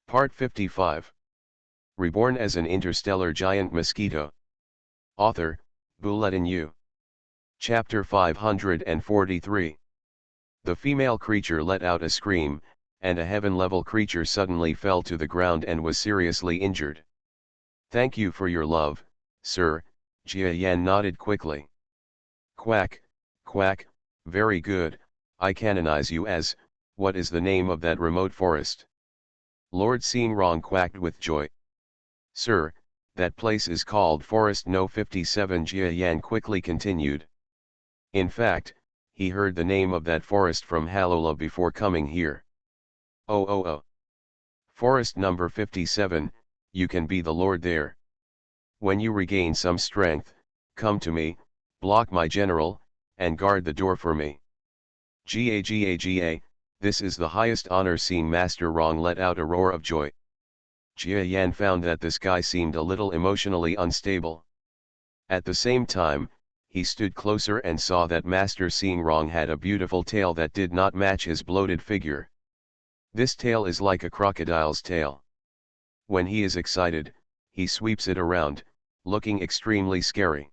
Part 55. Reborn as an interstellar giant mosquito. Author, Bulletin U. Chapter 543. The female creature let out a scream, and a heaven-level creature suddenly fell to the ground and was seriously injured. "Thank you for your love, sir," Jia Yan nodded quickly. "Quack, quack, very good, I canonize you as, what is the name of that remote forest?" Lord Xingrong quacked with joy. "Sir, that place is called Forest No 57, Jia Yan quickly continued. In fact, he heard the name of that forest from Halola before coming here. Oh. Forest number 57, you can be the lord there. When you regain some strength, come to me, block my general, and guard the door for me. Ga, this is the highest honor. Seeing Master Rong let out a roar of joy. Jia Yan found that this guy seemed a little emotionally unstable. At the same time, he stood closer and saw that Master Xingrong had a beautiful tail that did not match his bloated figure. This tail is like a crocodile's tail. When he is excited, he sweeps it around, looking extremely scary.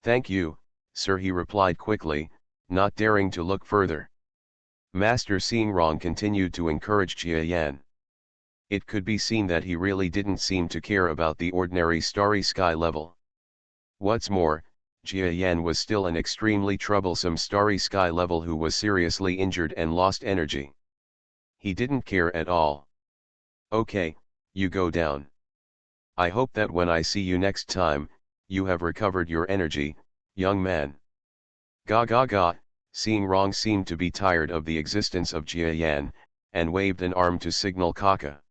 "Thank you, sir," he replied quickly, not daring to look further. Master Xingrong continued to encourage Jia Yan. It could be seen that he really didn't seem to care about the ordinary starry sky level. What's more, Jia Yan was still an extremely troublesome starry sky level who was seriously injured and lost energy. He didn't care at all. "Okay, you go down. I hope that when I see you next time, you have recovered your energy, young man." Ga. Xingrong seemed to be tired of the existence of Jia Yan, and waved an arm to signal Kaka.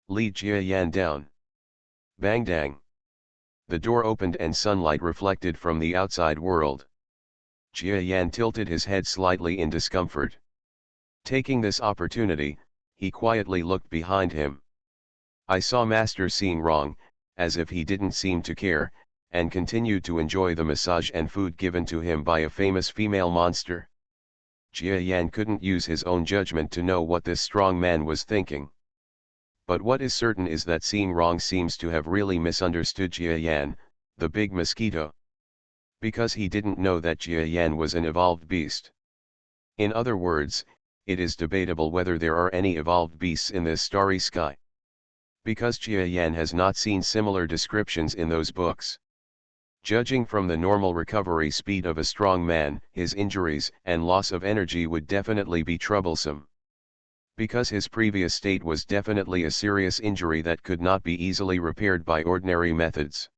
"Lead Jia Yan down." Bang dang. The door opened and sunlight reflected from the outside world. Jia Yan tilted his head slightly in discomfort. Taking this opportunity, he quietly looked behind him. I saw Master Xingrong, as if he didn't seem to care, and continued to enjoy the massage and food given to him by a famous female monster. Jia Yan couldn't use his own judgment to know what this strong man was thinking. But what is certain is that Xingrong seems to have really misunderstood Jia Yan, the big mosquito. Because he didn't know that Jia Yan was an evolved beast. In other words, it is debatable whether there are any evolved beasts in this starry sky. Because Jia Yan has not seen similar descriptions in those books. Judging from the normal recovery speed of a strong man, his injuries and loss of energy would definitely be troublesome. Because his previous state was definitely a serious injury that could not be easily repaired by ordinary methods.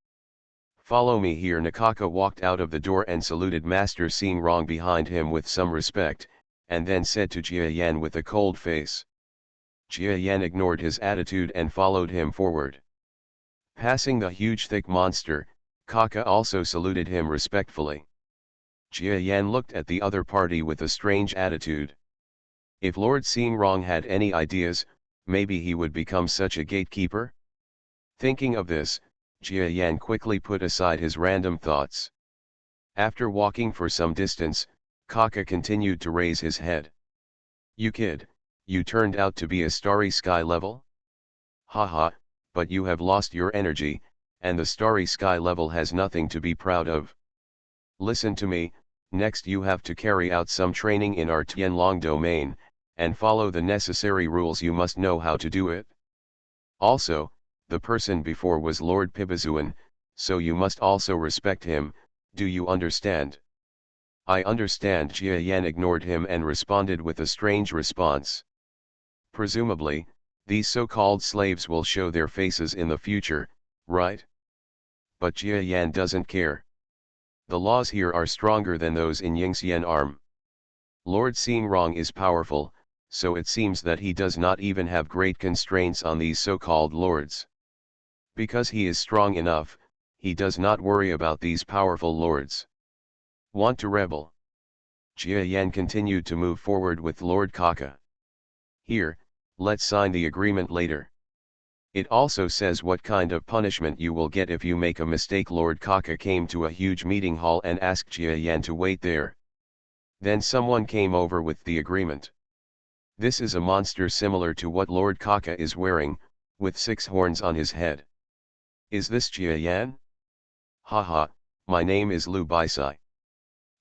"Follow me here." Nakaka walked out of the door and saluted Master Xingrong behind him with some respect, and then said to Jia Yan with a cold face. Jia Yan ignored his attitude and followed him forward. Passing the huge thick monster, Kaka also saluted him respectfully. Jia Yan looked at the other party with a strange attitude. If Lord Xingrong had any ideas, maybe he would become such a gatekeeper? Thinking of this, Jia Yan quickly put aside his random thoughts. After walking for some distance, Kaka continued to raise his head. "You kid, you turned out to be a starry sky level? Haha, but you have lost your energy, and the starry sky level has nothing to be proud of. Listen to me, next you have to carry out some training in our Tianlong domain, and follow the necessary rules. You must know how to do it. Also, the person before was Lord Pibazuan, so you must also respect him, do you understand?" "I understand." Jia Yan ignored him and responded with a strange response. "Presumably, these so-called slaves will show their faces in the future, right?" But Jia Yan doesn't care. The laws here are stronger than those in Yingxian Arm. Lord Xingrong is powerful, so it seems that he does not even have great constraints on these so-called lords. Because he is strong enough, he does not worry about these powerful lords. Want to rebel? Jia Yan continued to move forward with Lord Kaka. "Here, let's sign the agreement later. It also says what kind of punishment you will get if you make a mistake." Lord Kaka came to a huge meeting hall and asked Jia Yan to wait there. Then someone came over with the agreement. This is a monster similar to what Lord Kaka is wearing, with 6 horns on his head. Is this Jia Yan? Haha, my name is Lu Baisai.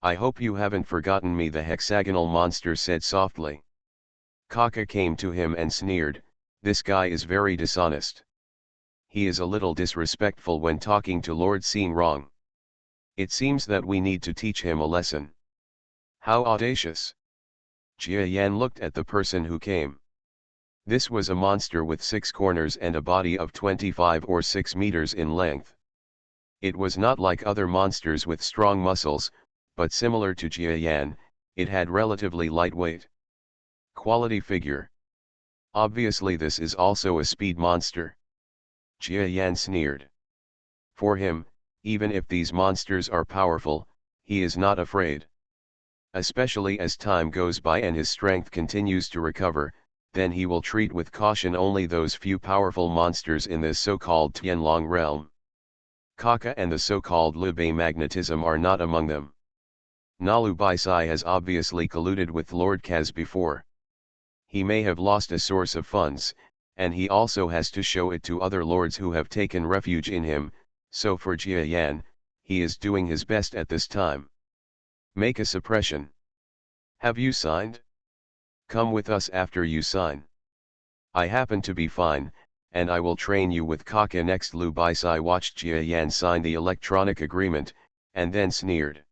I hope you haven't forgotten me, the hexagonal monster said softly. Kaka came to him and sneered, this guy is very dishonest. He is a little disrespectful when talking to Lord Xingrong. It seems that we need to teach him a lesson. How audacious! Jia Yan looked at the person who came. This was a monster with 6 corners and a body of 25 or 6 meters in length. It was not like other monsters with strong muscles, but similar to Jia Yan, it had relatively light weight. Quality figure. Obviously this is also a speed monster. Jia Yan sneered. For him, even if these monsters are powerful, he is not afraid. Especially as time goes by and his strength continues to recover, then he will treat with caution only those few powerful monsters in this so-called Tianlong realm. Kaka and the so-called Liubei magnetism are not among them. Nalu Baisai has obviously colluded with Lord Kaz before. He may have lost a source of funds, and he also has to show it to other lords who have taken refuge in him, so for Jia Yan, he is doing his best at this time. Make a suppression. Have you signed? Come with us after you sign. I happen to be fine, and I will train you with Kaka next. Lu Baisai watched Jia Yan sign the electronic agreement, and then sneered.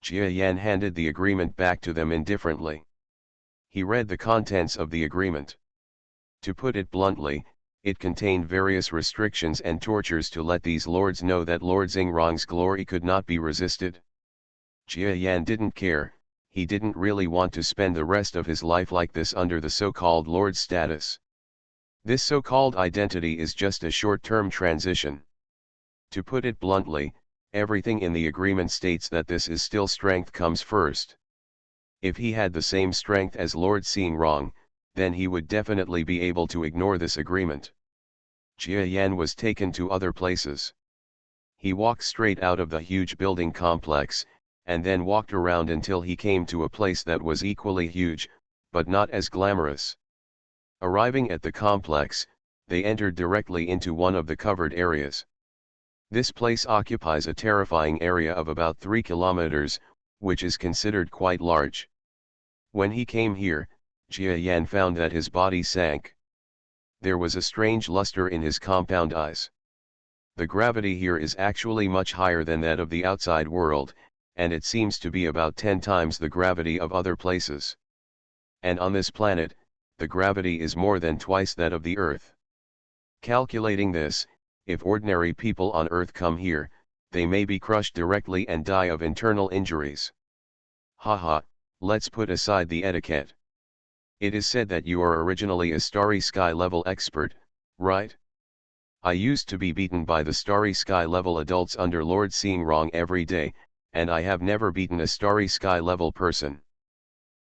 Jia Yan handed the agreement back to them indifferently. He read the contents of the agreement. To put it bluntly, it contained various restrictions and tortures to let these lords know that Lord Xingrong's glory could not be resisted. Jia Yan didn't care, he didn't really want to spend the rest of his life like this under the so-called lord status. This so-called identity is just a short-term transition. To put it bluntly, everything in the agreement states that this is still strength comes first. If he had the same strength as Lord Xingrong, then he would definitely be able to ignore this agreement. Jia Yan was taken to other places. He walked straight out of the huge building complex, and then walked around until he came to a place that was equally huge, but not as glamorous. Arriving at the complex, they entered directly into one of the covered areas. This place occupies a terrifying area of about 3 kilometers, which is considered quite large. When he came here, Jia Yan found that his body sank. There was a strange luster in his compound eyes. The gravity here is actually much higher than that of the outside world, and it seems to be about 10 times the gravity of other places. And on this planet, the gravity is more than twice that of the Earth. Calculating this, if ordinary people on Earth come here, they may be crushed directly and die of internal injuries. Haha, let's put aside the etiquette. It is said that you are originally a Starry Sky level expert, right? I used to be beaten by the Starry Sky level adults under Lord Xingrong every day, and I have never beaten a Starry Sky level person.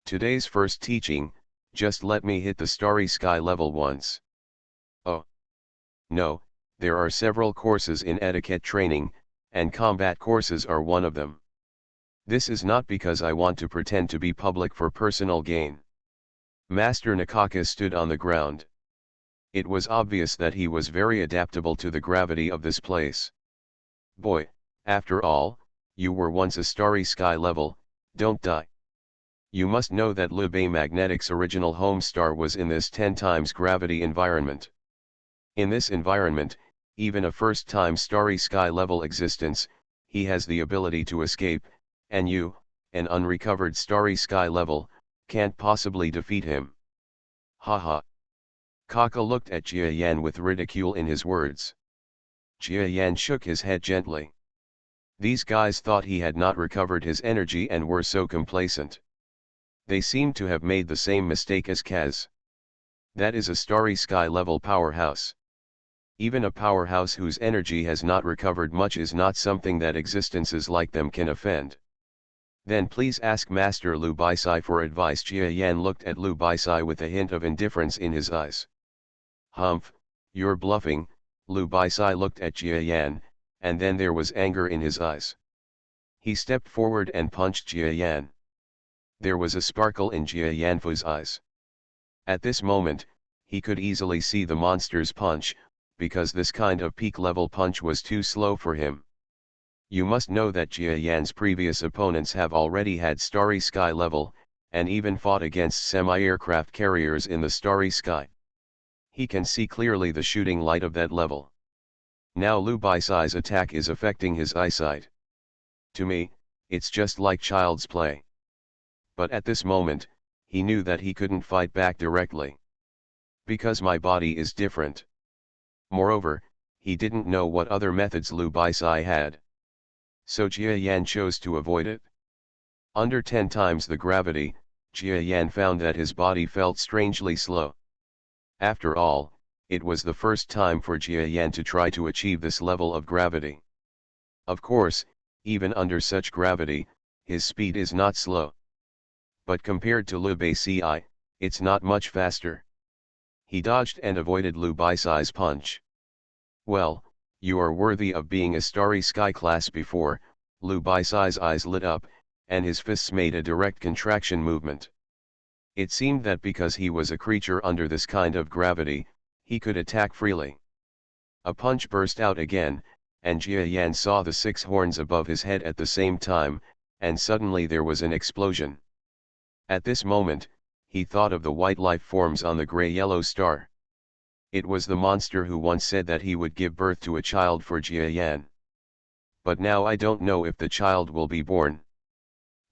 Today's first teaching, just let me hit the Starry Sky level once. Oh. No, there are several courses in etiquette training, and combat courses are one of them. This is not because I want to pretend to be public for personal gain. Master Nakaka stood on the ground. It was obvious that he was very adaptable to the gravity of this place. Boy, after all, you were once a Starry Sky level, don't die. You must know that Liubei Magnetic's original home star was in this 10 times gravity environment. In this environment, even a first-time Starry Sky level existence, he has the ability to escape, and you, an unrecovered Starry Sky level, can't possibly defeat him. Haha. Kaka looked at Jia Yan with ridicule in his words. Jia Yan shook his head gently. These guys thought he had not recovered his energy and were so complacent. They seemed to have made the same mistake as Kaz. That is a Starry Sky level powerhouse. Even a powerhouse whose energy has not recovered much is not something that existences like them can offend. Then please ask Master Lu Baisai for advice. Jia Yan looked at Lu Baisai with a hint of indifference in his eyes. Humph, you're bluffing. Lu Baisai looked at Jia Yan, and then there was anger in his eyes. He stepped forward and punched Jia Yan. There was a sparkle in Jia Yanfu's eyes. At this moment, he could easily see the monster's punch, because this kind of peak-level punch was too slow for him. You must know that Jia Yan's previous opponents have already had Starry Sky level, and even fought against semi-aircraft carriers in the Starry Sky. He can see clearly the shooting light of that level. Now Lu Baisai's attack is affecting his eyesight. To me, it's just like child's play. But at this moment, he knew that he couldn't fight back directly. Because my body is different. Moreover, he didn't know what other methods Lu Baisai had. So Jia Yan chose to avoid it. Under 10 times the gravity, Jia Yan found that his body felt strangely slow. After all, it was the first time for Jia Yan to try to achieve this level of gravity. Of course, even under such gravity, his speed is not slow. But compared to Lu Baisai, it's not much faster. He dodged and avoided Lu Baisai's punch. Well, you are worthy of being a Starry Sky class before. Lu Baisai's eyes lit up, and his fists made a direct contraction movement. It seemed that because he was a creature under this kind of gravity, he could attack freely. A punch burst out again, and Jia Yan saw the 6 horns above his head at the same time, and suddenly there was an explosion. At this moment, he thought of the white life forms on the gray-yellow star. It was the monster who once said that he would give birth to a child for Jia Yan. But now I don't know if the child will be born.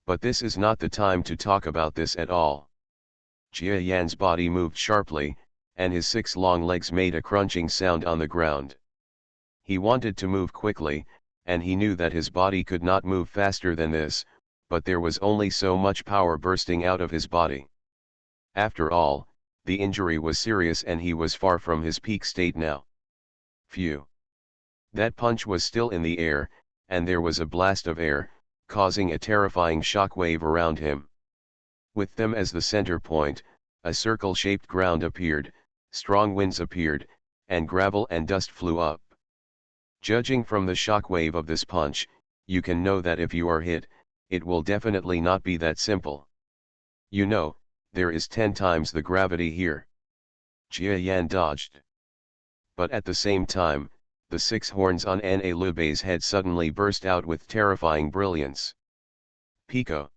But this is not the time to talk about this at all. Jia Yan's body moved sharply, and his 6 long legs made a crunching sound on the ground. He wanted to move quickly, and he knew that his body could not move faster than this, but there was only so much power bursting out of his body. After all, the injury was serious and he was far from his peak state now. Phew! That punch was still in the air, and there was a blast of air, causing a terrifying shockwave around him. With them as the center point, a circle-shaped ground appeared, strong winds appeared, and gravel and dust flew up. Judging from the shockwave of this punch, you can know that if you are hit, it will definitely not be that simple. You know, there is 10 times the gravity here. Jia Yan dodged. But at the same time, the 6 horns on Na Lu Bai's head suddenly burst out with terrifying brilliance. Pico!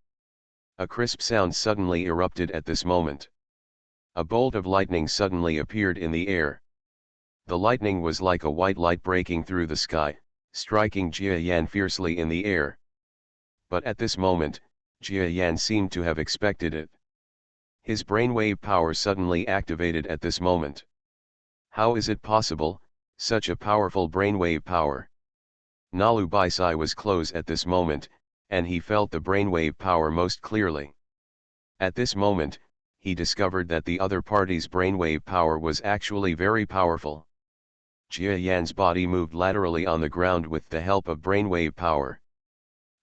A crisp sound suddenly erupted at this moment. A bolt of lightning suddenly appeared in the air. The lightning was like a white light breaking through the sky, striking Jia Yan fiercely in the air. But at this moment, Jia Yan seemed to have expected it. His brainwave power suddenly activated at this moment. How is it possible, such a powerful brainwave power? Lu Baisai was close at this moment, and he felt the brainwave power most clearly. At this moment, he discovered that the other party's brainwave power was actually very powerful. Jia Yan's body moved laterally on the ground with the help of brainwave power.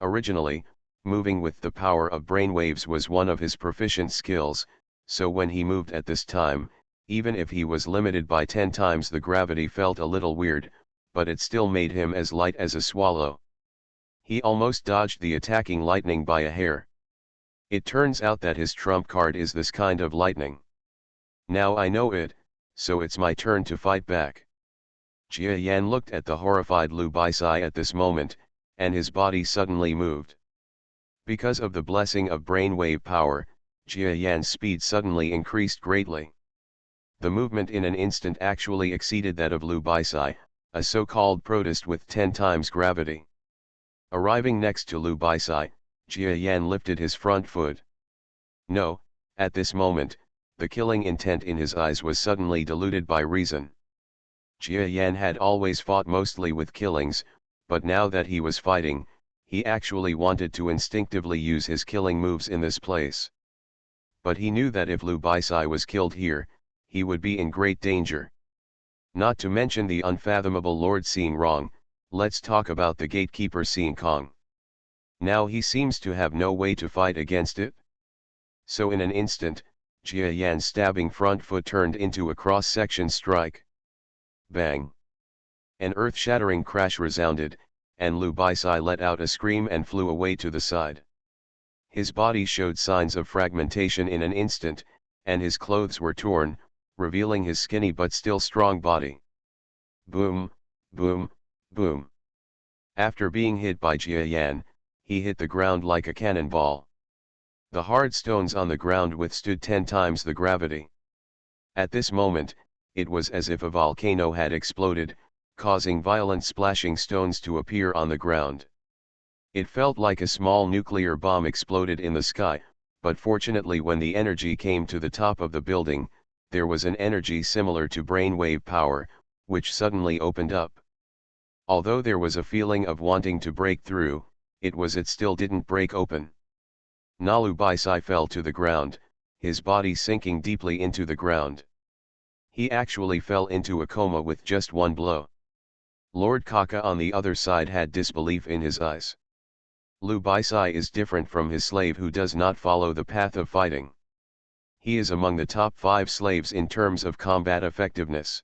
Originally, moving with the power of brainwaves was one of his proficient skills, so when he moved at this time, even if he was limited by 10 times the gravity felt a little weird, but it still made him as light as a swallow. He almost dodged the attacking lightning by a hair. It turns out that his trump card is this kind of lightning. Now I know it, so it's my turn to fight back. Jia Yan looked at the horrified Lu Baisai at this moment, and his body suddenly moved. Because of the blessing of brainwave power, Jia Yan's speed suddenly increased greatly. The movement in an instant actually exceeded that of Lu Baisai, a so-called protist with 10 times gravity. Arriving next to Lu Baisai, Jia Yan lifted his front foot. No, at this moment, the killing intent in his eyes was suddenly diluted by reason. Jia Yan had always fought mostly with killings, but now that he was fighting, he actually wanted to instinctively use his killing moves in this place. But he knew that if Lu Baisai was killed here, he would be in great danger. Not to mention the unfathomable Lord Seeing Wrong, let's talk about the gatekeeper Seeing Kong. Now he seems to have no way to fight against it. So in an instant, Jia Yan's stabbing front foot turned into a cross-section strike. Bang! An earth-shattering crash resounded, and Lu Baisai let out a scream and flew away to the side. His body showed signs of fragmentation in an instant, and his clothes were torn, revealing his skinny but still strong body. Boom, boom, boom. After being hit by Jia Yan, he hit the ground like a cannonball. The hard stones on the ground withstood 10 times the gravity. At this moment, it was as if a volcano had exploded, causing violent splashing stones to appear on the ground. It felt like a small nuclear bomb exploded in the sky, but fortunately when the energy came to the top of the building, there was an energy similar to brainwave power, which suddenly opened up. Although there was a feeling of wanting to break through, it still didn't break open. Nalu Baisai fell to the ground, his body sinking deeply into the ground. He actually fell into a coma with just one blow. Lord Kaka on the other side had disbelief in his eyes. Lu Baisai is different from his slave who does not follow the path of fighting. He is among the top 5 slaves in terms of combat effectiveness.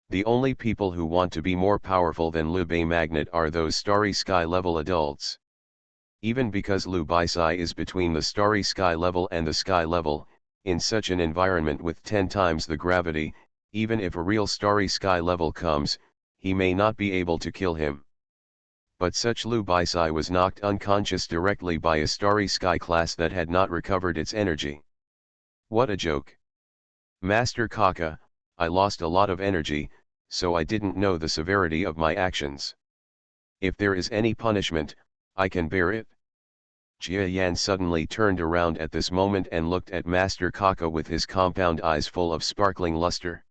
The only people who want to be more powerful than Liu Bei Magnet are those Starry Sky level adults. Even because Liu Baisai is between the Starry Sky level and the Sky level, in such an environment with 10 times the gravity, even if a real Starry Sky level comes, he may not be able to kill him. But such Liu Baisai was knocked unconscious directly by a Starry Sky class that had not recovered its energy. What a joke! Master Kaka, I lost a lot of energy, so I didn't know the severity of my actions. If there is any punishment, I can bear it. Jia Yan suddenly turned around at this moment and looked at Master Kaka with his compound eyes full of sparkling luster.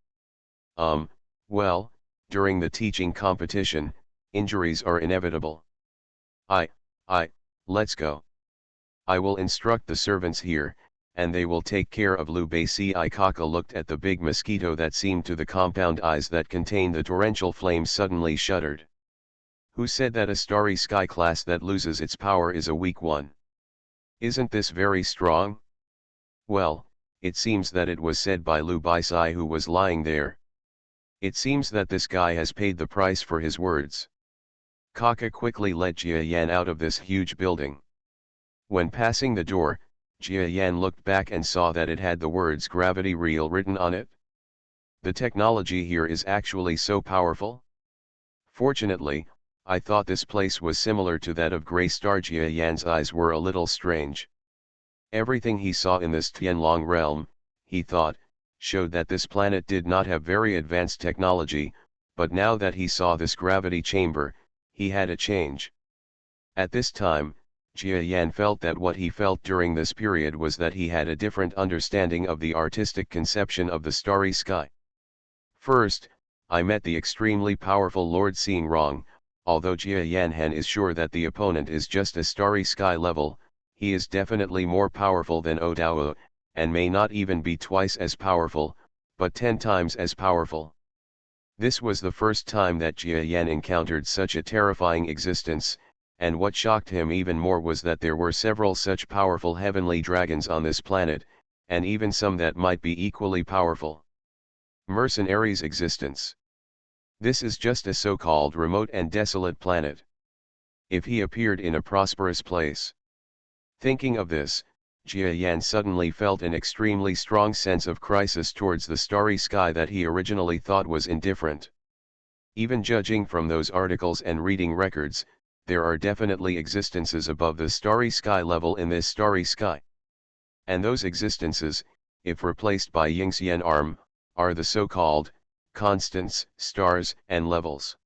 Well, during the teaching competition, injuries are inevitable. Let's go. I will instruct the servants here, and they will take care of Liu Bei. Kaka looked at the big mosquito that seemed to the compound eyes that contained the torrential flames suddenly shuddered. Who said that a Starry Sky class that loses its power is a weak one? Isn't this very strong? Well, it seems that it was said by Liu Baisai who was lying there. It seems that this guy has paid the price for his words. Kaka quickly led Jia Yan out of this huge building. When passing the door, Jia Yan looked back and saw that it had the words "Gravity Real" written on it. The technology here is actually so powerful. Fortunately, I thought this place was similar to that of Grey Star. Jia Yan's eyes were a little strange. Everything he saw in this Tianlong realm, he thought, showed that this planet did not have very advanced technology, but now that he saw this gravity chamber, he had a change. At this time, Jia Yan felt that what he felt during this period was that he had a different understanding of the artistic conception of the Starry Sky. First, I met the extremely powerful Lord Seeing Wrong. Although Jia Yanhan is sure that the opponent is just a Starry Sky level, he is definitely more powerful than Odao, and may not even be twice as powerful, but 10 times as powerful. This was the first time that Jia Yan encountered such a terrifying existence, and what shocked him even more was that there were several such powerful heavenly dragons on this planet, and even some that might be equally powerful. Mercenaries' existence. This is just a so-called remote and desolate planet. If he appeared in a prosperous place. Thinking of this, Jia Yan suddenly felt an extremely strong sense of crisis towards the Starry Sky that he originally thought was indifferent. Even judging from those articles and reading records, there are definitely existences above the Starry Sky level in this Starry Sky. And those existences, if replaced by Yingxian arm, are the so-called constants, stars, and levels.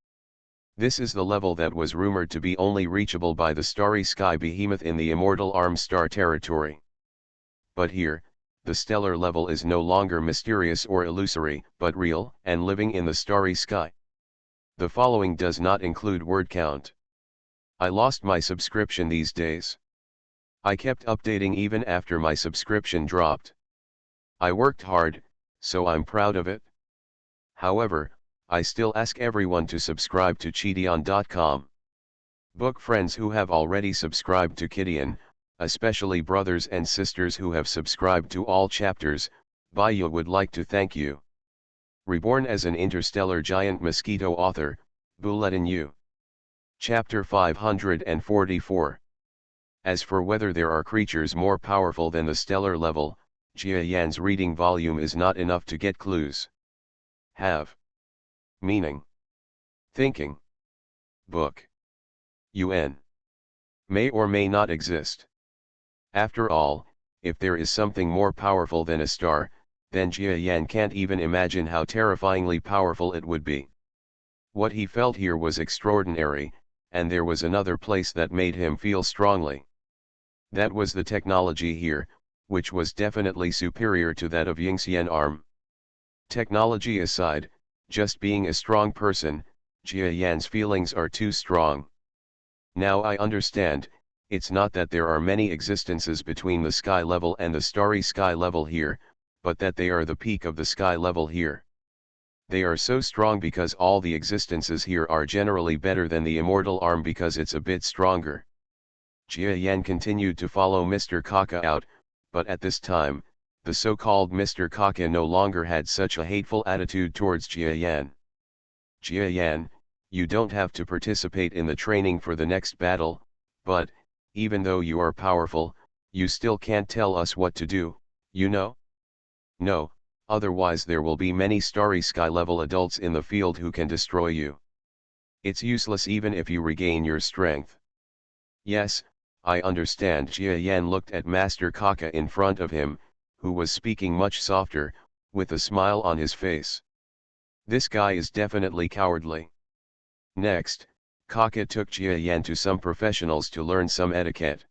This is the level that was rumored to be only reachable by the Starry Sky behemoth in the immortal arm star territory. But here, the stellar level is no longer mysterious or illusory, but real and living in the Starry Sky. The following does not include word count. I lost my subscription these days. I kept updating even after my subscription dropped. I worked hard, so I'm proud of it. However, I still ask everyone to subscribe to Chidion.com. Book friends who have already subscribed to Kidion, especially brothers and sisters who have subscribed to all chapters, Baya would like to thank you. Reborn as an interstellar giant mosquito author, Buletin Yu. Chapter 544. As for whether there are creatures more powerful than the stellar level, Jia Yan's reading volume is not enough to get clues. Have. Meaning. Thinking. Book. UN. May or may not exist. After all, if there is something more powerful than a star, then Jia Yan can't even imagine how terrifyingly powerful it would be. What he felt here was extraordinary, and there was another place that made him feel strongly. That was the technology here, which was definitely superior to that of Yingxian arm. Technology aside, just being a strong person, Jia Yan's feelings are too strong. Now I understand, it's not that there are many existences between the sky level and the starry sky level here, but that they are the peak of the sky level here. They are so strong because all the existences here are generally better than the immortal arm because it's a bit stronger. Jia Yan continued to follow Mr. Kaka out, but at this time, the so-called Mr. Kaka no longer had such a hateful attitude towards Jia Yan. Jia Yan, you don't have to participate in the training for the next battle, but, even though you are powerful, you still can't tell us what to do, you know? No, otherwise there will be many starry sky level adults in the field who can destroy you. It's useless even if you regain your strength. Yes, I understand. Jia Yan looked at Master Kaka in front of him, who was speaking much softer, with a smile on his face. This guy is definitely cowardly. Next, Kaka took Jia Yan to some professionals to learn some etiquette.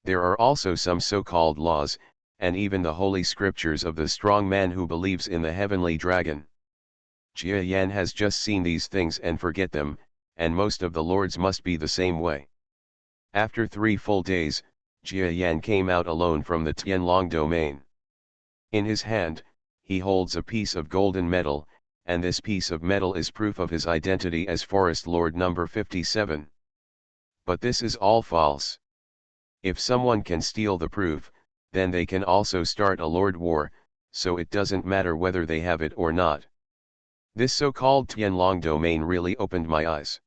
There are also some so-called laws, and even the holy scriptures of the strong man who believes in the heavenly dragon. Jia Yan has just seen these things and forget them, and most of the lords must be the same way. After 3 full days, Jia Yan came out alone from the Tianlong domain. In his hand, he holds a piece of golden metal, and this piece of metal is proof of his identity as Forest Lord number 57. But this is all false. If someone can steal the proof, then they can also start a lord war, so it doesn't matter whether they have it or not. This so-called Tianlong domain really opened my eyes.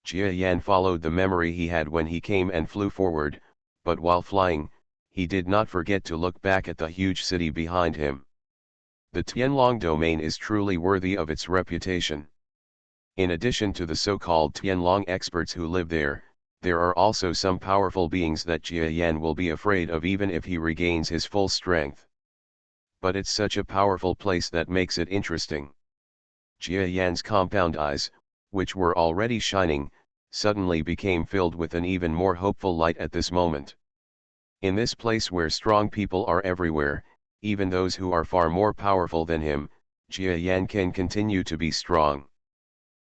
Jia Yan followed the memory he had when he came and flew forward, but while flying, he did not forget to look back at the huge city behind him. The Tianlong domain is truly worthy of its reputation. In addition to the so-called Tianlong experts who live there are also some powerful beings that Jia Yan will be afraid of even if he regains his full strength. But it's such a powerful place that makes it interesting. Jia Yan's compound eyes, which were already shining, suddenly became filled with an even more hopeful light at this moment. In this place where strong people are everywhere, even those who are far more powerful than him, Jia Yan can continue to be strong.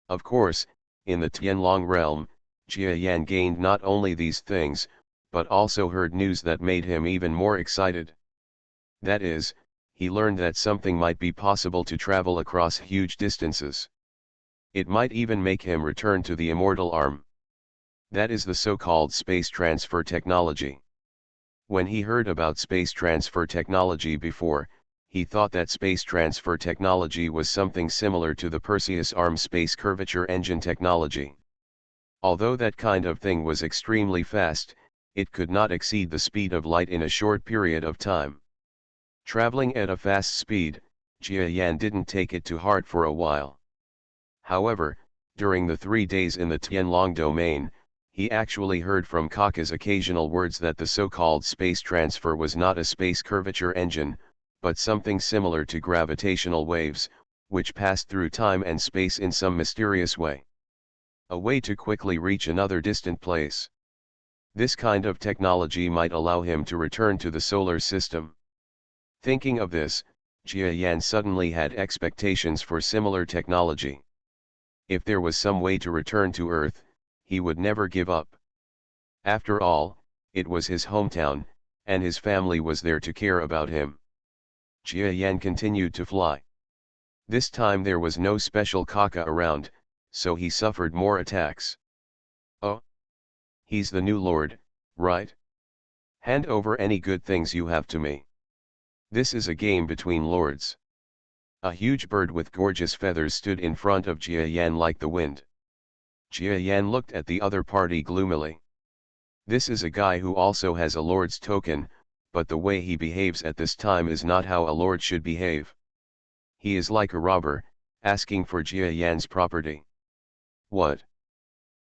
Of course, in the Tianlong realm, Jia Yan gained not only these things, but also heard news that made him even more excited. That is, he learned that something might be possible to travel across huge distances. It might even make him return to the immortal arm. That is the so-called space transfer technology. When he heard about space transfer technology before, he thought that space transfer technology was something similar to the Perseus arm space curvature engine technology. Although that kind of thing was extremely fast, it could not exceed the speed of light in a short period of time. Traveling at a fast speed, Jia Yan didn't take it to heart for a while. However, during the 3 days in the Tianlong domain, he actually heard from Kaka's occasional words that the so-called space transfer was not a space curvature engine, but something similar to gravitational waves, which passed through time and space in some mysterious way. A way to quickly reach another distant place. This kind of technology might allow him to return to the solar system. Thinking of this, Jia Yan suddenly had expectations for similar technology. If there was some way to return to Earth, he would never give up. After all, it was his hometown, and his family was there to care about him. Jia Yan continued to fly. This time there was no special Kaka around, so he suffered more attacks. Oh? He's the new lord, right? Hand over any good things you have to me. This is a game between lords. A huge bird with gorgeous feathers stood in front of Jia Yan like the wind. Jia Yan looked at the other party gloomily. This is a guy who also has a lord's token, but the way he behaves at this time is not how a lord should behave. He is like a robber, asking for Jia Yan's property. What?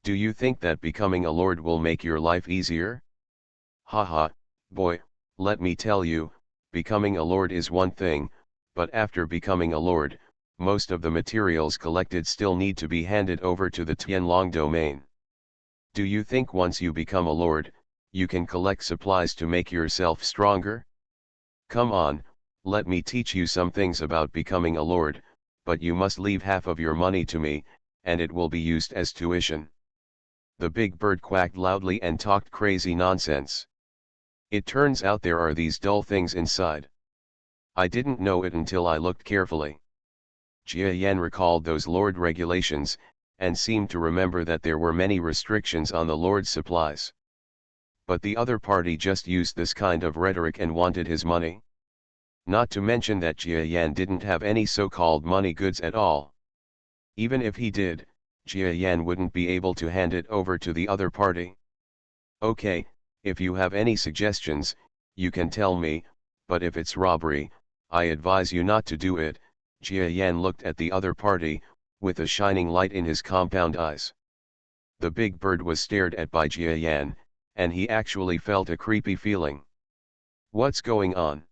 Do you think that becoming a lord will make your life easier? Haha, boy, let me tell you, becoming a lord is one thing, but after becoming a lord, most of the materials collected still need to be handed over to the Tianlong domain. Do you think once you become a lord, you can collect supplies to make yourself stronger? Come on, let me teach you some things about becoming a lord, but you must leave half of your money to me, and it will be used as tuition. The big bird quacked loudly and talked crazy nonsense. It turns out there are these dull things inside. I didn't know it until I looked carefully. Jia Yan recalled those lord regulations, and seemed to remember that there were many restrictions on the lord's supplies. But the other party just used this kind of rhetoric and wanted his money. Not to mention that Jia Yan didn't have any so-called money goods at all. Even if he did, Jia Yan wouldn't be able to hand it over to the other party. Okay, if you have any suggestions, you can tell me, but if it's robbery, I advise you not to do it. Jia Yan looked at the other party, with a shining light in his compound eyes. The big bird was stared at by Jia Yan, and he actually felt a creepy feeling. What's going on?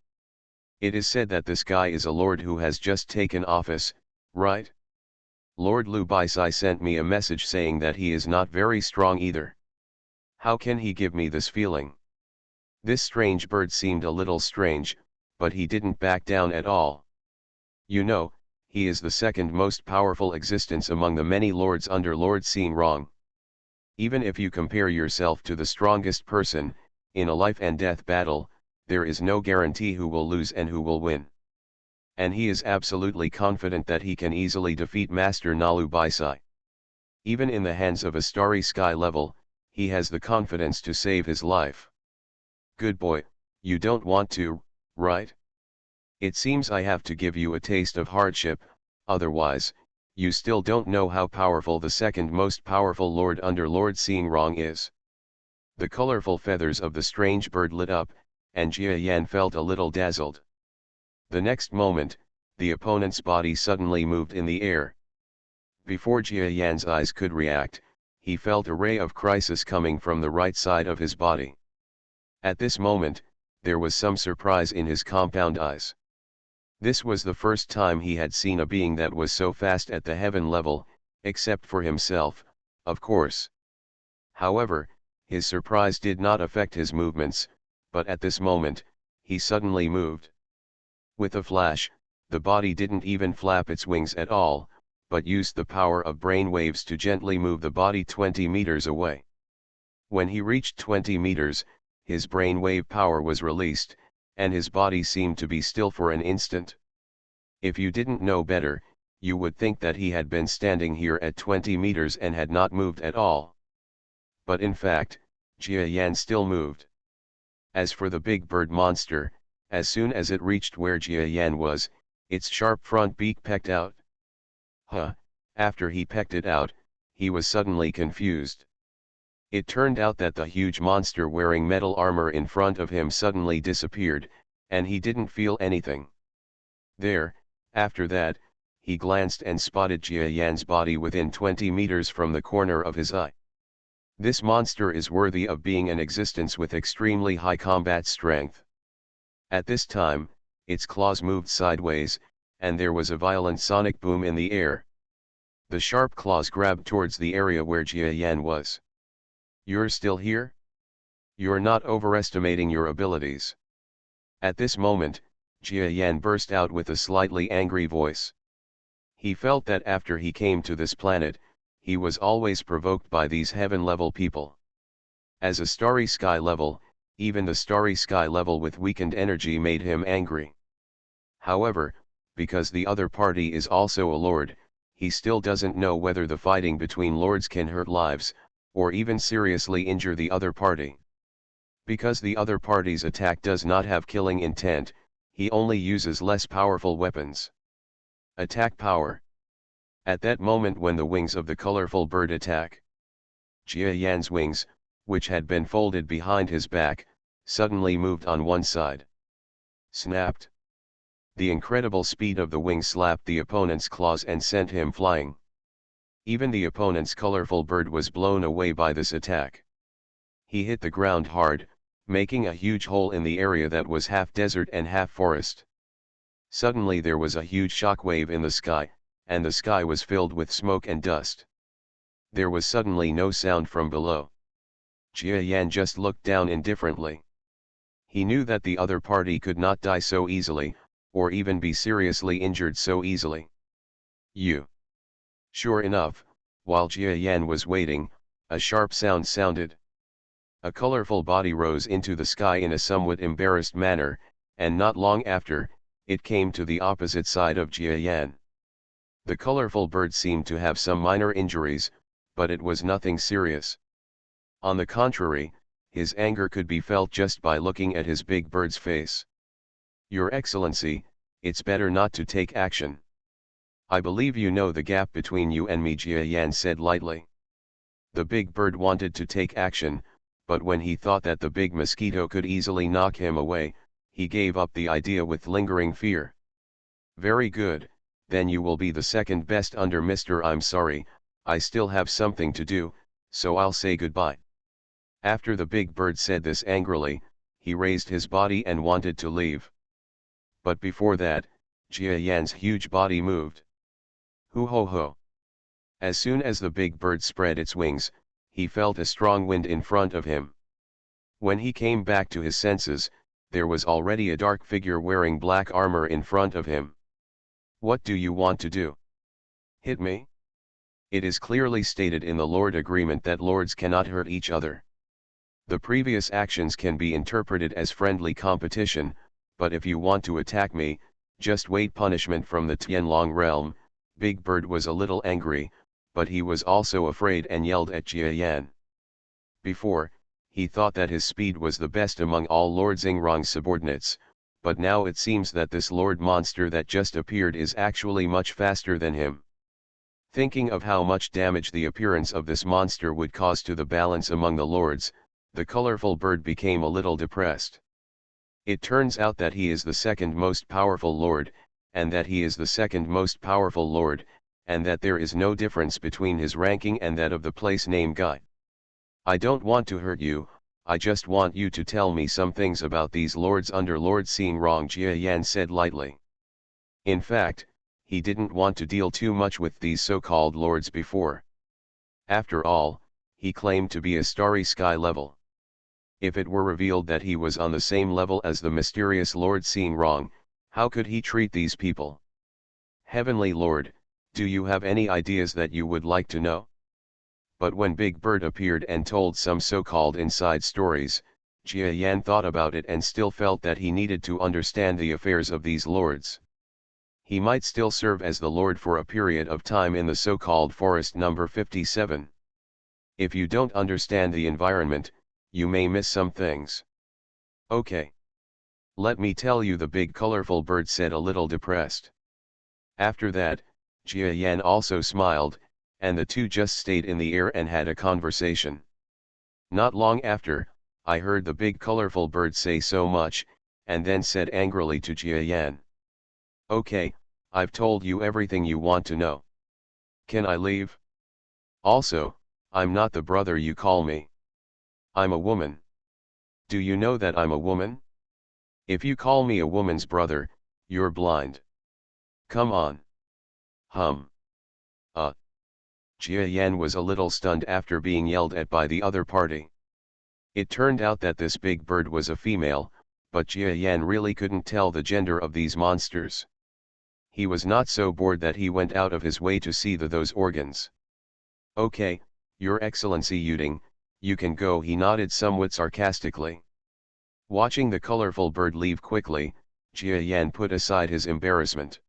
It is said that this guy is a lord who has just taken office, right? Lord Liu Baisai sent me a message saying that he is not very strong either. How can he give me this feeling? This strange bird seemed a little strange, but he didn't back down at all. You know, he is the second most powerful existence among the many lords under Lord Xingrong. Even if you compare yourself to the strongest person, in a life and death battle, there is no guarantee who will lose and who will win. And he is absolutely confident that he can easily defeat Master Nalu Baisai. Even in the hands of a starry sky level, he has the confidence to save his life. Good boy, you don't want to, right? It seems I have to give you a taste of hardship, otherwise, you still don't know how powerful the second most powerful lord under Lord Xingrong is. The colorful feathers of the strange bird lit up, and Jia Yan felt a little dazzled. The next moment, the opponent's body suddenly moved in the air. Before Jia Yan's eyes could react, he felt a ray of crisis coming from the right side of his body. At this moment, there was some surprise in his compound eyes. This was the first time he had seen a being that was so fast at the heaven level, except for himself, of course. However, his surprise did not affect his movements, but at this moment, he suddenly moved. With a flash, the body didn't even flap its wings at all, but used the power of brain waves to gently move the body 20 meters away. When he reached 20 meters, his brain wave power was released, and his body seemed to be still for an instant. If you didn't know better, you would think that he had been standing here at 20 meters and had not moved at all. But in fact, Jia Yan still moved. As for the big bird monster, as soon as it reached where Jia Yan was, its sharp front beak pecked out. After he pecked it out, he was suddenly confused. It turned out that the huge monster wearing metal armor in front of him suddenly disappeared, and he didn't feel anything. There, after that, he glanced and spotted Jia Yan's body within 20 meters from the corner of his eye. This monster is worthy of being an existence with extremely high combat strength. At this time, its claws moved sideways, and there was a violent sonic boom in the air. The sharp claws grabbed towards the area where Jia Yan was. You're still here? You're not overestimating your abilities. At this moment, Jia Yan burst out with a slightly angry voice. He felt that after he came to this planet, he was always provoked by these heaven-level people. As a starry sky level, even the starry sky level with weakened energy made him angry. However, because the other party is also a lord, he still doesn't know whether the fighting between lords can hurt lives, or even seriously injure the other party. Because the other party's attack does not have killing intent, he only uses less powerful weapons. Attack power. At that moment when the wings of the colorful bird attack, Jia Yan's wings, which had been folded behind his back, suddenly moved on one side. Snapped. The incredible speed of the wing slapped the opponent's claws and sent him flying. Even the opponent's colorful bird was blown away by this attack. He hit the ground hard, making a huge hole in the area that was half desert and half forest. Suddenly there was a huge shockwave in the sky, and the sky was filled with smoke and dust. There was suddenly no sound from below. Jia Yan just looked down indifferently. He knew that the other party could not die so easily, or even be seriously injured so easily. You. Sure enough, while Jia Yan was waiting, a sharp sound sounded. A colorful body rose into the sky in a somewhat embarrassed manner, and not long after, it came to the opposite side of Jia Yan. The colorful bird seemed to have some minor injuries, but it was nothing serious. On the contrary, his anger could be felt just by looking at his big bird's face. Your Excellency, it's better not to take action. I believe you know the gap between you and me, Jia Yan said lightly. The big bird wanted to take action, but when he thought that the big mosquito could easily knock him away, he gave up the idea with lingering fear. Very good, then you will be the second best under Mr. I'm sorry, I still have something to do, so I'll say goodbye. After the big bird said this angrily, he raised his body and wanted to leave. But before that, Jia Yan's huge body moved. Hoo ho ho. As soon as the big bird spread its wings, he felt a strong wind in front of him. When he came back to his senses, there was already a dark figure wearing black armor in front of him. What do you want to do? Hit me? It is clearly stated in the Lord Agreement that lords cannot hurt each other. The previous actions can be interpreted as friendly competition, but if you want to attack me, just wait punishment from the Tianlong realm. Big Bird was a little angry, but he was also afraid and yelled at Jia Yan. Before, he thought that his speed was the best among all Lord Xingrong's subordinates, but now it seems that this Lord monster that just appeared is actually much faster than him. Thinking of how much damage the appearance of this monster would cause to the balance among the lords, the colorful bird became a little depressed. It turns out that he is the second most powerful lord, and that he is the second most powerful lord, and that there is no difference between his ranking and that of the place name guy. I don't want to hurt you, I just want you to tell me some things about these lords under Lord Xingrong, Jia Yan said lightly. In fact, he didn't want to deal too much with these so-called lords before. After all, he claimed to be a starry sky level. If it were revealed that he was on the same level as the mysterious Lord Xingrong, how could he treat these people? Heavenly Lord, do you have any ideas that you would like to know? But when Big Bird appeared and told some so-called inside stories, Jia Yan thought about it and still felt that he needed to understand the affairs of these lords. He might still serve as the lord for a period of time in the so-called forest number 57. If you don't understand the environment, you may miss some things. Okay. Let me tell you, the big colorful bird said, a little depressed. After that, Jia Yan also smiled, and the two just stayed in the air and had a conversation. Not long after, I heard the big colorful bird say so much, and then said angrily to Jia Yan. Okay, I've told you everything you want to know. Can I leave? Also, I'm not the brother you call me. I'm a woman. Do you know that I'm a woman? If you call me a woman's brother, you're blind. Come on. Jia Yan was a little stunned after being yelled at by the other party. It turned out that this big bird was a female, but Jia Yan really couldn't tell the gender of these monsters. He was not so bored that he went out of his way to see those organs. Okay, Your Excellency Yuding, you can go, he nodded somewhat sarcastically. Watching the colorful bird leave quickly, Jia Yan put aside his embarrassment.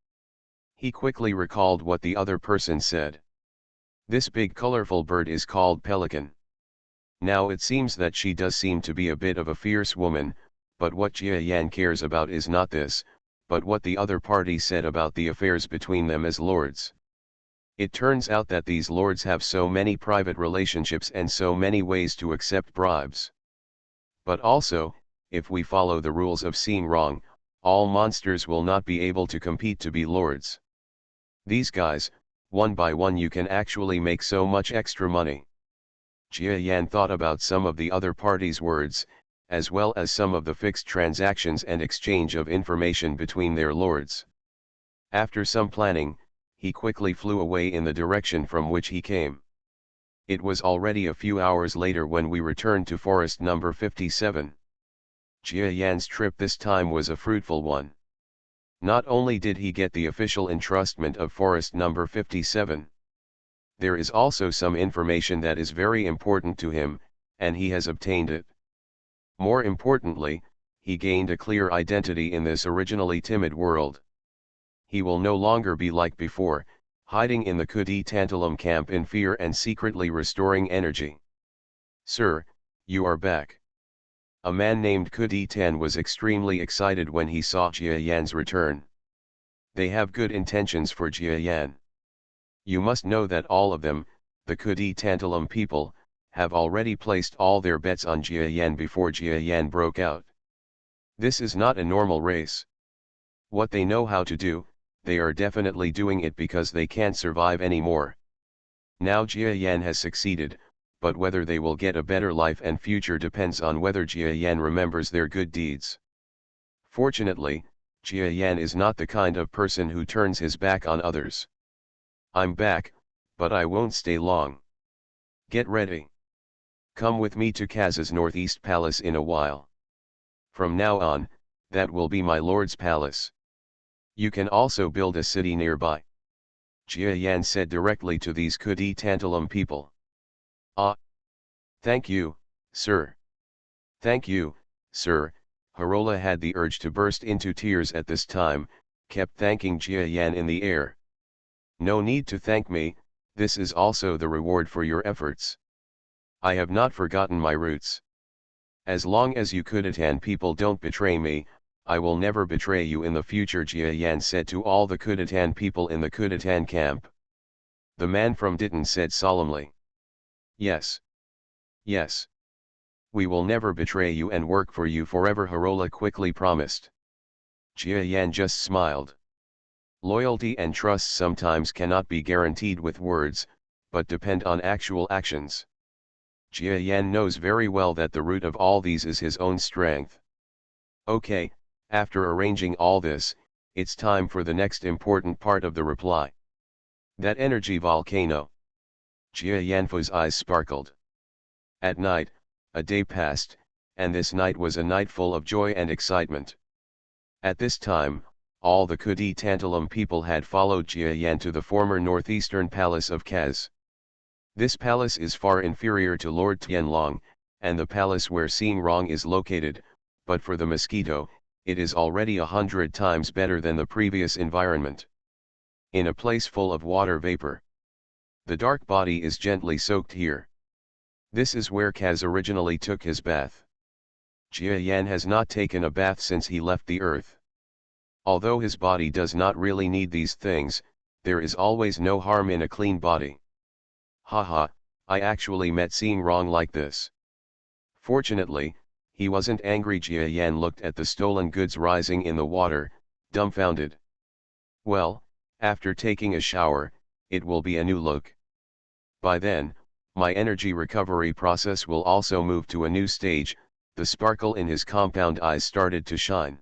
He quickly recalled what the other person said. This big colorful bird is called Pelican. Now it seems that she does seem to be a bit of a fierce woman, but what Jia Yan cares about is not this, but what the other party said about the affairs between them as lords. It turns out that these lords have so many private relationships and so many ways to accept bribes. But also, if we follow the rules of seeing wrong, all monsters will not be able to compete to be lords. These guys, one by one you can actually make so much extra money. Jia Yan thought about some of the other parties' words, as well as some of the fixed transactions and exchange of information between their lords. After some planning, he quickly flew away in the direction from which he came. It was already a few hours later when we returned to forest number 57. Jia Yan's trip this time was a fruitful one. Not only did he get the official entrustment of forest number 57, there is also some information that is very important to him, and he has obtained it. More importantly, he gained a clear identity in this originally timid world. He will no longer be like before, hiding in the Kudi Tantalum camp in fear and secretly restoring energy. "Sir, you are back." A man named Kudi Tan was extremely excited when he saw Jia Yan's return. They have good intentions for Jia Yan. You must know that all of them, the Kudi Tantalum people, have already placed all their bets on Jia Yan before Jia Yan broke out. This is not a normal race. What they know how to do, they are definitely doing it because they can't survive anymore. Now Jia Yan has succeeded, but whether they will get a better life and future depends on whether Jia Yan remembers their good deeds. Fortunately, Jia Yan is not the kind of person who turns his back on others. "I'm back, but I won't stay long. Get ready. Come with me to Kaz's northeast palace in a while. From now on, that will be my lord's palace. You can also build a city nearby." Jia Yan said directly to these Kudi Tantalum people. "Ah. Thank you, sir. Thank you, sir." Harola had the urge to burst into tears at this time, kept thanking Jia Yan in the air. "No need to thank me, this is also the reward for your efforts. I have not forgotten my roots. As long as you Kudatan people don't betray me, I will never betray you in the future," Jia Yan said to all the Kudatan people in the Kudatan camp. The man from Ditan said solemnly. "Yes. Yes. We will never betray you and work for you forever," Harola quickly promised. Jia Yan just smiled. Loyalty and trust sometimes cannot be guaranteed with words, but depend on actual actions. Jia Yan knows very well that the root of all these is his own strength. Okay, after arranging all this, it's time for the next important part of the reply. That energy volcano. Jia Yanfu's eyes sparkled. At night, a day passed, and this night was a night full of joy and excitement. At this time, all the Kudi Tantalum people had followed Jia Yan to the former northeastern palace of Kaz. This palace is far inferior to Lord Tianlong, and the palace where Seeing Wrong is located, but for the Mosquito, it is already 100 times better than the previous environment. In a place full of water vapor. The dark body is gently soaked here. This is where Kaz originally took his bath. Jia Yan has not taken a bath since he left the earth. Although his body does not really need these things, there is always no harm in a clean body. Haha, I actually met Seeing Wrong like this. Fortunately, he wasn't angry. Jia Yan looked at the stolen goods rising in the water, dumbfounded. Well, after taking a shower, it will be a new look. By then, my energy recovery process will also move to a new stage. The sparkle in his compound eyes started to shine.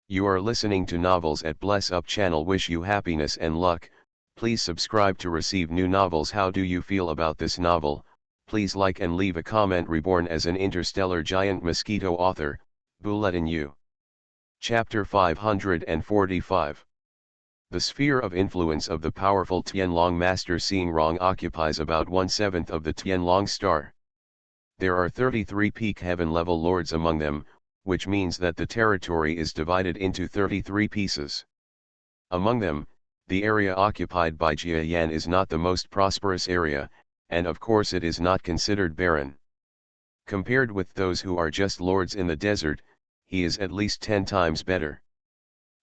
You are listening to Novels at Bless Up channel. Wish you happiness and luck. Please subscribe to receive new novels. How do you feel about this novel? Please like and leave a comment. Reborn as an interstellar giant mosquito. Author, Bulletin U. Chapter 545. The sphere of influence of the powerful Tianlong master Seeing Wrong occupies about 1/7 of the Tianlong star. There are 33 peak heaven level lords among them, which means that the territory is divided into 33 pieces. Among them, the area occupied by Jia Yan is not the most prosperous area, and of course it is not considered barren. Compared with those who are just lords in the desert, he is at least 10 times better.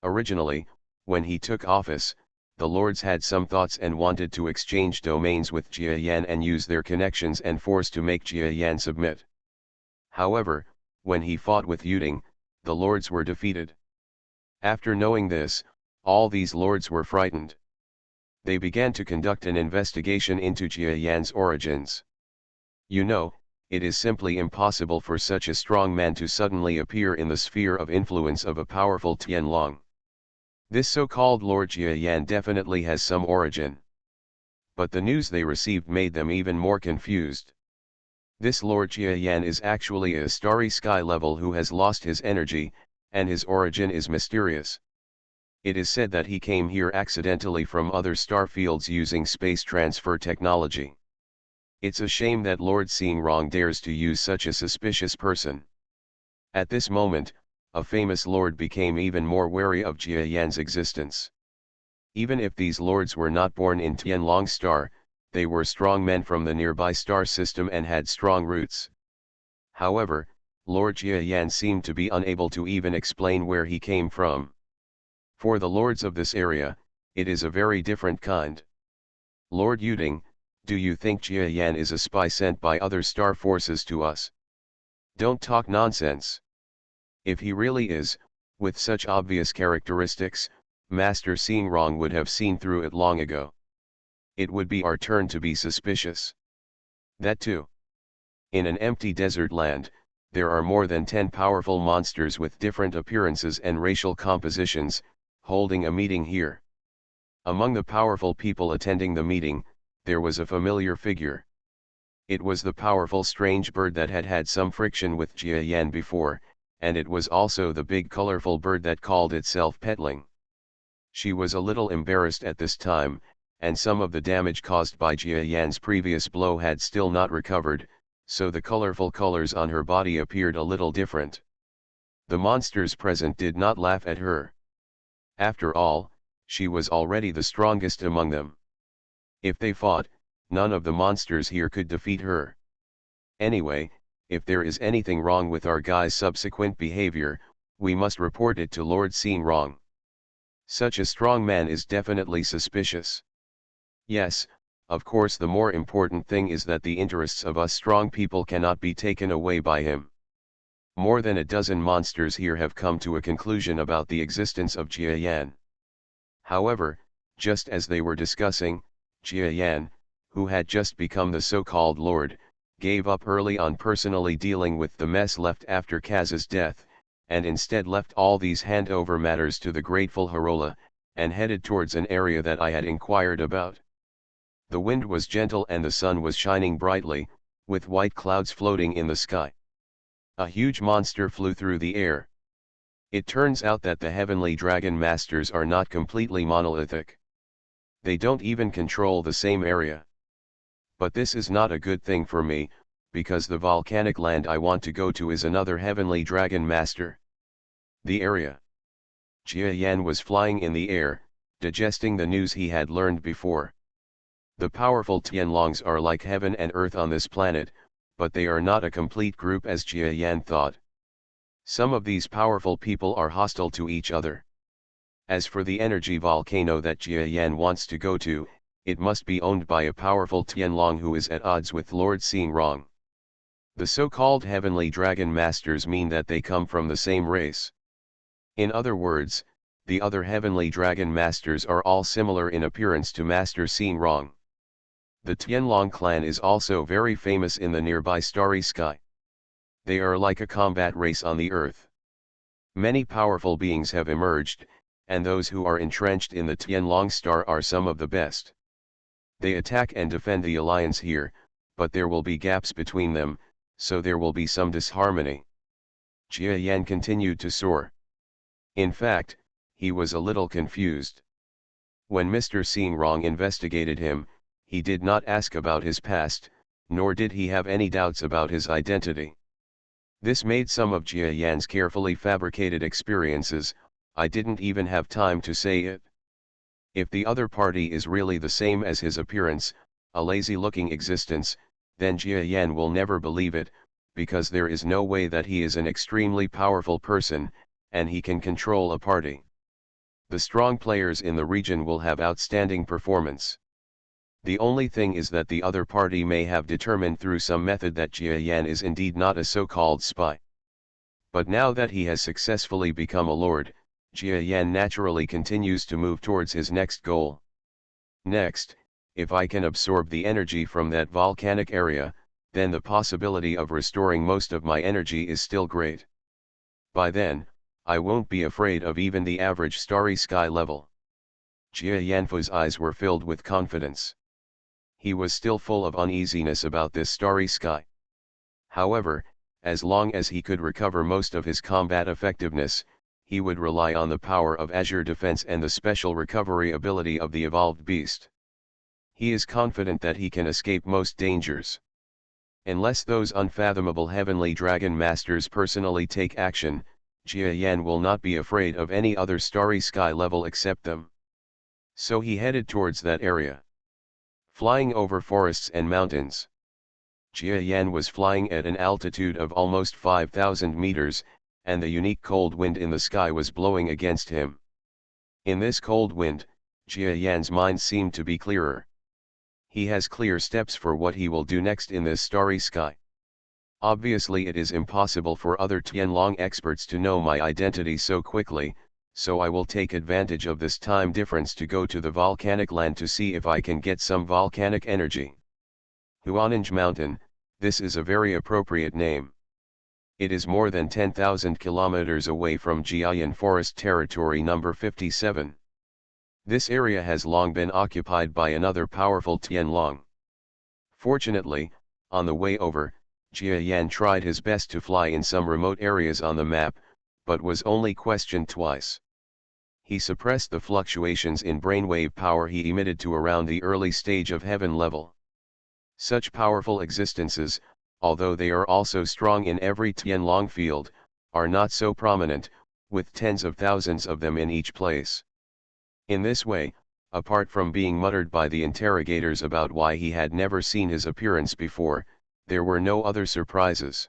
Originally, when he took office, the lords had some thoughts and wanted to exchange domains with Jia Yan and use their connections and force to make Jia Yan submit. However, When he fought with Yuding, the lords were defeated. After knowing this, all these lords were frightened. They began to conduct an investigation into Jia Yan's origins. You know, it is simply impossible for such a strong man to suddenly appear in the sphere of influence of a powerful Tianlong. This so-called Lord Jia Yan definitely has some origin. But the news they received made them even more confused. This Lord Jia Yan is actually a starry sky level who has lost his energy, and his origin is mysterious. It is said that he came here accidentally from other star fields using space transfer technology. It's a shame that Lord Xingrong dares to use such a suspicious person. At this moment, a famous lord became even more wary of Jia Yan's existence. Even if these lords were not born in Tianlong star, they were strong men from the nearby star system and had strong roots. However, Lord Jia Yan seemed to be unable to even explain where he came from. For the lords of this area, it is a very different kind. Lord Yuding, do you think Jia Yan is a spy sent by other star forces to us? Don't talk nonsense. If he really is, with such obvious characteristics, Master Xingrong would have seen through it long ago. It would be our turn to be suspicious. That too. In an empty desert land, there are more than 10 powerful monsters with different appearances and racial compositions, holding a meeting here. Among the powerful people attending the meeting, there was a familiar figure. It was the powerful strange bird that had had some friction with Jia Yan before, and it was also the big colorful bird that called itself Petling. She was a little embarrassed at this time, and some of the damage caused by Jia Yan's previous blow had still not recovered, so the colorful colors on her body appeared a little different. The monsters present did not laugh at her. After all, she was already the strongest among them. If they fought, none of the monsters here could defeat her. Anyway, if there is anything wrong with our guy's subsequent behavior, we must report it to Lord Xingrong. Such a strong man is definitely suspicious. Yes, of course the more important thing is that the interests of us strong people cannot be taken away by him. More than a dozen monsters here have come to a conclusion about the existence of Jia Yan. However, just as they were discussing, Jia Yan, who had just become the so-called Lord, gave up early on personally dealing with the mess left after Kaz's death, and instead left all these handover matters to the grateful Harola, and headed towards an area that I had inquired about. The wind was gentle and the sun was shining brightly, with white clouds floating in the sky. A huge monster flew through the air. It turns out that the heavenly dragon masters are not completely monolithic. They don't even control the same area. But this is not a good thing for me, because the volcanic land I want to go to is another heavenly dragon master. The area. Jia Yan was flying in the air, digesting the news he had learned before. The powerful Tianlongs are like heaven and earth on this planet, but they are not a complete group as Jia Yan thought. Some of these powerful people are hostile to each other. As for the energy volcano that Jia Yan wants to go to, it must be owned by a powerful Tianlong who is at odds with Lord Xingrong. The so-called heavenly dragon masters mean that they come from the same race. In other words, the other heavenly dragon masters are all similar in appearance to Master Xingrong. The Tianlong clan is also very famous in the nearby starry sky. They are like a combat race on the earth. Many powerful beings have emerged, and those who are entrenched in the Tianlong star are some of the best. They attack and defend the alliance here, but there will be gaps between them, so there will be some disharmony. Jia Yan continued to soar. In fact, he was a little confused. When Mr. Xingrong investigated him, he did not ask about his past, nor did he have any doubts about his identity. This made some of Jia Yan's carefully fabricated experiences, I didn't even have time to say it. If the other party is really the same as his appearance, a lazy-looking existence, then Jia Yan will never believe it, because there is no way that he is an extremely powerful person, and he can control a party. The strong players in the region will have outstanding performance. The only thing is that the other party may have determined through some method that Jia Yan is indeed not a so-called spy. But now that he has successfully become a lord, Jia Yan naturally continues to move towards his next goal. Next, if I can absorb the energy from that volcanic area, then the possibility of restoring most of my energy is still great. By then, I won't be afraid of even the average starry sky level. Jia Yanfu's eyes were filled with confidence. He was still full of uneasiness about this starry sky. However, as long as he could recover most of his combat effectiveness, he would rely on the power of Azure Defense and the special recovery ability of the evolved beast. He is confident that he can escape most dangers. Unless those unfathomable heavenly dragon masters personally take action, Jia Yan will not be afraid of any other starry sky level except them. So he headed towards that area. Flying over forests and mountains. Jia Yan was flying at an altitude of almost 5,000 meters, and the unique cold wind in the sky was blowing against him. In this cold wind, Jia Yan's mind seemed to be clearer. He has clear steps for what he will do next in this starry sky. Obviously it is impossible for other Tianlong experts to know my identity so quickly, so I will take advantage of this time difference to go to the volcanic land to see if I can get some volcanic energy. Huaninge Mountain, this is a very appropriate name. It is more than 10,000 kilometers away from Jiayan Forest Territory number 57. This area has long been occupied by another powerful Tianlong. Fortunately, on the way over, Jia Yan tried his best to fly in some remote areas on the map, but was only questioned twice. He suppressed the fluctuations in brainwave power he emitted to around the early stage of heaven level. Such powerful existences, although they are also strong in every Tianlong field, are not so prominent, with tens of thousands of them in each place. In this way, apart from being muttered by the interrogators about why he had never seen his appearance before, there were no other surprises.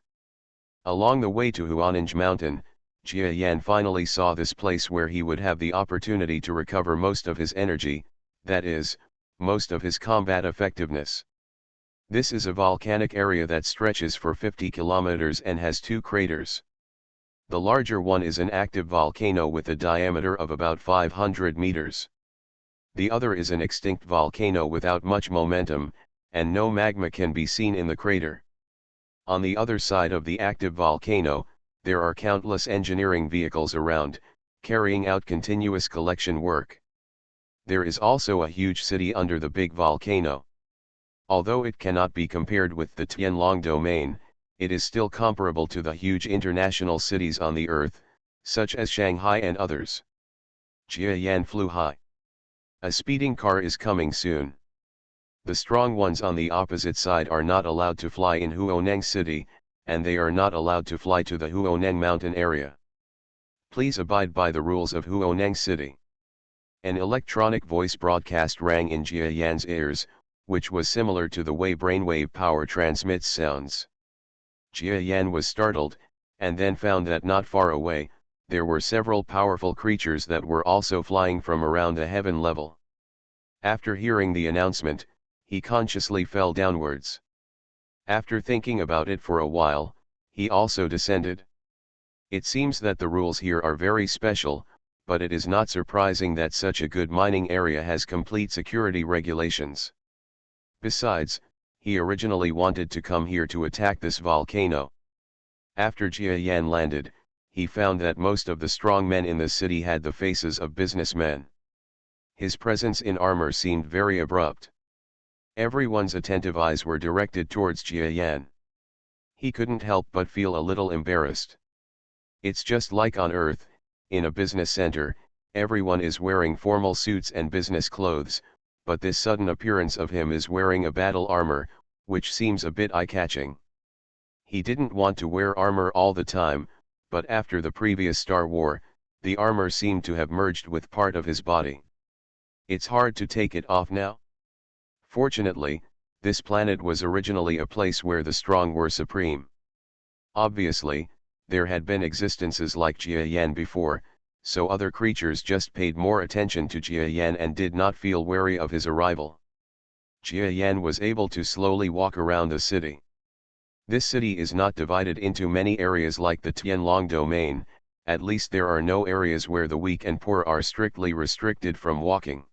Along the way to Huaninge Mountain, Jia Yan finally saw this place where he would have the opportunity to recover most of his energy, that is, most of his combat effectiveness. This is a volcanic area that stretches for 50 kilometers and has two craters. The larger one is an active volcano with a diameter of about 500 meters. The other is an extinct volcano without much momentum, and no magma can be seen in the crater. On the other side of the active volcano, there are countless engineering vehicles around, carrying out continuous collection work. There is also a huge city under the big volcano. Although it cannot be compared with the Tianlong domain, it is still comparable to the huge international cities on the earth, such as Shanghai and others. Jia Yan flew high. A speeding car is coming soon. The strong ones on the opposite side are not allowed to fly in Huoneng City, and they are not allowed to fly to the Huoneng mountain area. Please abide by the rules of Huoneng City. An electronic voice broadcast rang in Jia Yan's ears, which was similar to the way brainwave power transmits sounds. Jia Yan was startled, and then found that not far away, there were several powerful creatures that were also flying from around the heaven level. After hearing the announcement, he consciously fell downwards. After thinking about it for a while, he also descended. It seems that the rules here are very special, but it is not surprising that such a good mining area has complete security regulations. Besides, he originally wanted to come here to attack this volcano. After Jia Yan landed, he found that most of the strong men in the city had the faces of businessmen. His presence in armor seemed very abrupt. Everyone's attentive eyes were directed towards Jia Yan. He couldn't help but feel a little embarrassed. It's just like on Earth, in a business center, everyone is wearing formal suits and business clothes, but this sudden appearance of him is wearing a battle armor, which seems a bit eye-catching. He didn't want to wear armor all the time, but after the previous Star War, the armor seemed to have merged with part of his body. It's hard to take it off now. Fortunately, this planet was originally a place where the strong were supreme. Obviously, there had been existences like Jia Yan before, so other creatures just paid more attention to Jia Yan and did not feel wary of his arrival. Jia Yan was able to slowly walk around the city. This city is not divided into many areas like the Tianlong domain, at least there are no areas where the weak and poor are strictly restricted from walking.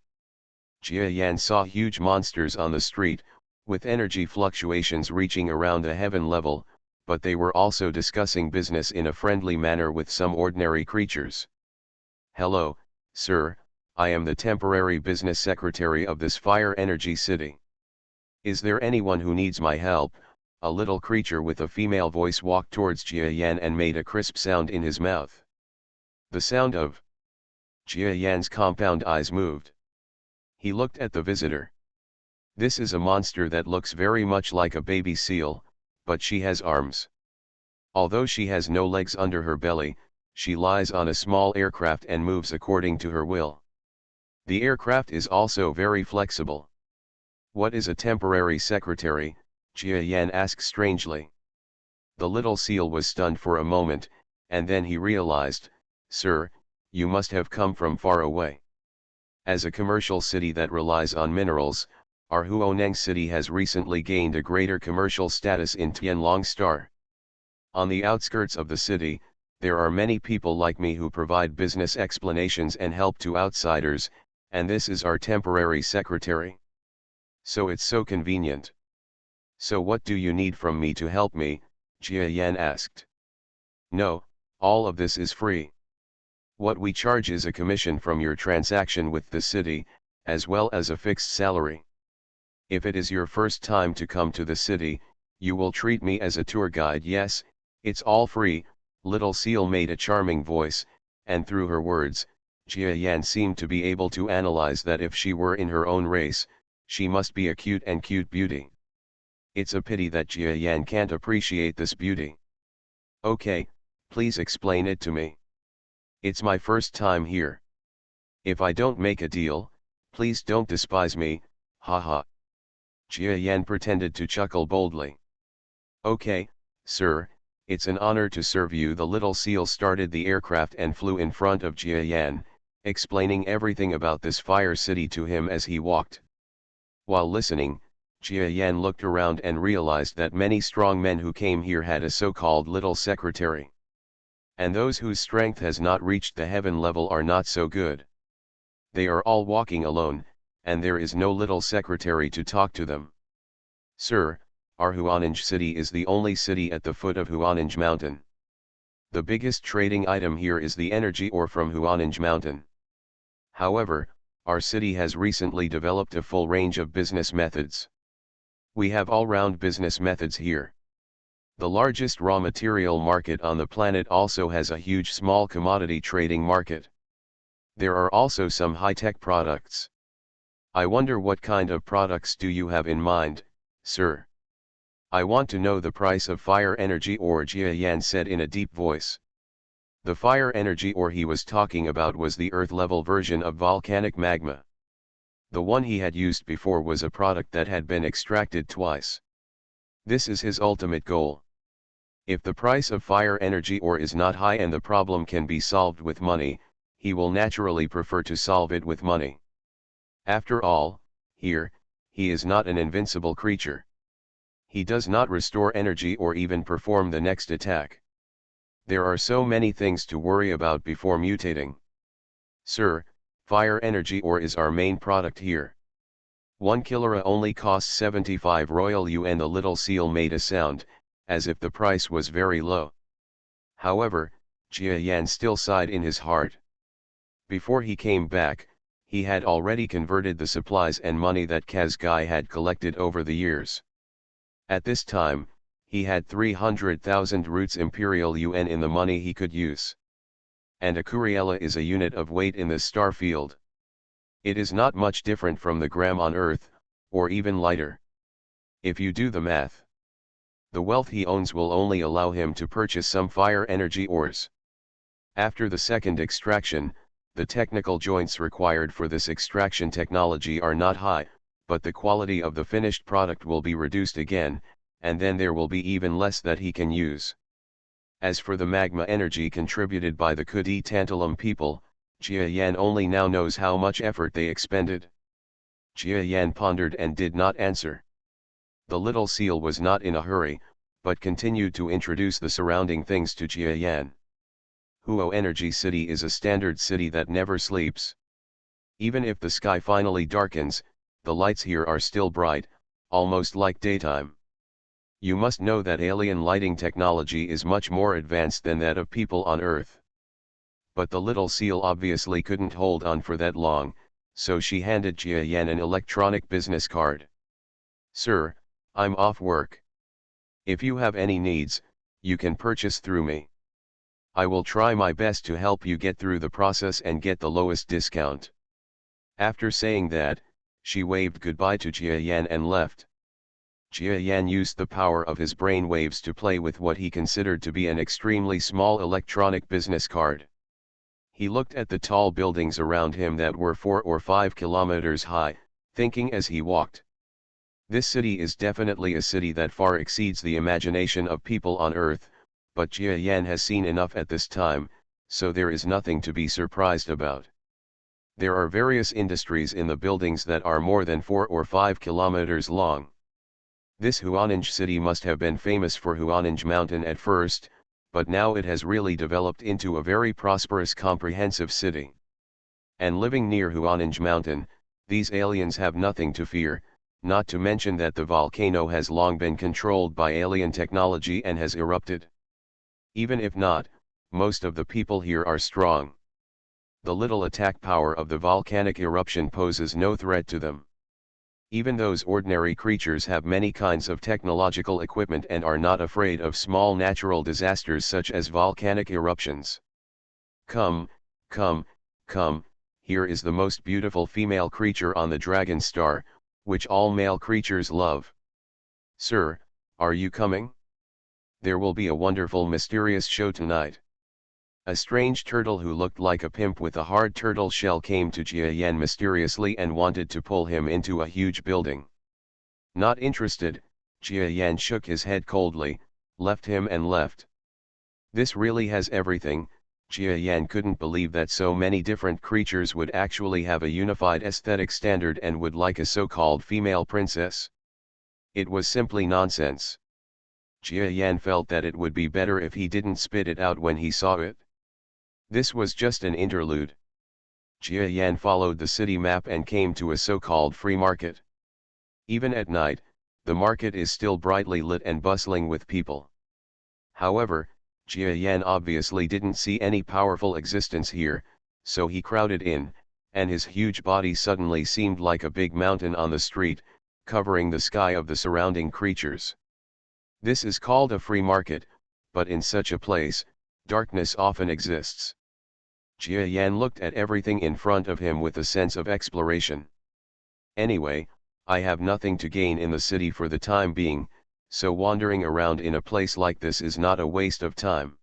Jia Yan saw huge monsters on the street, with energy fluctuations reaching around the heaven level, but they were also discussing business in a friendly manner with some ordinary creatures. "Hello, sir, I am the temporary business secretary of this fire energy city. Is there anyone who needs my help?" A little creature with a female voice walked towards Jia Yan and made a crisp sound in his mouth. The sound of Jia Yan's compound eyes moved. He looked at the visitor. This is a monster that looks very much like a baby seal, but she has arms. Although she has no legs under her belly, she lies on a small aircraft and moves according to her will. The aircraft is also very flexible. "What is a temporary secretary?" Jia Yan asked strangely. The little seal was stunned for a moment, and then he realized, "Sir, you must have come from far away." As a commercial city that relies on minerals, our Huoneng city has recently gained a greater commercial status in Tianlong Star. On the outskirts of the city, there are many people like me who provide business explanations and help to outsiders, and this is our temporary secretary. So it's so convenient. "So what do you need from me to help me?" Jia Yan asked. "No, all of this is free. What we charge is a commission from your transaction with the city, as well as a fixed salary. If it is your first time to come to the city, you will treat me as a tour guide." "Yes, it's all free," Little Seal made a charming voice, and through her words, Jia Yan seemed to be able to analyze that if she were in her own race, she must be a cute beauty. It's a pity that Jia Yan can't appreciate this beauty. "Okay, please explain it to me. It's my first time here. If I don't make a deal, please don't despise me, haha." Jia Yan pretended to chuckle boldly. "Okay, sir, it's an honor to serve you." The little seal started the aircraft and flew in front of Jia Yan, explaining everything about this fire city to him as he walked. While listening, Jia Yan looked around and realized that many strong men who came here had a so-called little secretary. And those whose strength has not reached the heaven level are not so good. They are all walking alone, and there is no little secretary to talk to them. "Sir, our Huaneng city is the only city at the foot of Huaneng Mountain. The biggest trading item here is the energy ore from Huaneng Mountain. However, our city has recently developed a full range of business methods. We have all-round business methods here. The largest raw material market on the planet also has a huge small commodity trading market. There are also some high-tech products. I wonder what kind of products do you have in mind, sir?" "I want to know the price of fire energy ore," Jia Yan said in a deep voice. The fire energy ore he was talking about was the Earth-level version of volcanic magma. The one he had used before was a product that had been extracted twice. This is his ultimate goal. If the price of fire energy ore is not high and the problem can be solved with money, he will naturally prefer to solve it with money. After all, here, he is not an invincible creature. He does not restore energy or even perform the next attack. There are so many things to worry about before mutating. "Sir, fire energy ore is our main product here. 1 kilora only costs 75 royal yuan." The little seal made a sound, as if the price was very low. However, Jia Yan still sighed in his heart. Before he came back, he had already converted the supplies and money that Kazgai had collected over the years. At this time, he had 300,000 roots imperial yuan in the money he could use. And a Curiella is a unit of weight in the star field. It is not much different from the gram on Earth, or even lighter. If you do the math, the wealth he owns will only allow him to purchase some fire energy ores. After the second extraction, the technical joints required for this extraction technology are not high, but the quality of the finished product will be reduced again, and then there will be even less that he can use. As for the magma energy contributed by the Kudi Tantalum people, Jia Yan only now knows how much effort they expended. Jia Yan pondered and did not answer. The little seal was not in a hurry, but continued to introduce the surrounding things to Jia Yan. Huo Energy City is a standard city that never sleeps. Even if the sky finally darkens, the lights here are still bright, almost like daytime. You must know that alien lighting technology is much more advanced than that of people on Earth. But the little seal obviously couldn't hold on for that long, so she handed Jia Yan an electronic business card. "Sir, I'm off work. If you have any needs, you can purchase through me. I will try my best to help you get through the process and get the lowest discount." After saying that, she waved goodbye to Jia Yan and left. Jia Yan used the power of his brain waves to play with what he considered to be an extremely small electronic business card. He looked at the tall buildings around him that were 4 or 5 kilometers high, thinking as he walked. This city is definitely a city that far exceeds the imagination of people on Earth, but Jia Yan has seen enough at this time, so there is nothing to be surprised about. There are various industries in the buildings that are more than 4 or 5 kilometers long. This Huaninge city must have been famous for Huaninge Mountain at first, but now it has really developed into a very prosperous comprehensive city. And living near Huaninge Mountain, these aliens have nothing to fear, not to mention that the volcano has long been controlled by alien technology and has erupted. Even if not, most of the people here are strong. The little attack power of the volcanic eruption poses no threat to them. Even those ordinary creatures have many kinds of technological equipment and are not afraid of small natural disasters such as volcanic eruptions. "Come, come, come, here is the most beautiful female creature on the Dragon Star, which all male creatures love. Sir, are you coming? There will be a wonderful mysterious show tonight." A strange turtle who looked like a pimp with a hard turtle shell came to Jia Yan mysteriously and wanted to pull him into a huge building. Not interested, Jia Yan shook his head coldly, left him and left. This really has everything. Jia Yan couldn't believe that so many different creatures would actually have a unified aesthetic standard and would like a so-called female princess. It was simply nonsense. Jia Yan felt that it would be better if he didn't spit it out when he saw it. This was just an interlude. Jia Yan followed the city map and came to a so-called free market. Even at night, the market is still brightly lit and bustling with people. However, Jia Yan obviously didn't see any powerful existence here, so he crowded in, and his huge body suddenly seemed like a big mountain on the street, covering the sky of the surrounding creatures. This is called a free market, but in such a place, darkness often exists. Jia Yan looked at everything in front of him with a sense of exploration. Anyway, I have nothing to gain in the city for the time being, so wandering around in a place like this is not a waste of time.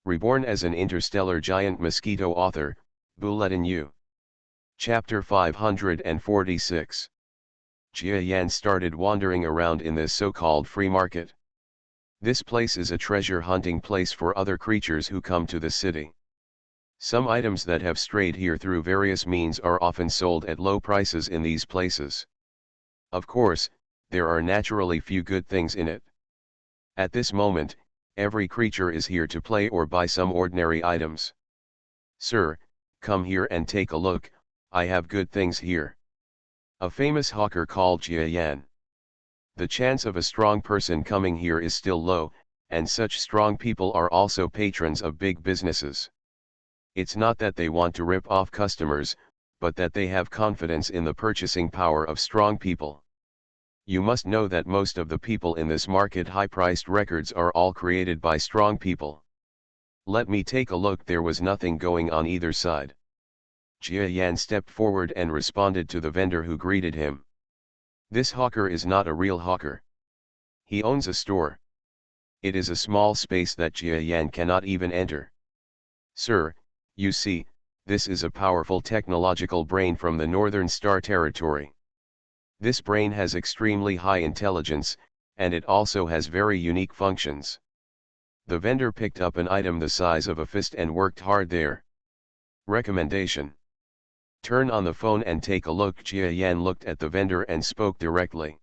Reborn as an interstellar giant mosquito. Author, Bulletin U. Chapter 546. Jia Yan started wandering around in this so-called free market. This place is a treasure hunting place for other creatures who come to the city. Some items that have strayed here through various means are often sold at low prices in these places. Of course, there are naturally few good things in it. At this moment, every creature is here to play or buy some ordinary items. "Sir, come here and take a look, I have good things here," a famous hawker called Jia Yan. The chance of a strong person coming here is still low, and such strong people are also patrons of big businesses. It's not that they want to rip off customers, but that they have confidence in the purchasing power of strong people. You must know that most of the people in this market high-priced records are all created by strong people. Let me take a look. There was nothing going on either side. Jia Yan stepped forward and responded to the vendor who greeted him. This hawker is not a real hawker. He owns a store. It is a small space that Jia Yan cannot even enter. "Sir, you see, this is a powerful technological brain from the Northern Star Territory. This brain has extremely high intelligence, and it also has very unique functions." The vendor picked up an item the size of a fist and worked hard there. Recommendation: turn on the phone and take a look. Jia Yan looked at the vendor and spoke directly.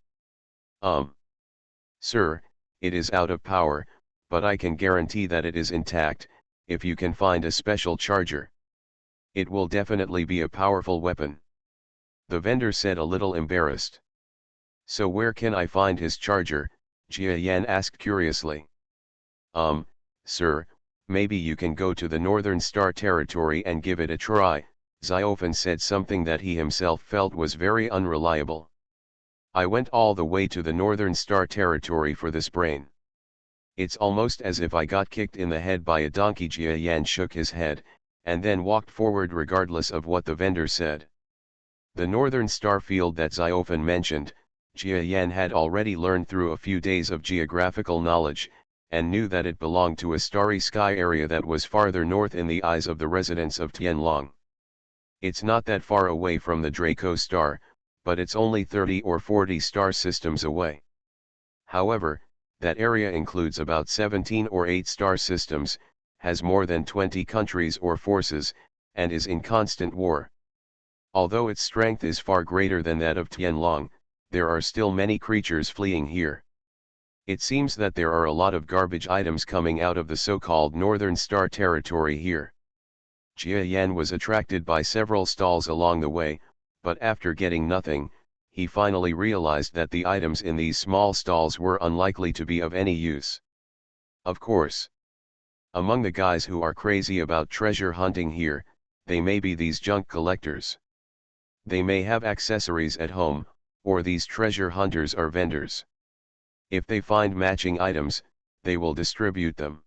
Sir, it is out of power, but I can guarantee that it is intact, if you can find a special charger. It will definitely be a powerful weapon. The vendor said, a little embarrassed. So where can I find his charger? Jia Yan asked curiously. Sir, maybe you can go to the Northern Star territory and give it a try, Xiaofan said, something that he himself felt was very unreliable. I went all the way to the Northern Star territory for this brain. It's almost as if I got kicked in the head by a donkey. Jia Yan shook his head, and then walked forward regardless of what the vendor said. The Northern Star field that Xiaofan mentioned, Jia Yan had already learned through a few days of geographical knowledge, and knew that it belonged to a starry sky area that was farther north in the eyes of the residents of Tianlong. It's not that far away from the Draco star, but it's only 30 or 40 star systems away. However, that area includes about 17 or 8 star systems, has more than 20 countries or forces, and is in constant war. Although its strength is far greater than that of Tianlong, there are still many creatures fleeing here. It seems that there are a lot of garbage items coming out of the so-called Northern Star territory here. Jia Yan was attracted by several stalls along the way, but after getting nothing, he finally realized that the items in these small stalls were unlikely to be of any use. Of course, among the guys who are crazy about treasure hunting here, they may be these junk collectors. They may have accessories at home, or these treasure hunters are vendors. If they find matching items, they will distribute them.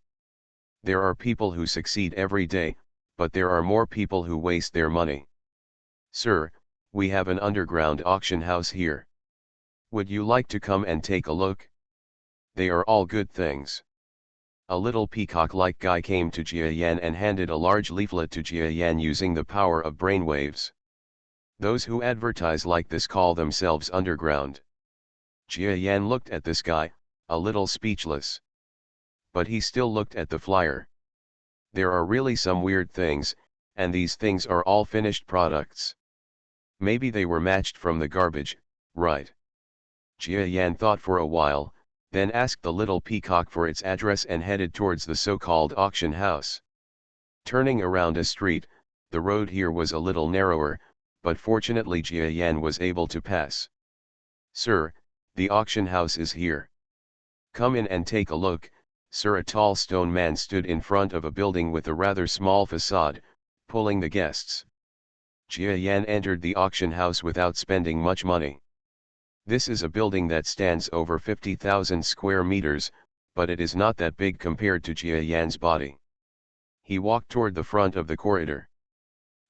There are people who succeed every day, but there are more people who waste their money. Sir, we have an underground auction house here. Would you like to come and take a look? They are all good things. A little peacock-like guy came to Jia Yan and handed a large leaflet to Jia Yan using the power of brainwaves. Those who advertise like this call themselves underground. Jia Yan looked at this guy, a little speechless. But he still looked at the flyer. There are really some weird things, and these things are all finished products. Maybe they were matched from the garbage, right? Jia Yan thought for a while, then asked the little peacock for its address and headed towards the so-called auction house. Turning around a street, the road here was a little narrower, but fortunately Jia Yan was able to pass. Sir, the auction house is here. Come in and take a look, sir. A tall stone man stood in front of a building with a rather small facade, pulling the guests. Jia Yan entered the auction house without spending much money. This is a building that stands over 50,000 square meters, but it is not that big compared to Jia Yan's body. He walked toward the front of the corridor.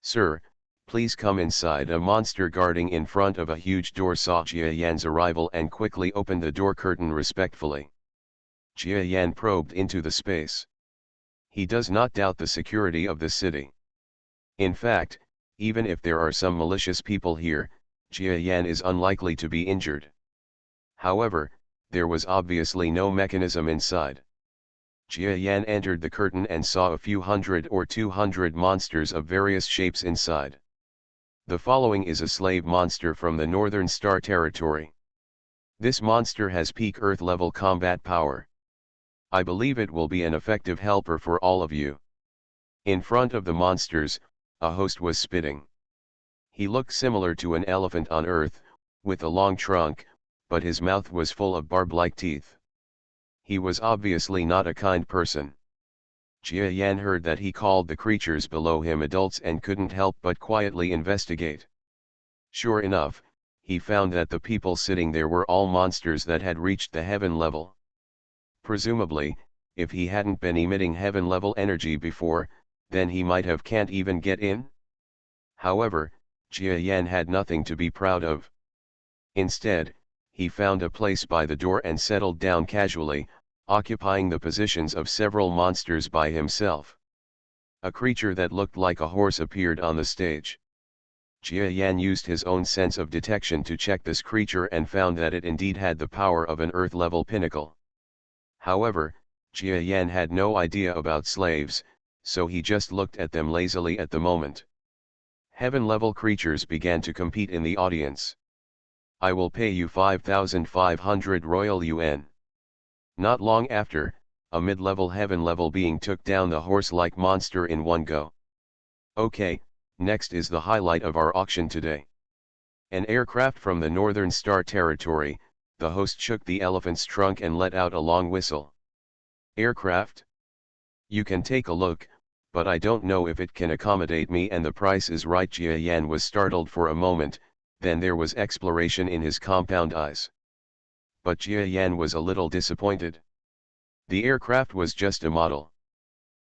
Sir, please come inside. A monster guarding in front of a huge door saw Jia Yan's arrival and quickly opened the door curtain respectfully. Jia Yan probed into the space. He does not doubt the security of the city. In fact, even if there are some malicious people here, Jia Yan is unlikely to be injured. However, there was obviously no mechanism inside. Jia Yan entered the curtain and saw a few 100 or 200 monsters of various shapes inside. The following is a slave monster from the Northern Star territory. This monster has peak Earth level combat power. I believe it will be an effective helper for all of you. In front of the monsters, a host was spitting. He looked similar to an elephant on Earth, with a long trunk, but his mouth was full of barb-like teeth. He was obviously not a kind person. Jia Yan heard that he called the creatures below him adults and couldn't help but quietly investigate. Sure enough, he found that the people sitting there were all monsters that had reached the heaven level. Presumably, if he hadn't been emitting heaven level energy before, then he might have can't even get in. However, Jia Yan had nothing to be proud of. Instead, he found a place by the door and settled down casually, occupying the positions of several monsters by himself. A creature that looked like a horse appeared on the stage. Jia Yan used his own sense of detection to check this creature and found that it indeed had the power of an Earth-level pinnacle. However, Jia Yan had no idea about slaves, so he just looked at them lazily at the moment. Heaven-level creatures began to compete in the audience. I will pay you 5,500 royal yuan. Not long after, a mid-level heaven-level being took down the horse-like monster in one go. Okay, next is the highlight of our auction today. An aircraft from the Northern Star Territory. The host shook the elephant's trunk and let out a long whistle. Aircraft? You can take a look, but I don't know if it can accommodate me and the price is right. Jia Yan was startled for a moment, then there was exploration in his compound eyes. But Jia Yan was a little disappointed. The aircraft was just a model.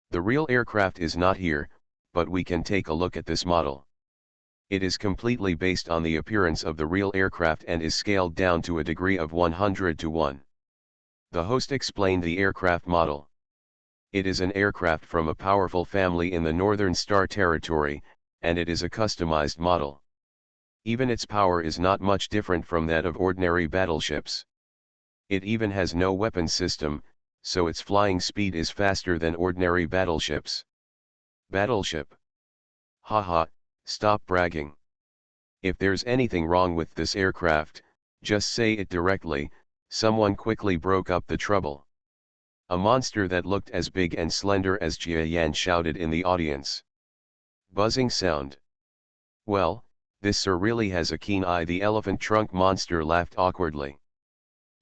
The real aircraft is not here, but we can take a look at this model. It is completely based on the appearance of the real aircraft and is scaled down to a degree of 100:1. The host explained the aircraft model. It is an aircraft from a powerful family in the Northern Star Territory, and it is a customized model. Even its power is not much different from that of ordinary battleships. It even has no weapon system, so its flying speed is faster than ordinary battleships. Battleship? Haha, stop bragging. If there's anything wrong with this aircraft, just say it directly. Someone quickly broke up the trouble. A monster that looked as big and slender as Jia Yan shouted in the audience. Buzzing sound. Well, this sir really has a keen eye. The elephant trunk monster laughed awkwardly.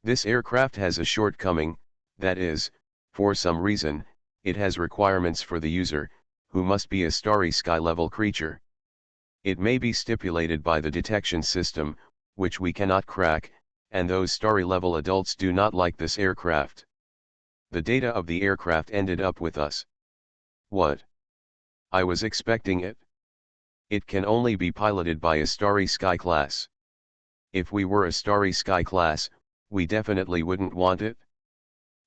This aircraft has a shortcoming, that is, for some reason, it has requirements for the user, who must be a starry sky level creature. It may be stipulated by the detection system, which we cannot crack, and those starry level adults do not like this aircraft. The data of the aircraft ended up with us. What? I was expecting it. It can only be piloted by a starry sky class. If we were a starry sky class, we definitely wouldn't want it.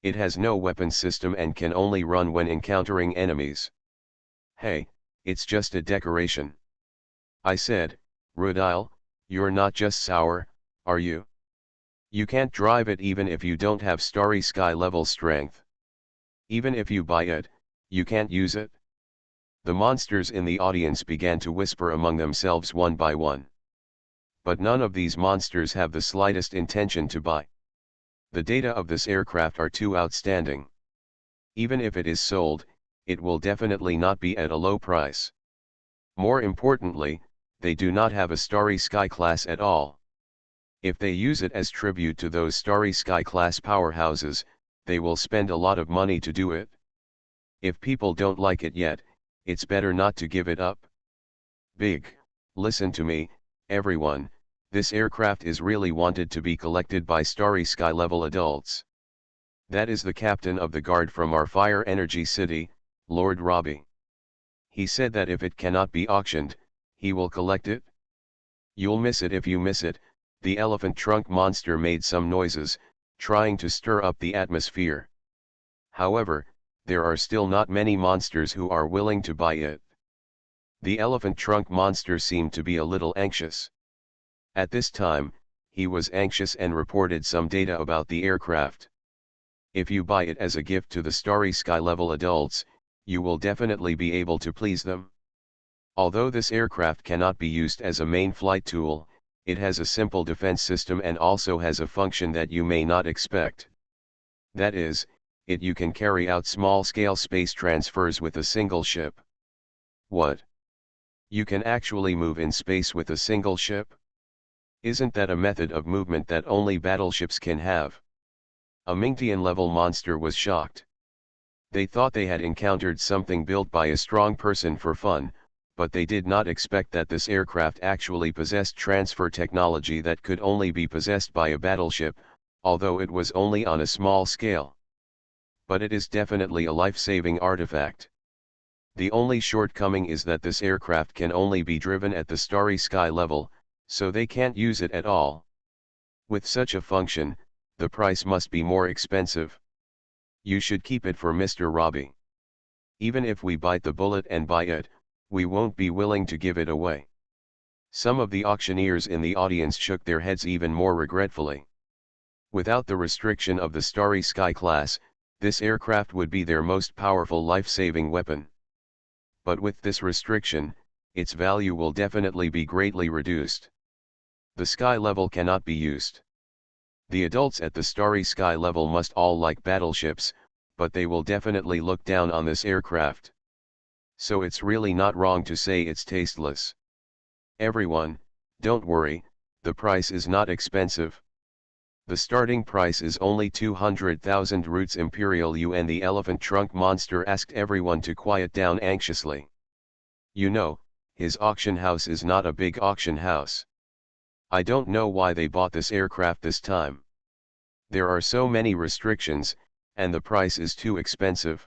It has no weapon system and can only run when encountering enemies. Hey, it's just a decoration. I said, Rudile, you're not just sour, are you? You can't drive it even if you don't have starry sky level strength. Even if you buy it, you can't use it. The monsters in the audience began to whisper among themselves one by one. But none of these monsters have the slightest intention to buy. The data of this aircraft are too outstanding. Even if it is sold, it will definitely not be at a low price. More importantly, they do not have a starry sky class at all. If they use it as tribute to those starry sky class powerhouses, they will spend a lot of money to do it. If people don't like it yet, it's better not to give it up. Big, listen to me, everyone, this aircraft is really wanted to be collected by starry sky level adults. That is the captain of the guard from our Fire Energy City, Lord Robbie. He said that if it cannot be auctioned, he will collect it. You'll miss it if you miss it. The elephant trunk monster made some noises, trying to stir up the atmosphere. However, there are still not many monsters who are willing to buy it. The elephant trunk monster seemed to be a little anxious. At this time, he was anxious and reported some data about the aircraft. If you buy it as a gift to the starry sky level adults, you will definitely be able to please them. Although this aircraft cannot be used as a main flight tool, it has a simple defense system and also has a function that you may not expect. That is, you can carry out small-scale space transfers with a single ship. What? You can actually move in space with a single ship? Isn't that a method of movement that only battleships can have? A Mingtian-level monster was shocked. They thought they had encountered something built by a strong person for fun, but they did not expect that this aircraft actually possessed transfer technology that could only be possessed by a battleship, although it was only on a small scale. But it is definitely a life-saving artifact. The only shortcoming is that this aircraft can only be driven at the starry sky level, so they can't use it at all. With such a function, the price must be more expensive. You should keep it for Mr. Robbie. Even if we bite the bullet and buy it, we won't be willing to give it away. Some of the auctioneers in the audience shook their heads even more regretfully. Without the restriction of the starry sky class, this aircraft would be their most powerful life-saving weapon. But with this restriction, its value will definitely be greatly reduced. The sky level cannot be used. The adults at the starry sky level must all like battleships, but they will definitely look down on this aircraft. So it's really not wrong to say it's tasteless. Everyone, don't worry, the price is not expensive. The starting price is only 200,000 roots Imperial UN. The elephant trunk monster asked everyone to quiet down anxiously. You know, his auction house is not a big auction house. I don't know why they bought this aircraft this time. There are so many restrictions, and the price is too expensive.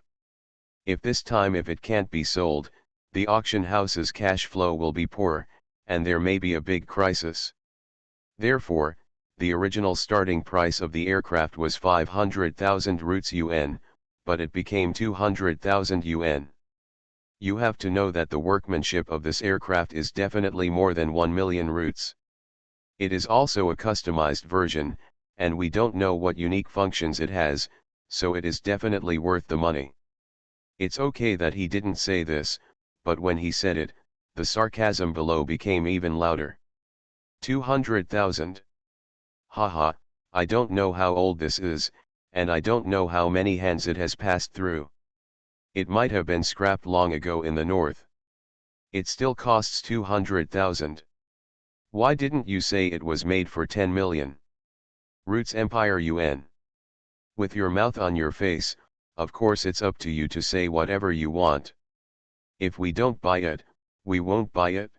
If it can't be sold, the auction house's cash flow will be poor, and there may be a big crisis. Therefore, the original starting price of the aircraft was 500,000 roots UN, but it became 200,000 UN. You have to know that the workmanship of this aircraft is definitely more than 1 million roots. It is also a customized version, and we don't know what unique functions it has, so it is definitely worth the money. It's okay that he didn't say this, but when he said it, the sarcasm below became even louder. 200,000. Haha, I don't know how old this is, and I don't know how many hands it has passed through. It might have been scrapped long ago in the north. It still costs 200,000. Why didn't you say it was made for 10 million? Roots Empire UN. With your mouth on your face, of course it's up to you to say whatever you want. If we don't buy it, we won't buy it.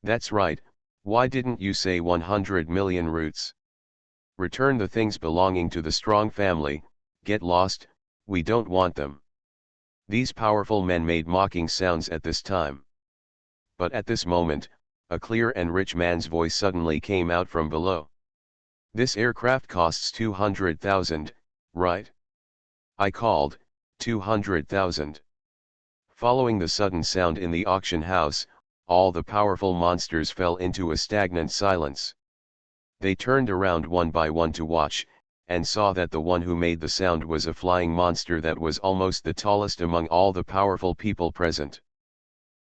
That's right, why didn't you say 100 million roots? Return the things belonging to the strong family, get lost, we don't want them. These powerful men made mocking sounds at this time. But at this moment, a clear and rich man's voice suddenly came out from below. This aircraft costs 200,000, right? I called, 200,000. Following the sudden sound in the auction house, all the powerful monsters fell into a stagnant silence. They turned around one by one to watch, and saw that the one who made the sound was a flying monster that was almost the tallest among all the powerful people present.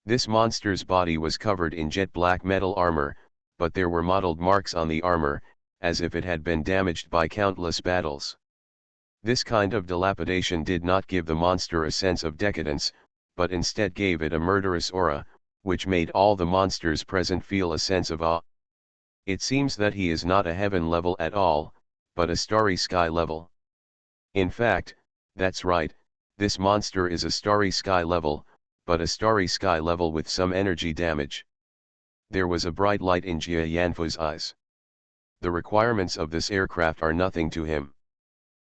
This monster's body was covered in jet black metal armor, but there were mottled marks on the armor, as if it had been damaged by countless battles. This kind of dilapidation did not give the monster a sense of decadence, but instead gave it a murderous aura, which made all the monsters present feel a sense of awe. It seems that he is not a heaven level at all, but a starry sky level. In fact, that's right, this monster is a starry sky level, but a starry sky level with some energy damage. There was a bright light in Jia Yanfu's eyes. The requirements of this aircraft are nothing to him.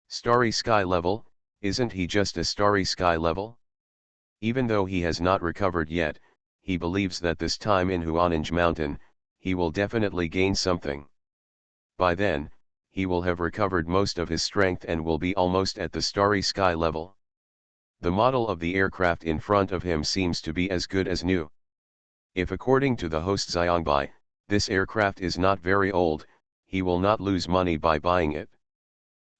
Starry sky level, isn't he just a starry sky level? Even though he has not recovered yet, he believes that this time in Huaninj Mountain, he will definitely gain something. By then, he will have recovered most of his strength and will be almost at the starry sky level. The model of the aircraft in front of him seems to be as good as new. If according to the host Xiangbai, this aircraft is not very old, he will not lose money by buying it.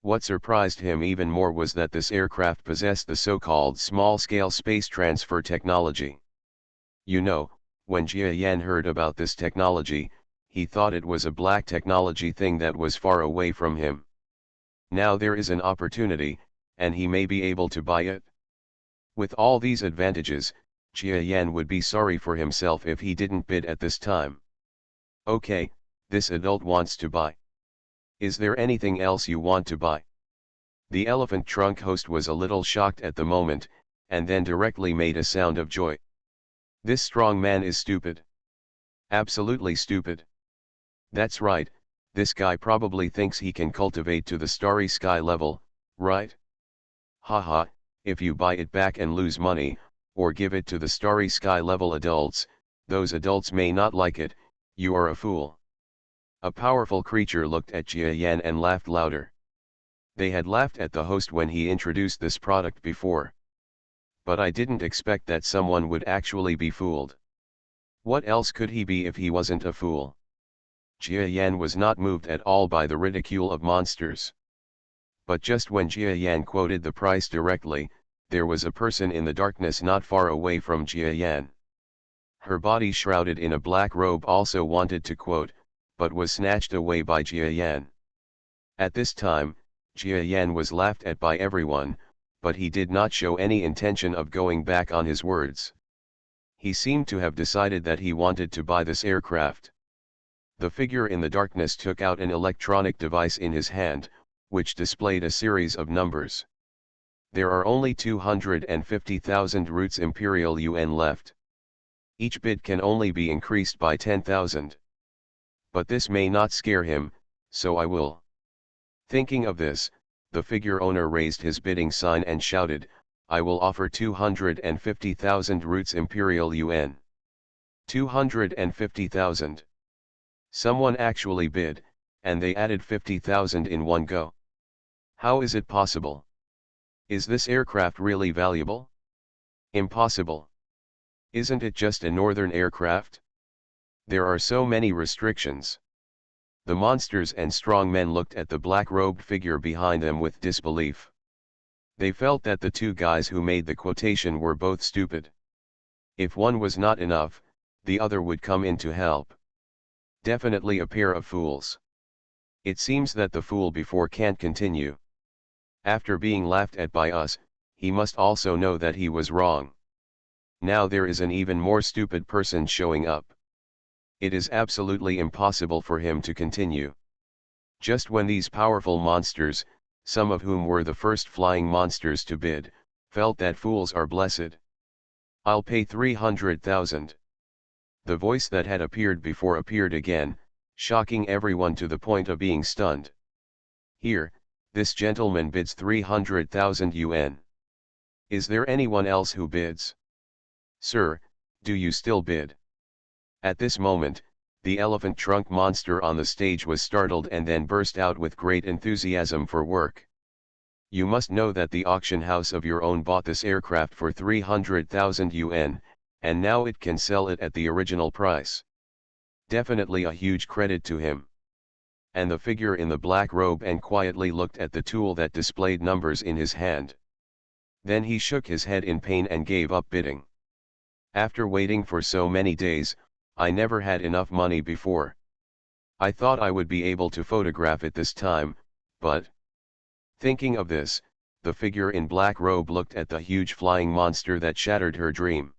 What surprised him even more was that this aircraft possessed the so-called small-scale space transfer technology. You know, when Jia Yan heard about this technology, he thought it was a black technology thing that was far away from him. Now there is an opportunity, and he may be able to buy it. With all these advantages, Jia Yan would be sorry for himself if he didn't bid at this time. Okay, this adult wants to buy. Is there anything else you want to buy? The elephant trunk host was a little shocked at the moment, and then directly made a sound of joy. This strong man is stupid. Absolutely stupid. That's right, this guy probably thinks he can cultivate to the starry sky level, right? Haha, if you buy it back and lose money, or give it to the starry sky level adults, those adults may not like it, you are a fool. A powerful creature looked at Jia Yan and laughed louder. They had laughed at the host when he introduced this product before. But I didn't expect that someone would actually be fooled. What else could he be if he wasn't a fool? Jia Yan was not moved at all by the ridicule of monsters. But just when Jia Yan quoted the price directly, there was a person in the darkness not far away from Jia Yan. Her body shrouded in a black robe also wanted to quote, but was snatched away by Jia Yan. At this time, Jia Yan was laughed at by everyone, but he did not show any intention of going back on his words. He seemed to have decided that he wanted to buy this aircraft. The figure in the darkness took out an electronic device in his hand, which displayed a series of numbers. There are only 250,000 roots Imperial Yuan left. Each bid can only be increased by 10,000. But this may not scare him, so I will. Thinking of this, the figure owner raised his bidding sign and shouted, "I will offer 250,000 roots Imperial Yuan. 250,000. Someone actually bid, and they added 50,000 in one go. How is it possible? Is this aircraft really valuable? Impossible. Isn't it just a northern aircraft? There are so many restrictions." The monsters and strong men looked at the black-robed figure behind them with disbelief. They felt that the two guys who made the quotation were both stupid. If one was not enough, the other would come in to help. Definitely a pair of fools. It seems that the fool before can't continue. After being laughed at by us, he must also know that he was wrong. Now there is an even more stupid person showing up. It is absolutely impossible for him to continue. Just when these powerful monsters, some of whom were the first flying monsters to bid, felt that fools are blessed. "I'll pay 300,000. The voice that had appeared before appeared again, shocking everyone to the point of being stunned. "Here, this gentleman bids 300,000 yuan. Is there anyone else who bids? Sir, do you still bid?" At this moment, the elephant trunk monster on the stage was startled and then burst out with great enthusiasm for work. "You must know that the auction house of your own bought this aircraft for 300,000 yuan, and now it can sell it at the original price. Definitely a huge credit to him." And the figure in the black robe and quietly looked at the tool that displayed numbers in his hand. Then he shook his head in pain and gave up bidding. "After waiting for so many days, I never had enough money before. I thought I would be able to photograph it this time, but..." Thinking of this, the figure in black robe looked at the huge flying monster that shattered her dream.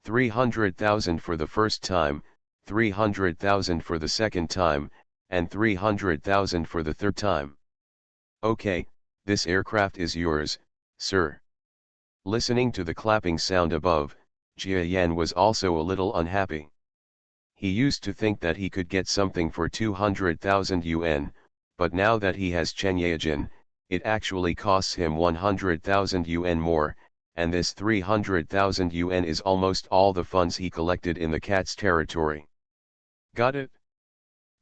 300,000 for the first time, 300,000 for the second time, and 300,000 for the third time. "Okay, this aircraft is yours, sir." Listening to the clapping sound above, Jia Yan was also a little unhappy. He used to think that he could get something for 200,000 yuan, but now that he has Chen Yejin, it actually costs him 100,000 yuan more, and this 300,000 yuan is almost all the funds he collected in the cat's territory. Got it?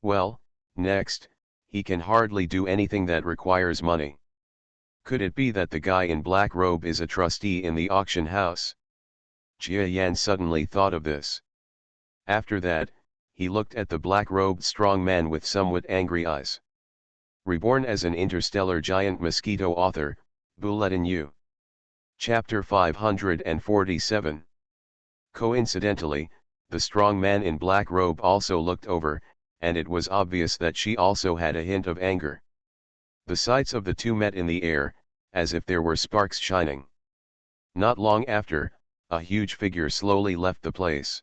Well, next, he can hardly do anything that requires money. Could it be that the guy in black robe is a trustee in the auction house? Jia Yan suddenly thought of this. After that, he looked at the black-robed strong man with somewhat angry eyes. Reborn as an interstellar giant mosquito author, Bulletin U. Chapter 547. Coincidentally, the strong man in black robe also looked over, and it was obvious that she also had a hint of anger. The sights of the two met in the air, as if there were sparks shining. Not long after, a huge figure slowly left the place.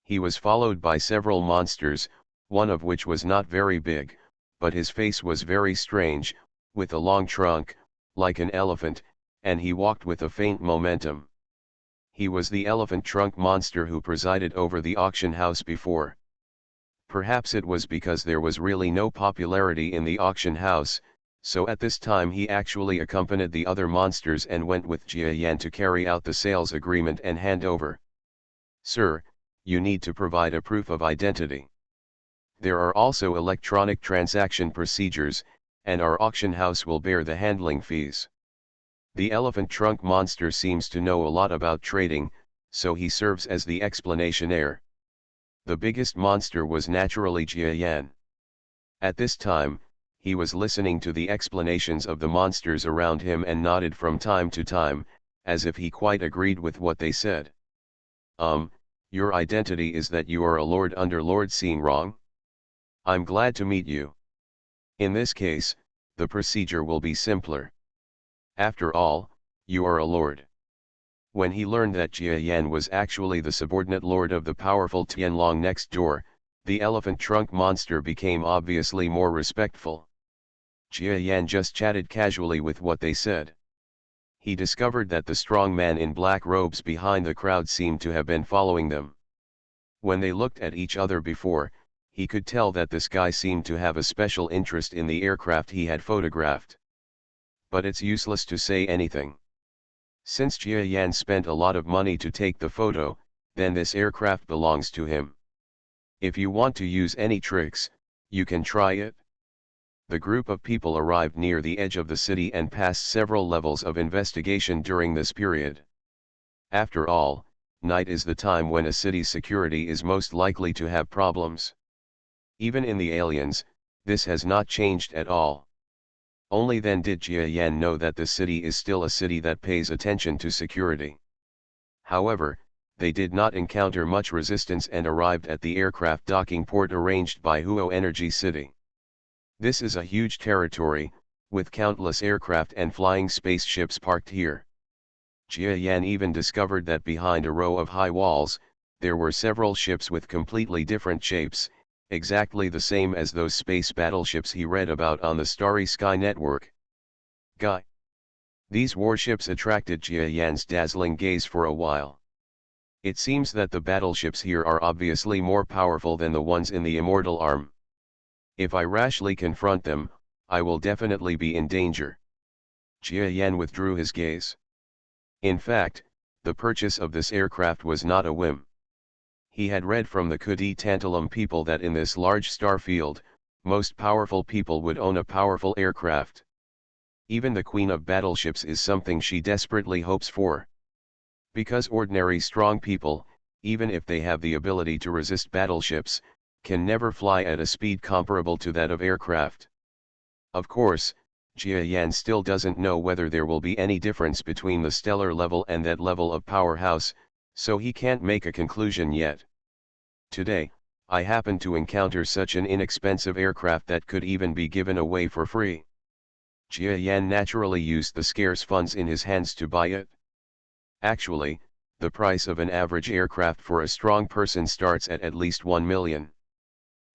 He was followed by several monsters, one of which was not very big, but his face was very strange, with a long trunk, like an elephant, and he walked with a faint momentum. He was the elephant trunk monster who presided over the auction house before. Perhaps it was because there was really no popularity in the auction house, so at this time he actually accompanied the other monsters and went with Jia Yan to carry out the sales agreement and hand over. "Sir, you need to provide a proof of identity. There are also electronic transaction procedures, and our auction house will bear the handling fees." The elephant trunk monster seems to know a lot about trading, so he serves as the explanationaire. The biggest monster was naturally Jia Yan. At this time, he was listening to the explanations of the monsters around him and nodded from time to time, as if he quite agreed with what they said. Your identity is that you are a lord under Lord Seeing Wrong? I'm glad to meet you. In this case, the procedure will be simpler. After all, you are a lord. When he learned that Jia Yan was actually the subordinate lord of the powerful Tianlong next door, the elephant trunk monster became obviously more respectful. Jia Yan just chatted casually with what they said. He discovered that the strong man in black robes behind the crowd seemed to have been following them. When they looked at each other before, he could tell that this guy seemed to have a special interest in the aircraft he had photographed. But it's useless to say anything. Since Jia Yan spent a lot of money to take the photo, then this aircraft belongs to him. If you want to use any tricks, you can try it. The group of people arrived near the edge of the city and passed several levels of investigation during this period. After all, night is the time when a city's security is most likely to have problems. Even in the aliens, this has not changed at all. Only then did Jia Yan know that the city is still a city that pays attention to security. However, they did not encounter much resistance and arrived at the aircraft docking port arranged by Huo Energy City. This is a huge territory, with countless aircraft and flying spaceships parked here. Jia Yan even discovered that behind a row of high walls, there were several ships with completely different shapes, exactly the same as those space battleships he read about on the Starry Sky network. Guy. These warships attracted Jia Yan's dazzling gaze for a while. It seems that the battleships here are obviously more powerful than the ones in the Immortal Arm. If I rashly confront them, I will definitely be in danger. Jia Yan withdrew his gaze. In fact, the purchase of this aircraft was not a whim. He had read from the Kudi Tantalum people that in this large star field, most powerful people would own a powerful aircraft. Even the Queen of Battleships is something she desperately hopes for. Because ordinary strong people, even if they have the ability to resist battleships, can never fly at a speed comparable to that of aircraft. Of course, Jia Yan still doesn't know whether there will be any difference between the stellar level and that level of powerhouse, so he can't make a conclusion yet. Today, I happened to encounter such an inexpensive aircraft that could even be given away for free. Jia Yan naturally used the scarce funds in his hands to buy it. Actually, the price of an average aircraft for a strong person starts at least 1 million.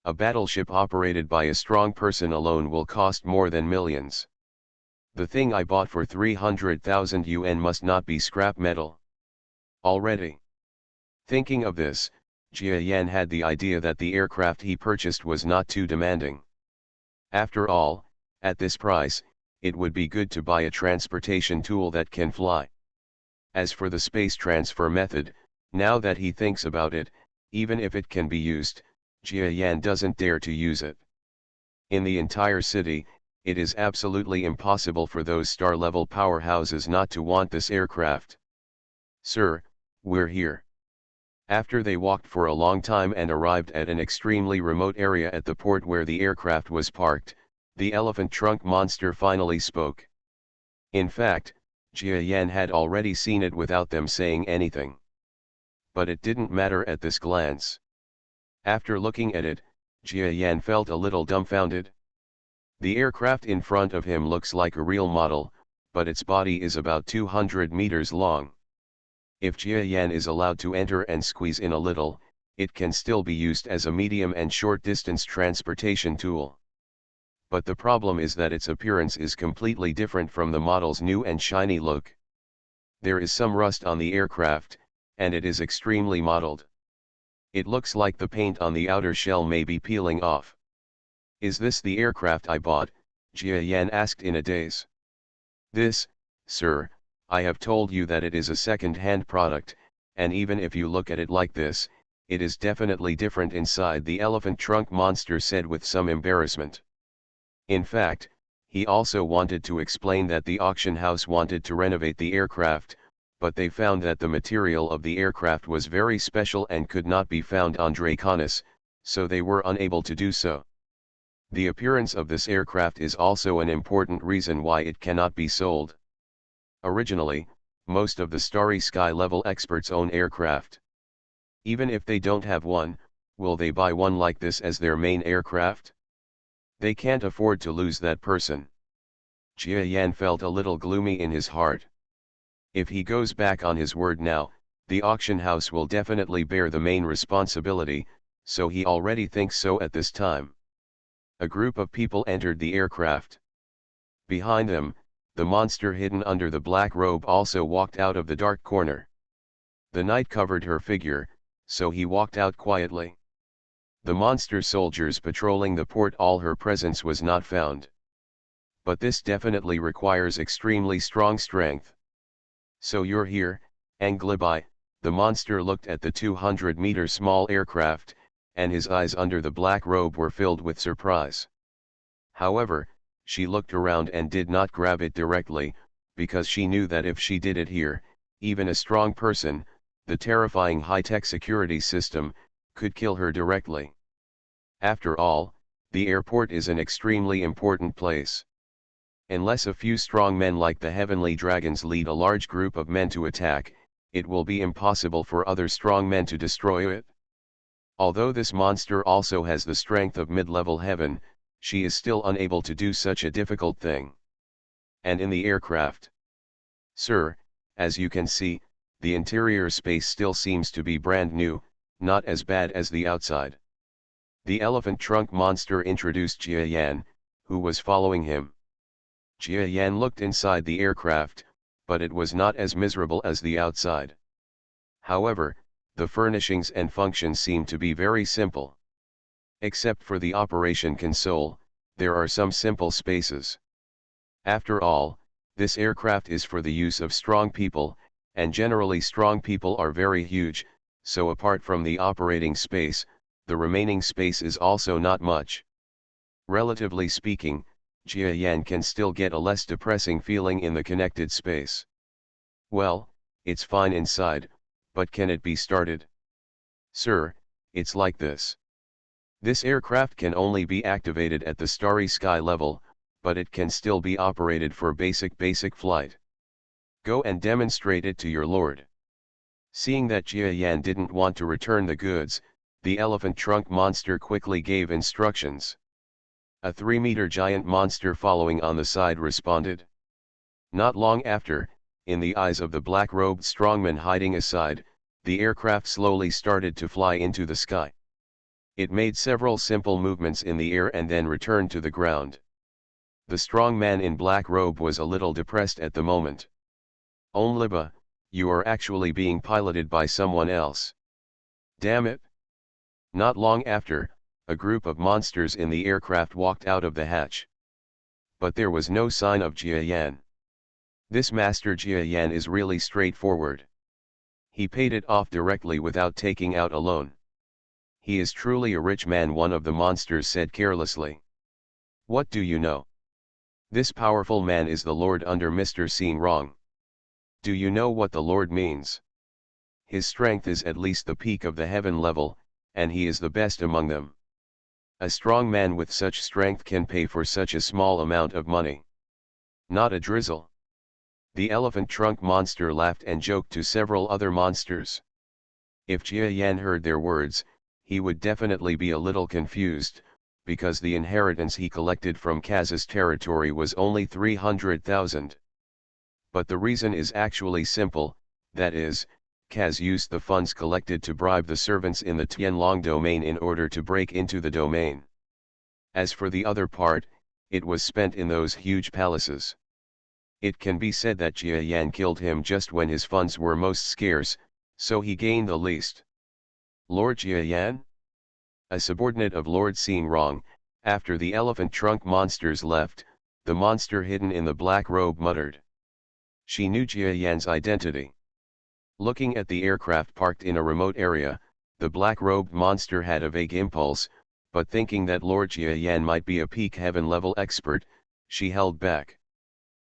A battleship operated by a strong person alone will cost more than millions. The thing I bought for 300,000 yuan must not be scrap metal. Already. Thinking of this, Jia Yan had the idea that the aircraft he purchased was not too demanding. After all, at this price, it would be good to buy a transportation tool that can fly. As for the space transfer method, now that he thinks about it, even if it can be used, Jia Yan doesn't dare to use it. In the entire city, it is absolutely impossible for those star-level powerhouses not to want this aircraft. Sir, we're here. After they walked for a long time and arrived at an extremely remote area at the port where the aircraft was parked, the elephant trunk monster finally spoke. In fact, Jia Yan had already seen it without them saying anything. But it didn't matter at this glance. After looking at it, Jia Yan felt a little dumbfounded. The aircraft in front of him looks like a real model, but its body is about 200 meters long. If Jia Yan is allowed to enter and squeeze in a little, it can still be used as a medium and short distance transportation tool. But the problem is that its appearance is completely different from the model's new and shiny look. There is some rust on the aircraft, and it is extremely mottled. It looks like the paint on the outer shell may be peeling off. Is this the aircraft I bought? Jia Yan asked in a daze. This, sir, I have told you that it is a second-hand product, and even if you look at it like this, it is definitely different inside, the elephant trunk monster said with some embarrassment. In fact, he also wanted to explain that the auction house wanted to renovate the aircraft, but they found that the material of the aircraft was very special and could not be found on Draconis, so they were unable to do so. The appearance of this aircraft is also an important reason why it cannot be sold. Originally, most of the Starry Sky level experts own aircraft. Even if they don't have one, will they buy one like this as their main aircraft? They can't afford to lose that person. Jia Yan felt a little gloomy in his heart. If he goes back on his word now, the auction house will definitely bear the main responsibility, so he already thinks so at this time. A group of people entered the aircraft. Behind them, the monster hidden under the black robe also walked out of the dark corner. The night covered her figure, so he walked out quietly. The monster soldiers patrolling the port, all her presence was not found. But this definitely requires extremely strong strength. So you're here, Anglebai. The monster looked at the 200-meter small aircraft, and his eyes under the black robe were filled with surprise. However, she looked around and did not grab it directly, because she knew that if she did it here, even a strong person, the terrifying high-tech security system, could kill her directly. After all, the airport is an extremely important place. Unless a few strong men like the heavenly dragons lead a large group of men to attack, it will be impossible for other strong men to destroy it. Although this monster also has the strength of mid-level heaven, she is still unable to do such a difficult thing. And in the aircraft. Sir, as you can see, the interior space still seems to be brand new, not as bad as the outside. The elephant trunk monster introduced Jia Yan, who was following him. Jia Yan looked inside the aircraft, but it was not as miserable as the outside. However, the furnishings and functions seem to be very simple. Except for the operation console, there are some simple spaces. After all, this aircraft is for the use of strong people, and generally strong people are very huge, so apart from the operating space, the remaining space is also not much. Relatively speaking, Jia Yan can still get a less depressing feeling in the connected space. Well, it's fine inside, but can it be started? Sir, it's like this. This aircraft can only be activated at the starry sky level, but it can still be operated for basic flight. Go and demonstrate it to your lord. Seeing that Jia Yan didn't want to return the goods, the elephant trunk monster quickly gave instructions. A 3-meter giant monster following on the side responded. Not long after, in the eyes of the black-robed strongman hiding aside, the aircraft slowly started to fly into the sky. It made several simple movements in the air and then returned to the ground. The strong man in black robe was a little depressed at the moment. Onliba, you are actually being piloted by someone else. Damn it. Not long after, a group of monsters in the aircraft walked out of the hatch. But there was no sign of Jia Yan. This Master Jia Yan is really straightforward. He paid it off directly without taking out a loan. He is truly a rich man, one of the monsters said carelessly. What do you know? This powerful man is the Lord under Mr. Seeing Wrong. Do you know what the Lord means? His strength is at least the peak of the heaven level, and he is the best among them. A strong man with such strength can pay for such a small amount of money. Not a drizzle. The elephant trunk monster laughed and joked to several other monsters. If Jia Yan heard their words, he would definitely be a little confused, because the inheritance he collected from Kaz's territory was only 300,000. But the reason is actually simple, that is, Kaz used the funds collected to bribe the servants in the Tianlong domain in order to break into the domain. As for the other part, it was spent in those huge palaces. It can be said that Jia Yan killed him just when his funds were most scarce, so he gained the least. Lord Jia Yan? A subordinate of Lord Seeing Wrong. After the elephant trunk monsters left, the monster hidden in the black robe muttered. She knew Jia Yan's identity. Looking at the aircraft parked in a remote area, the black-robed monster had a vague impulse, but thinking that Lord Jia Yan might be a peak heaven-level expert, she held back.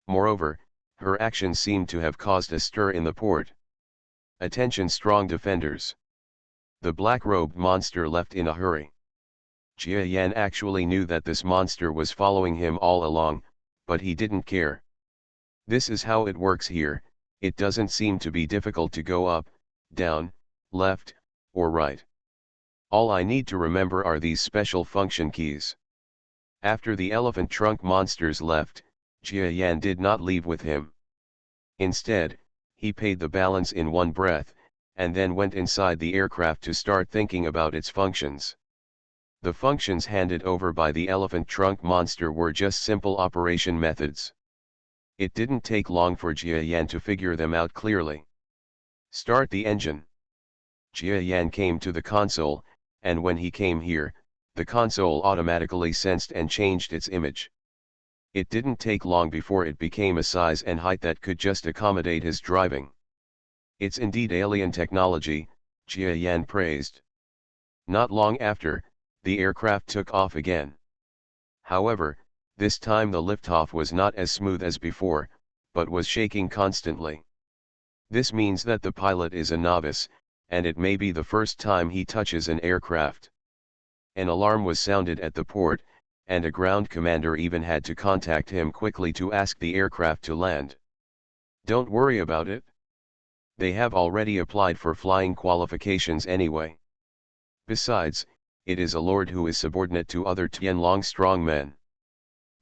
Moreover, her actions seemed to have caused a stir in the port. Attention, strong defenders. The black-robed monster left in a hurry. Jia Yan actually knew that this monster was following him all along, but he didn't care. This is how it works here. It doesn't seem to be difficult to go up, down, left, or right. All I need to remember are these special function keys. After the elephant trunk monsters left, Jia Yan did not leave with him. Instead, he paid the balance in one breath, and then went inside the aircraft to start thinking about its functions. The functions handed over by the elephant trunk monster were just simple operation methods. It didn't take long for Jia Yan to figure them out clearly. Start the engine. Jia Yan came to the console, and when he came here, the console automatically sensed and changed its image. It didn't take long before it became a size and height that could just accommodate his driving. It's indeed alien technology, Jia Yan praised. Not long after, the aircraft took off again. However, this time the liftoff was not as smooth as before, but was shaking constantly. This means that the pilot is a novice, and it may be the first time he touches an aircraft. An alarm was sounded at the port, and a ground commander even had to contact him quickly to ask the aircraft to land. Don't worry about it. They have already applied for flying qualifications anyway. Besides, it is a lord who is subordinate to other Tianlong strongmen.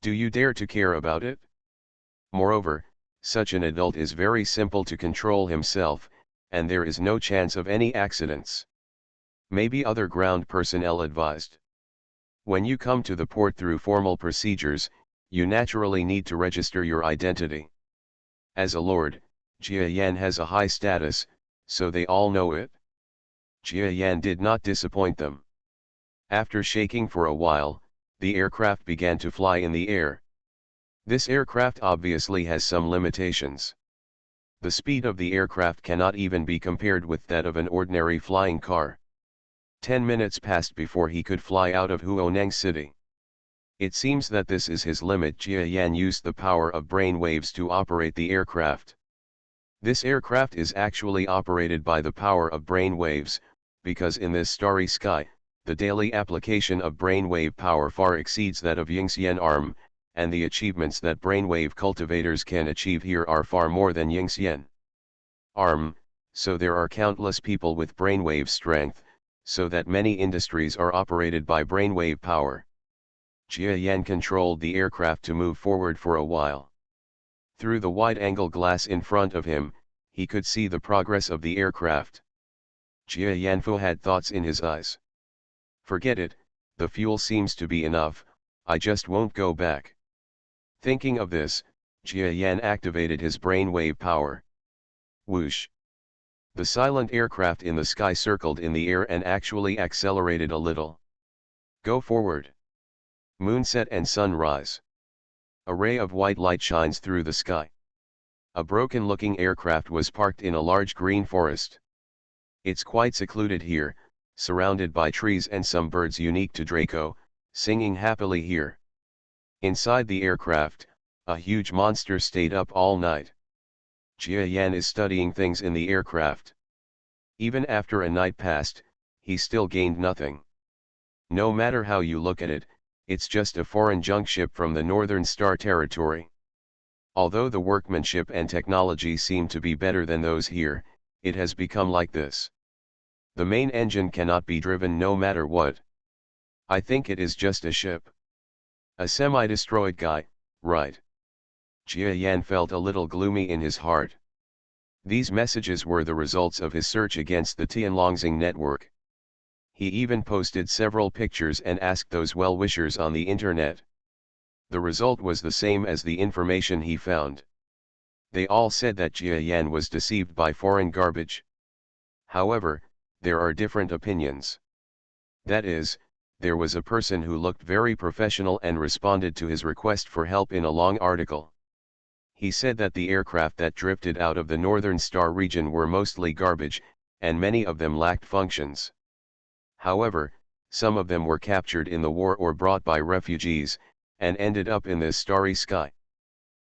Do you dare to care about it? Moreover, such an adult is very simple to control himself, and there is no chance of any accidents. Maybe other ground personnel advised. When you come to the port through formal procedures, you naturally need to register your identity. As a lord, Jia Yan has a high status, so they all know it. Jia Yan did not disappoint them. After shaking for a while, the aircraft began to fly in the air. This aircraft obviously has some limitations. The speed of the aircraft cannot even be compared with that of an ordinary flying car. 10 minutes passed before he could fly out of Huoneng City. It seems that this is his limit. Jia Yan used the power of brain waves to operate the aircraft. This aircraft is actually operated by the power of brain waves, because in this starry sky, the daily application of brainwave power far exceeds that of Yingxian arm, and the achievements that brainwave cultivators can achieve here are far more than Yingxian arm, so there are countless people with brainwave strength, so that many industries are operated by brainwave power. Jia Yan controlled the aircraft to move forward for a while. Through the wide-angle glass in front of him, he could see the progress of the aircraft. Jia Yanfu had thoughts in his eyes. Forget it, the fuel seems to be enough, I just won't go back. Thinking of this, Jia Yan activated his brainwave power. Whoosh! The silent aircraft in the sky circled in the air and actually accelerated a little. Go forward. Moonset and sunrise. A ray of white light shines through the sky. A broken-looking aircraft was parked in a large green forest. It's quite secluded here, surrounded by trees and some birds unique to Draco, singing happily here. Inside the aircraft, a huge monster stayed up all night. Jia Yan is studying things in the aircraft. Even after a night passed, he still gained nothing. No matter how you look at it, it's just a foreign junk ship from the Northern Star territory. Although the workmanship and technology seem to be better than those here, it has become like this. The main engine cannot be driven no matter what. I think it is just a ship. A semi-destroyed guy, right? Jia Yan felt a little gloomy in his heart. These messages were the results of his search against the Tianlongxing network. He even posted several pictures and asked those well-wishers on the internet. The result was the same as the information he found. They all said that Jia Yan was deceived by foreign garbage. However, there are different opinions. That is, there was a person who looked very professional and responded to his request for help in a long article. He said that the aircraft that drifted out of the Northern Star region were mostly garbage, and many of them lacked functions. However, some of them were captured in the war or brought by refugees, and ended up in this starry sky.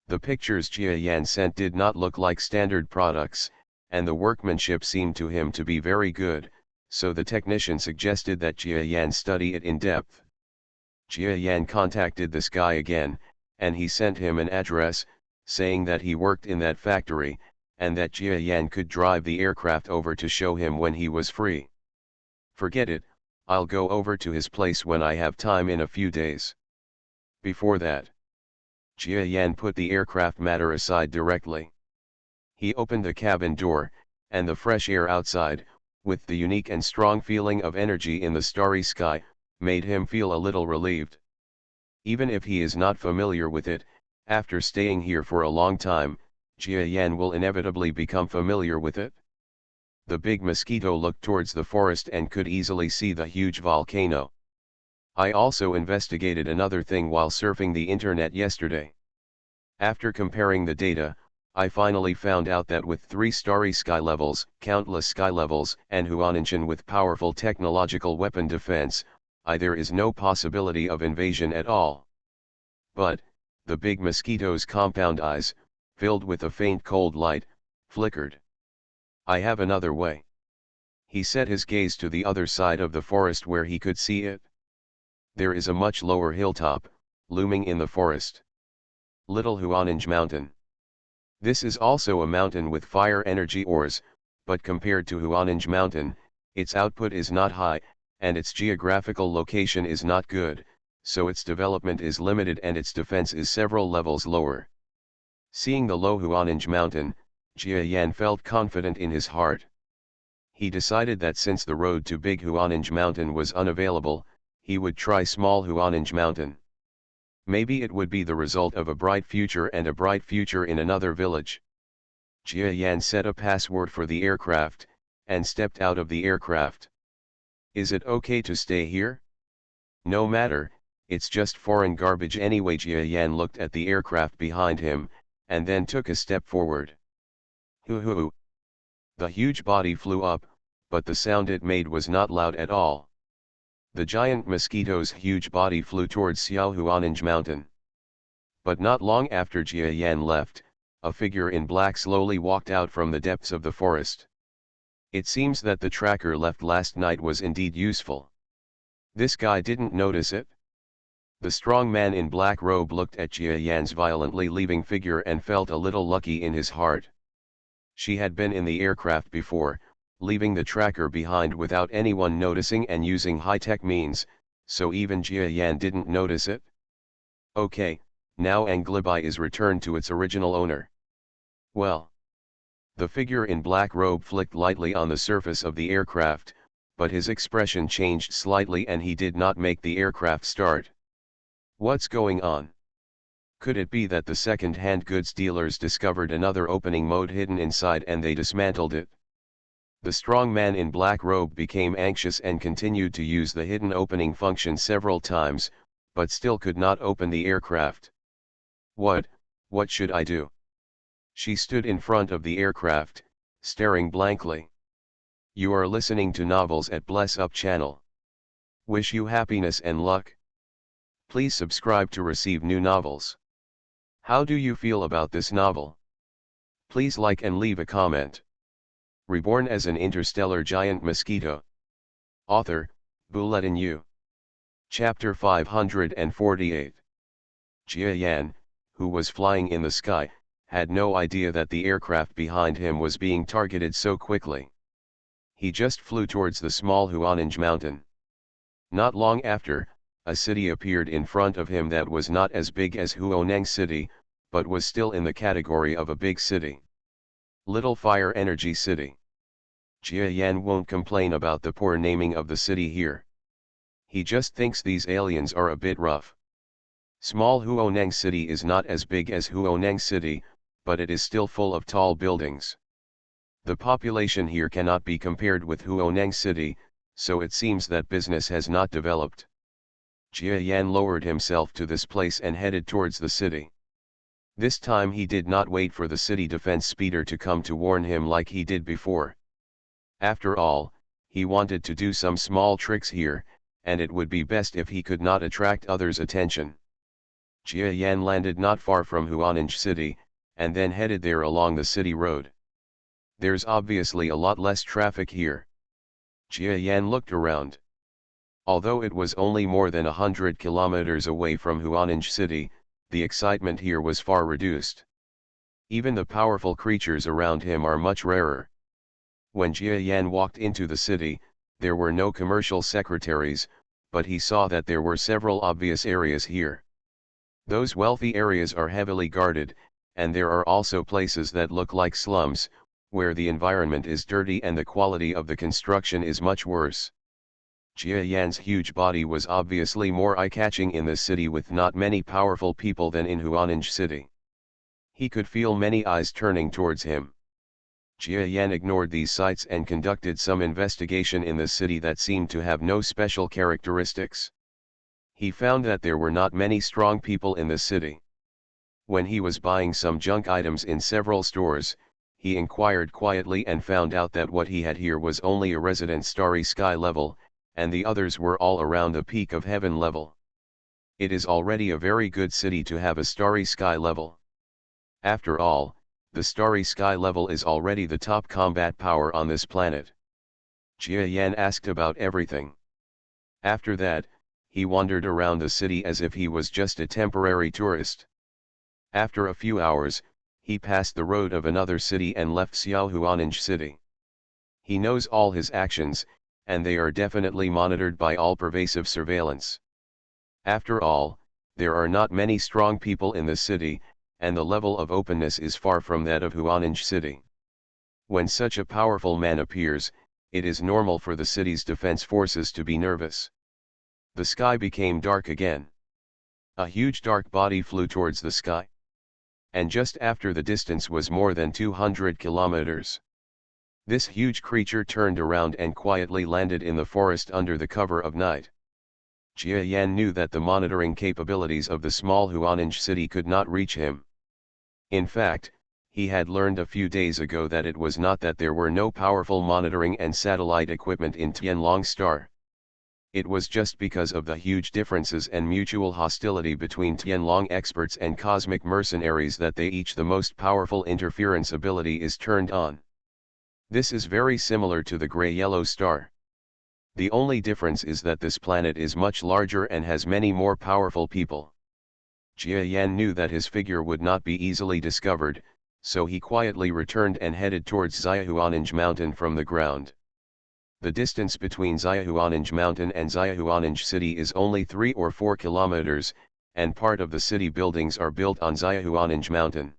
The pictures Jia Yan sent did not look like standard products, and the workmanship seemed to him to be very good, so the technician suggested that Jia Yan study it in depth. Jia Yan contacted this guy again, and he sent him an address, saying that he worked in that factory, and that Jia Yan could drive the aircraft over to show him when he was free. Forget it, I'll go over to his place when I have time in a few days. Before that, Jia Yan put the aircraft matter aside directly. He opened the cabin door, and the fresh air outside, with the unique and strong feeling of energy in the starry sky, made him feel a little relieved. Even if he is not familiar with it, after staying here for a long time, Jia Yan will inevitably become familiar with it. The big mosquito looked towards the forest and could easily see the huge volcano. I also investigated another thing while surfing the internet yesterday. After comparing the data, I finally found out that with 3 starry sky levels, countless sky levels, and Huaninchen with powerful technological weapon defense, there is no possibility of invasion at all. But, the big mosquito's compound eyes, filled with a faint cold light, flickered. I have another way. He set his gaze to the other side of the forest where he could see it. There is a much lower hilltop, looming in the forest. Little Huaninch Mountain. This is also a mountain with fire energy ores, but compared to Huaninch Mountain, its output is not high, and its geographical location is not good, so its development is limited and its defense is several levels lower. Seeing the low Huaninch Mountain, Jia Yan felt confident in his heart. He decided that since the road to Big Huaninch Mountain was unavailable, he would try Small Huaninch Mountain. Maybe it would be the result of a bright future and a bright future in another village. Jia Yan set a password for the aircraft, and stepped out of the aircraft. Is it okay to stay here? No matter, it's just foreign garbage anyway. Jia Yan looked at the aircraft behind him, and then took a step forward. Hoo-hoo! The huge body flew up, but the sound it made was not loud at all. The giant mosquito's huge body flew towards Xiao Huaninch Mountain. But not long after Jia Yan left, a figure in black slowly walked out from the depths of the forest. It seems that the tracker left last night was indeed useful. This guy didn't notice it. The strong man in black robe looked at Jia Yan's violently leaving figure and felt a little lucky in his heart. She had been in the aircraft before, leaving the tracker behind without anyone noticing and using high-tech means, so even Jia Yan didn't notice it. Okay, now Anglibai is returned to its original owner. Well. The figure in black robe flicked lightly on the surface of the aircraft, but his expression changed slightly and he did not make the aircraft start. What's going on? Could it be that the second-hand goods dealers discovered another opening mode hidden inside and they dismantled it? The strong man in black robe became anxious and continued to use the hidden opening function several times, but still could not open the aircraft. What should I do? She stood in front of the aircraft, staring blankly. You are listening to Novels at Bless Up channel. Wish you happiness and luck. Please subscribe to receive new novels. How do you feel about this novel? Please like and leave a comment. Reborn as an interstellar giant mosquito. Author, Bulletin U. Chapter 548. Jia Yan, who was flying in the sky, had no idea that the aircraft behind him was being targeted so quickly. He just flew towards the small Huaninch Mountain. Not long after, a city appeared in front of him that was not as big as Huoneng City, but was still in the category of a big city. Little Fire Energy City. Jia Yan won't complain about the poor naming of the city here. He just thinks these aliens are a bit rough. Small Huoneng City is not as big as Huoneng City, but it is still full of tall buildings. The population here cannot be compared with Huoneng City, so it seems that business has not developed. Jia Yan lowered himself to this place and headed towards the city. This time he did not wait for the city defense speeder to come to warn him like he did before. After all, he wanted to do some small tricks here, and it would be best if he could not attract others' attention. Jia Yan landed not far from Huaninch City, and then headed there along the city road. There's obviously a lot less traffic here. Jia Yan looked around. Although it was only more than 100 kilometers away from Huaninch City, the excitement here was far reduced. Even the powerful creatures around him are much rarer. When Jia Yan walked into the city, there were no commercial secretaries, but he saw that there were several obvious areas here. Those wealthy areas are heavily guarded, and there are also places that look like slums, where the environment is dirty and the quality of the construction is much worse. Jia Yan's huge body was obviously more eye-catching in the city with not many powerful people than in Huaninj City. He could feel many eyes turning towards him. Jia Yan ignored these sights and conducted some investigation in the city that seemed to have no special characteristics. He found that there were not many strong people in the city. When he was buying some junk items in several stores, he inquired quietly and found out that what he had here was only a resident starry sky level, and the others were all around the peak of heaven level. It is already a very good city to have a starry sky level. After all, the starry sky level is already the top combat power on this planet. Jia Yan asked about everything. After that, he wandered around the city as if he was just a temporary tourist. After a few hours, he passed the road of another city and left Xiaohuaninj City. He knows all his actions, and they are definitely monitored by all-pervasive surveillance. After all, there are not many strong people in the city, and the level of openness is far from that of Huaninj City. When such a powerful man appears, it is normal for the city's defense forces to be nervous. The sky became dark again. A huge dark body flew towards the sky. And just after the distance was more than 200 kilometers. This huge creature turned around and quietly landed in the forest under the cover of night. Jia Yan knew that the monitoring capabilities of the small Huaninj city could not reach him. In fact, he had learned a few days ago that it was not that there were no powerful monitoring and satellite equipment in Tianlong Star. It was just because of the huge differences and mutual hostility between Tianlong experts and cosmic mercenaries that the most powerful interference ability is turned on. This is very similar to the gray-yellow star. The only difference is that this planet is much larger and has many more powerful people. Jia Yan knew that his figure would not be easily discovered, so he quietly returned and headed towards Xiaohuaninj Mountain from the ground. The distance between Xiaohuaninj Mountain and Xiaohuaninj City is only 3 or 4 kilometers, and part of the city buildings are built on Xiaohuaninj Mountain.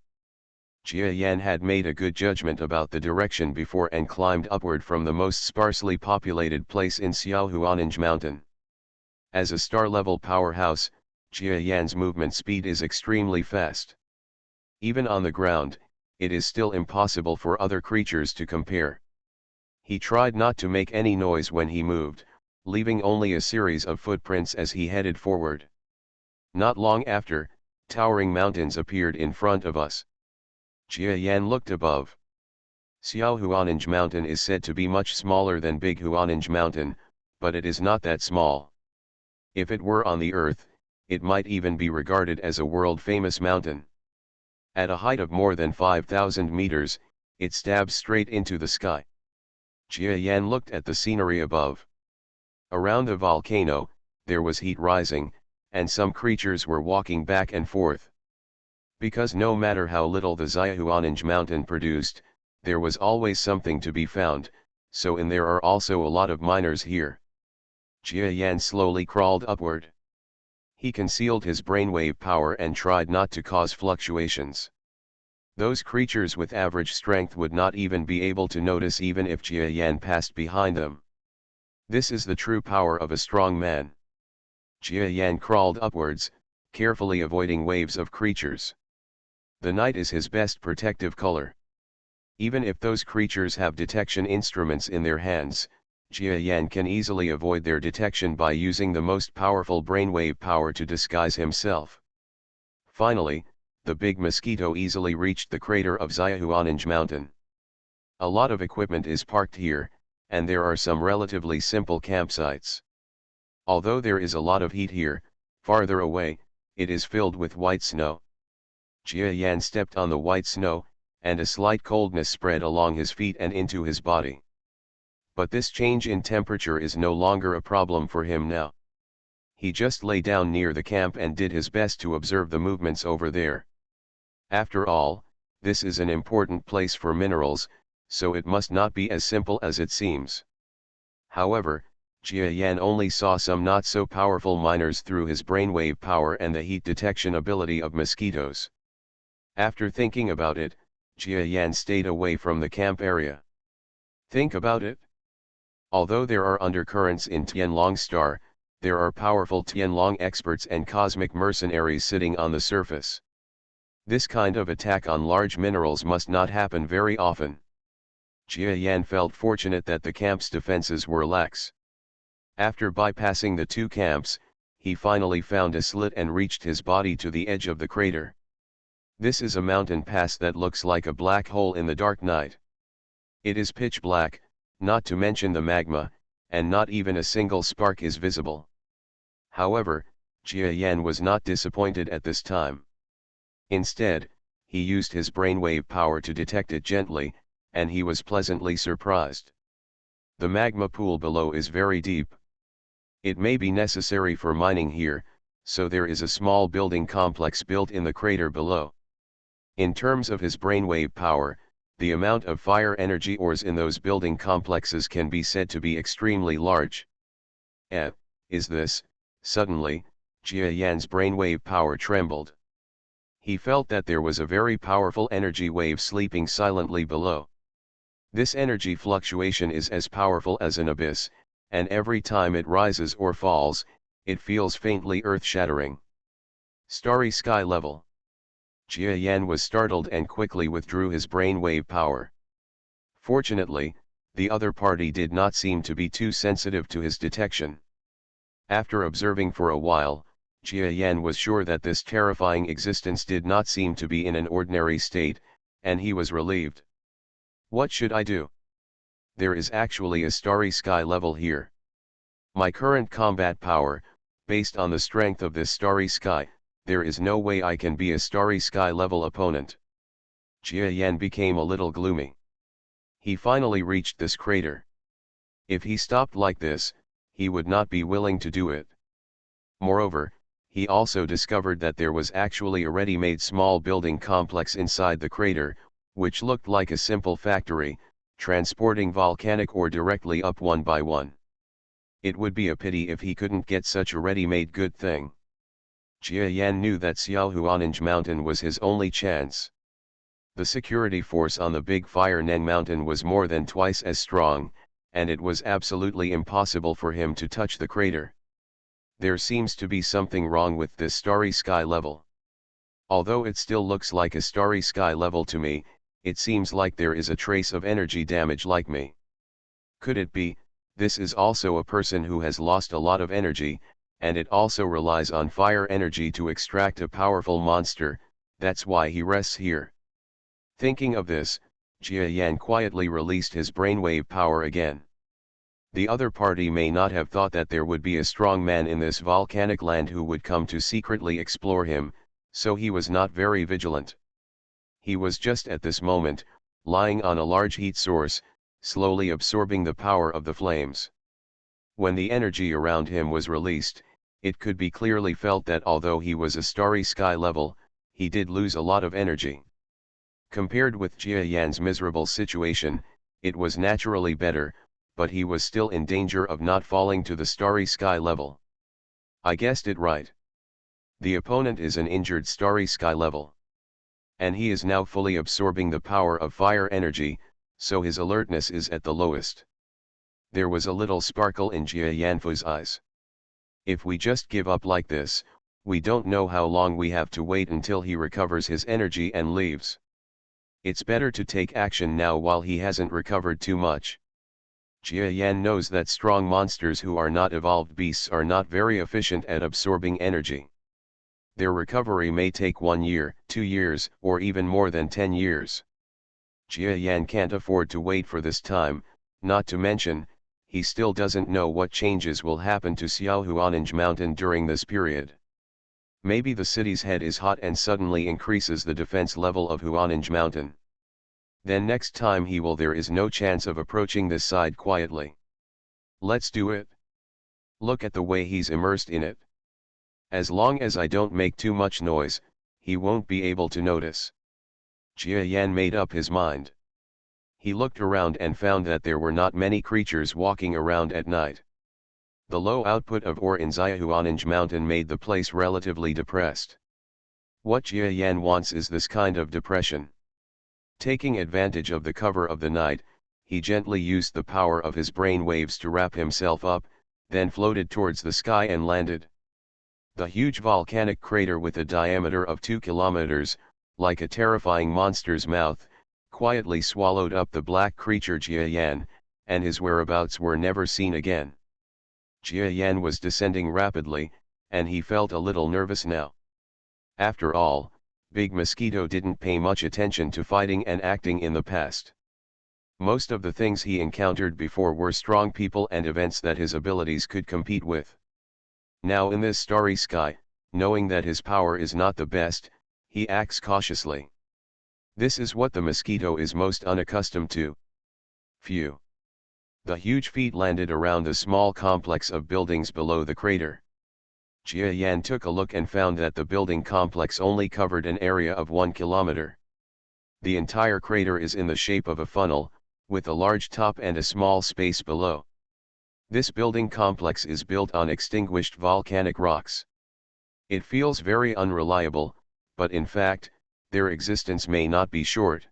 Jia Yan had made a good judgment about the direction before and climbed upward from the most sparsely populated place in Xiaohuaninj Mountain. As a star-level powerhouse, Jia Yan's movement speed is extremely fast. Even on the ground, it is still impossible for other creatures to compare. He tried not to make any noise when he moved, leaving only a series of footprints as he headed forward. Not long after, towering mountains appeared in front of us. Jia Yan looked above. Xiaohuaninj Mountain is said to be much smaller than Big Huaninj Mountain, but it is not that small. If it were on the earth, it might even be regarded as a world-famous mountain. At a height of more than 5,000 meters, it stabs straight into the sky. Jia Yan looked at the scenery above. Around the volcano, there was heat rising, and some creatures were walking back and forth. Because no matter how little the Xiaohuaninj mountain produced, there was always something to be found, so there are also a lot of miners here. Jia Yan slowly crawled upward. He concealed his brainwave power and tried not to cause fluctuations. Those creatures with average strength would not even be able to notice even if Jia Yan passed behind them. This is the true power of a strong man. Jia Yan crawled upwards, carefully avoiding waves of creatures. The night is his best protective color. Even if those creatures have detection instruments in their hands, Jia Yan can easily avoid their detection by using the most powerful brainwave power to disguise himself. Finally, the big Mosquito easily reached the crater of Xiaohuaninj Mountain. A lot of equipment is parked here, and there are some relatively simple campsites. Although there is a lot of heat here, farther away, it is filled with white snow. Jia Yan stepped on the white snow, and a slight coldness spread along his feet and into his body. But this change in temperature is no longer a problem for him now. He just lay down near the camp and did his best to observe the movements over there. After all, this is an important place for minerals, so it must not be as simple as it seems. However, Jia Yan only saw some not so powerful miners through his brainwave power and the heat detection ability of mosquitoes. After thinking about it, Jia Yan stayed away from the camp area. Think about it. Although there are undercurrents in Tianlong Star, there are powerful Tianlong experts and cosmic mercenaries sitting on the surface. This kind of attack on large minerals must not happen very often. Jia Yan felt fortunate that the camp's defenses were lax. After bypassing the two camps, he finally found a slit and reached his body to the edge of the crater. This is a mountain pass that looks like a black hole in the dark night. It is pitch black, not to mention the magma, and not even a single spark is visible. However, Jia Yan was not disappointed at this time. Instead, he used his brainwave power to detect it gently, and he was pleasantly surprised. The magma pool below is very deep. It may be necessary for mining here, so there is a small building complex built in the crater below. In terms of his brainwave power, the amount of fire energy ores in those building complexes can be said to be extremely large. Is this? Suddenly, Jia Yan's brainwave power trembled. He felt that there was a very powerful energy wave sleeping silently below. This energy fluctuation is as powerful as an abyss, and every time it rises or falls, it feels faintly earth-shattering. Starry sky level. Jia Yan was startled and quickly withdrew his brainwave power. Fortunately, the other party did not seem to be too sensitive to his detection. After observing for a while, Jia Yan was sure that this terrifying existence did not seem to be in an ordinary state, and he was relieved. What should I do? There is actually a starry sky level here. My current combat power, based on the strength of this starry sky, there is no way I can be a starry sky level opponent. Jia Yan became a little gloomy. He finally reached this crater. If he stopped like this, he would not be willing to do it. Moreover, he also discovered that there was actually a ready-made small building complex inside the crater, which looked like a simple factory, transporting volcanic ore directly up one by one. It would be a pity if he couldn't get such a ready-made good thing. Jia Yan knew that Xiaohuaninj Mountain was his only chance. The security force on the Big Fire Neng Mountain was more than twice as strong, and it was absolutely impossible for him to touch the crater. There seems to be something wrong with this starry sky level. Although it still looks like a starry sky level to me, it seems like there is a trace of energy damage like me. Could it be, this is also a person who has lost a lot of energy, and it also relies on fire energy to extract a powerful monster, that's why he rests here. Thinking of this, Jia Yan quietly released his brainwave power again. The other party may not have thought that there would be a strong man in this volcanic land who would come to secretly explore him, so he was not very vigilant. He was just at this moment, lying on a large heat source, slowly absorbing the power of the flames. When the energy around him was released, it could be clearly felt that although he was a starry sky level, he did lose a lot of energy. Compared with Jia Yan's miserable situation, it was naturally better, but he was still in danger of not falling to the starry sky level. I guessed it right. The opponent is an injured starry sky level. And he is now fully absorbing the power of fire energy, so his alertness is at the lowest. There was a little sparkle in Jia Yanfu's eyes. If we just give up like this, we don't know how long we have to wait until he recovers his energy and leaves. It's better to take action now while he hasn't recovered too much. Jia Yan knows that strong monsters who are not evolved beasts are not very efficient at absorbing energy. Their recovery may take 1 year, 2 years, or even more than 10 years. Jia Yan can't afford to wait for this time, not to mention, he still doesn't know what changes will happen to Xiaohuaninj Mountain during this period. Maybe the city's head is hot and suddenly increases the defense level of Huaninj Mountain. Then next time there is no chance of approaching this side quietly. Let's do it. Look at the way he's immersed in it. As long as I don't make too much noise, he won't be able to notice. Jia Yan made up his mind. He looked around and found that there were not many creatures walking around at night. The low output of ore in Xiaohuaneng Mountain made the place relatively depressed. What Jia Yan wants is this kind of depression. Taking advantage of the cover of the night, he gently used the power of his brain waves to wrap himself up, then floated towards the sky and landed. The huge volcanic crater with a diameter of 2 kilometers, like a terrifying monster's mouth, quietly swallowed up the black creature Jia Yan, and his whereabouts were never seen again. Jia Yan was descending rapidly, and he felt a little nervous now. After all, Big Mosquito didn't pay much attention to fighting and acting in the past. Most of the things he encountered before were strong people and events that his abilities could compete with. Now in this starry sky, knowing that his power is not the best, he acts cautiously. This is what the Mosquito is most unaccustomed to. Phew! The huge feet landed around the small complex of buildings below the crater. Jia Yan took a look and found that the building complex only covered an area of 1 kilometer. The entire crater is in the shape of a funnel, with a large top and a small space below. This building complex is built on extinguished volcanic rocks. It feels very unreliable, but in fact, their existence may not be short.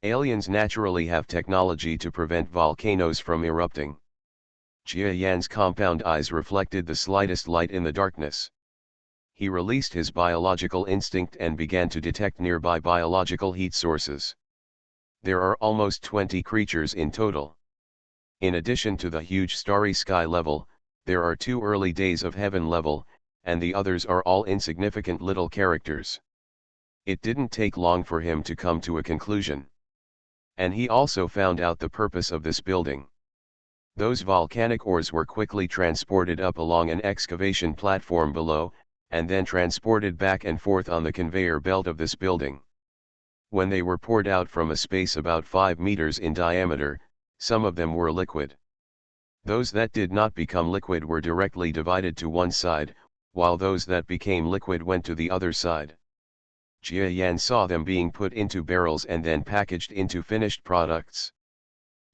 Aliens naturally have technology to prevent volcanoes from erupting. Jia Yan's compound eyes reflected the slightest light in the darkness. He released his biological instinct and began to detect nearby biological heat sources. There are almost 20 creatures in total. In addition to the huge starry sky level, there are 2 early days of heaven level, and the others are all insignificant little characters. It didn't take long for him to come to a conclusion. And he also found out the purpose of this building. Those volcanic ores were quickly transported up along an excavation platform below, and then transported back and forth on the conveyor belt of this building. When they were poured out from a space about 5 meters in diameter, some of them were liquid. Those that did not become liquid were directly divided to one side, while those that became liquid went to the other side. Jia Yan saw them being put into barrels and then packaged into finished products.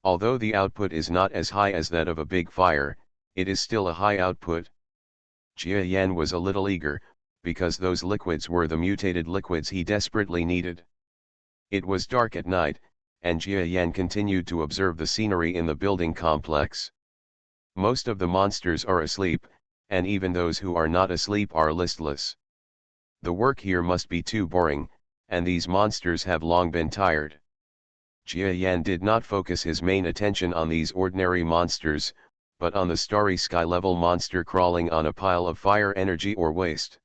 Although the output is not as high as that of a big fire, it is still a high output. Jia Yan was a little eager, because those liquids were the mutated liquids he desperately needed. It was dark at night, and Jia Yan continued to observe the scenery in the building complex. Most of the monsters are asleep, and even those who are not asleep are listless. The work here must be too boring, and these monsters have long been tired. Jia Yan did not focus his main attention on these ordinary monsters, but on the starry sky level monster crawling on a pile of fire energy or waste.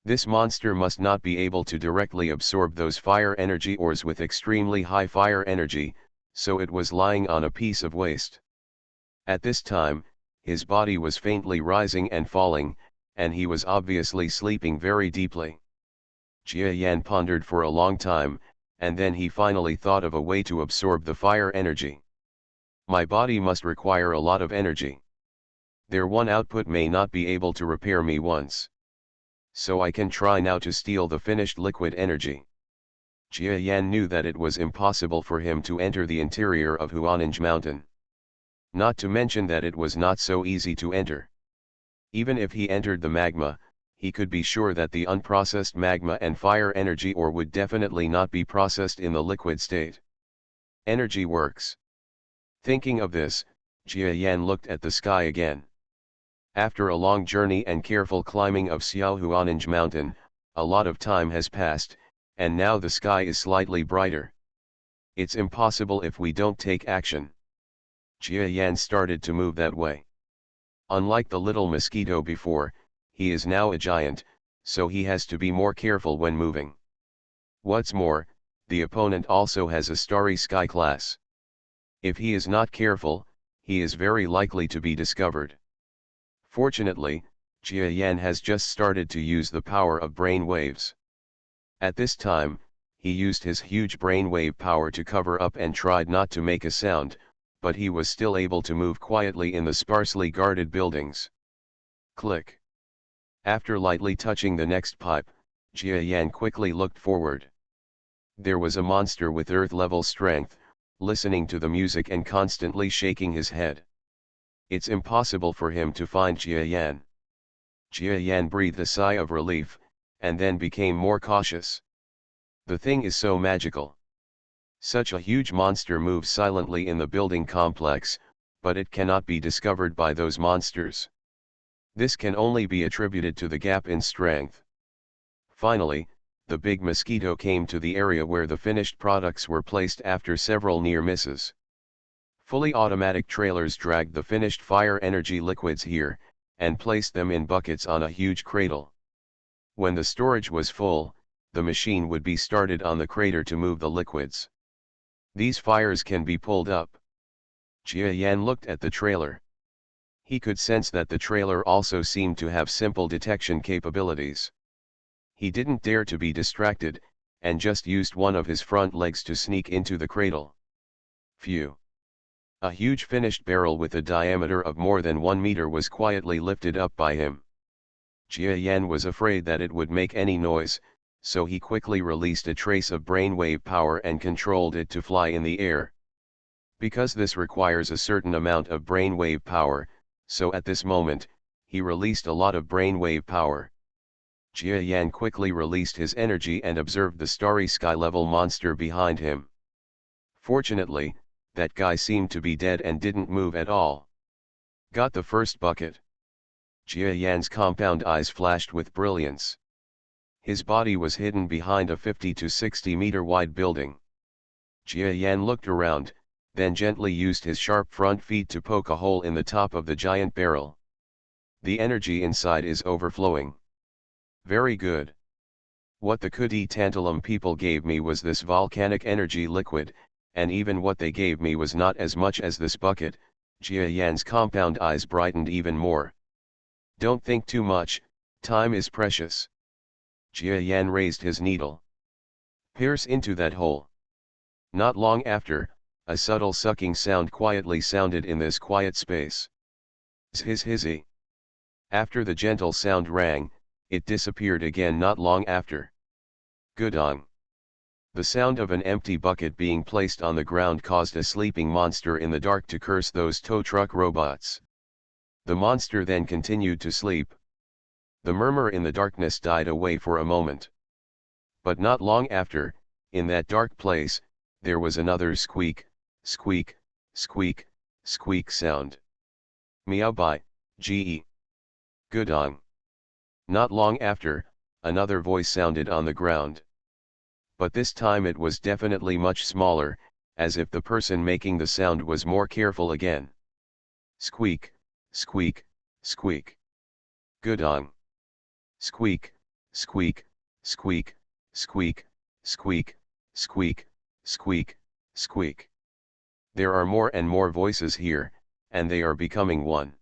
This monster must not be able to directly absorb those fire energy ores with extremely high fire energy, so it was lying on a piece of waste. At this time, his body was faintly rising and falling, and he was obviously sleeping very deeply. Jia Yan pondered for a long time, and then he finally thought of a way to absorb the fire energy. My body must require a lot of energy. Their one output may not be able to repair me once. So I can try now to steal the finished liquid energy. Jia Yan knew that it was impossible for him to enter the interior of Huaneng Mountain. Not to mention that it was not so easy to enter. Even if he entered the magma, he could be sure that the unprocessed magma and fire energy ore would definitely not be processed in the liquid state. Energy works. Thinking of this, Jia Yan looked at the sky again. After a long journey and careful climbing of Xiaohuaneng Mountain, a lot of time has passed, and now the sky is slightly brighter. It's impossible if we don't take action. Jia Yan started to move that way. Unlike the little mosquito before, he is now a giant, so he has to be more careful when moving. What's more, the opponent also has a starry sky class. If he is not careful, he is very likely to be discovered. Fortunately, Jia Yan has just started to use the power of brain waves. At this time, he used his huge brainwave power to cover up and tried not to make a sound, but he was still able to move quietly in the sparsely guarded buildings. Click. After lightly touching the next pipe, Jia Yan quickly looked forward. There was a monster with earth-level strength, listening to the music and constantly shaking his head. It's impossible for him to find Jia Yan. Jia Yan breathed a sigh of relief, and then became more cautious. The thing is so magical. Such a huge monster moves silently in the building complex, but it cannot be discovered by those monsters. This can only be attributed to the gap in strength. Finally, the big Mosquito came to the area where the finished products were placed after several near misses. Fully automatic trailers dragged the finished fire energy liquids here, and placed them in buckets on a huge cradle. When the storage was full, the machine would be started on the crater to move the liquids. These fires can be pulled up. Jia Yan looked at the trailer. He could sense that the trailer also seemed to have simple detection capabilities. He didn't dare to be distracted, and just used one of his front legs to sneak into the cradle. Phew! A huge finished barrel with a diameter of more than 1 meter was quietly lifted up by him. Jia Yan was afraid that it would make any noise, so he quickly released a trace of brainwave power and controlled it to fly in the air. Because this requires a certain amount of brainwave power, so at this moment, he released a lot of brainwave power. Jia Yan quickly released his energy and observed the starry sky-level monster behind him. Fortunately, that guy seemed to be dead and didn't move at all. Got the first bucket. Jia Yan's compound eyes flashed with brilliance. His body was hidden behind a 50 to 60 meter wide building. Jia Yan looked around, then gently used his sharp front feet to poke a hole in the top of the giant barrel. The energy inside is overflowing. Very good. What the Kuti Tantalum people gave me was this volcanic energy liquid, and even what they gave me was not as much as this bucket. Jia Yan's compound eyes brightened even more. Don't think too much, time is precious. Jia Yan raised his needle. Pierce into that hole. Not long after, a subtle sucking sound quietly sounded in this quiet space. Zhiz. After the gentle sound rang, it disappeared again not long after. Gudong. The sound of an empty bucket being placed on the ground caused a sleeping monster in the dark to curse those tow truck robots. The monster then continued to sleep. The murmur in the darkness died away for a moment. But not long after, in that dark place, there was another squeak, squeak, squeak, squeak sound. Meow by, Ge. Gudong. Not long after, another voice sounded on the ground. But this time it was definitely much smaller, as if the person making the sound was more careful again. Squeak, squeak, squeak. Gudong. Squeak, squeak, squeak, squeak, squeak, squeak, squeak, squeak. There are more and more voices here, and they are becoming one.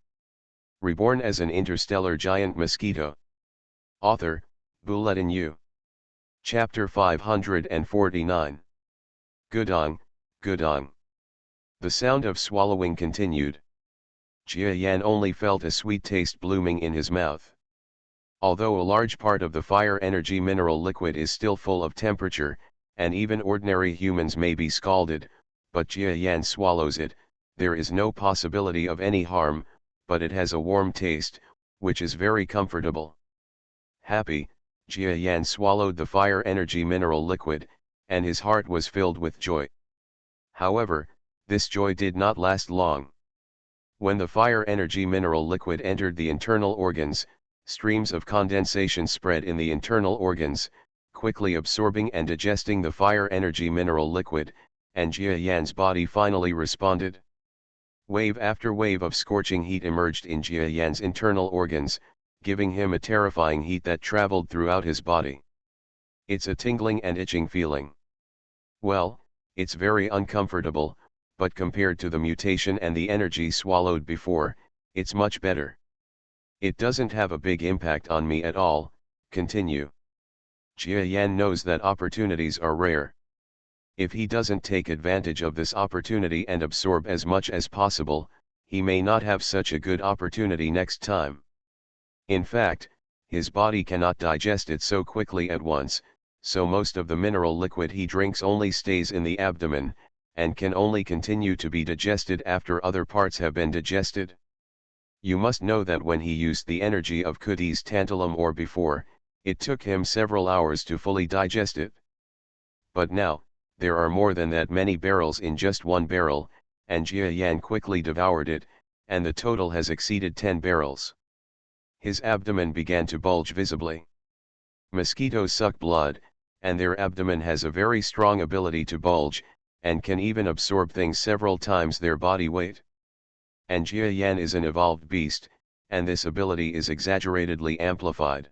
Reborn as an interstellar giant mosquito. Author, Bulletin U. Chapter 549. Gudong, Gudong. The sound of swallowing continued. Jia Yan only felt a sweet taste blooming in his mouth. Although a large part of the fire energy mineral liquid is still full of temperature, and even ordinary humans may be scalded, but Jia Yan swallows it, there is no possibility of any harm, but it has a warm taste, which is very comfortable. Happy, Jia Yan swallowed the fire energy mineral liquid, and his heart was filled with joy. However, this joy did not last long. When the fire energy mineral liquid entered the internal organs, streams of condensation spread in the internal organs, quickly absorbing and digesting the fire energy mineral liquid, and Jia Yan's body finally responded. Wave after wave of scorching heat emerged in Jia Yan's internal organs, giving him a terrifying heat that traveled throughout his body. It's a tingling and itching feeling. Well, it's very uncomfortable, but compared to the mutation and the energy swallowed before, it's much better. It doesn't have a big impact on me at all. Continue. Jia Yan knows that opportunities are rare. If he doesn't take advantage of this opportunity and absorb as much as possible, he may not have such a good opportunity next time. In fact, his body cannot digest it so quickly at once, so most of the mineral liquid he drinks only stays in the abdomen, and can only continue to be digested after other parts have been digested. You must know that when he used the energy of Cooties tantalum ore before, it took him several hours to fully digest it. But now, there are more than that many barrels in just one barrel, and Jia Yan quickly devoured it, and the total has exceeded 10 barrels. His abdomen began to bulge visibly. Mosquitoes suck blood, and their abdomen has a very strong ability to bulge, and can even absorb things several times their body weight. And Jia Yan is an evolved beast, and this ability is exaggeratedly amplified.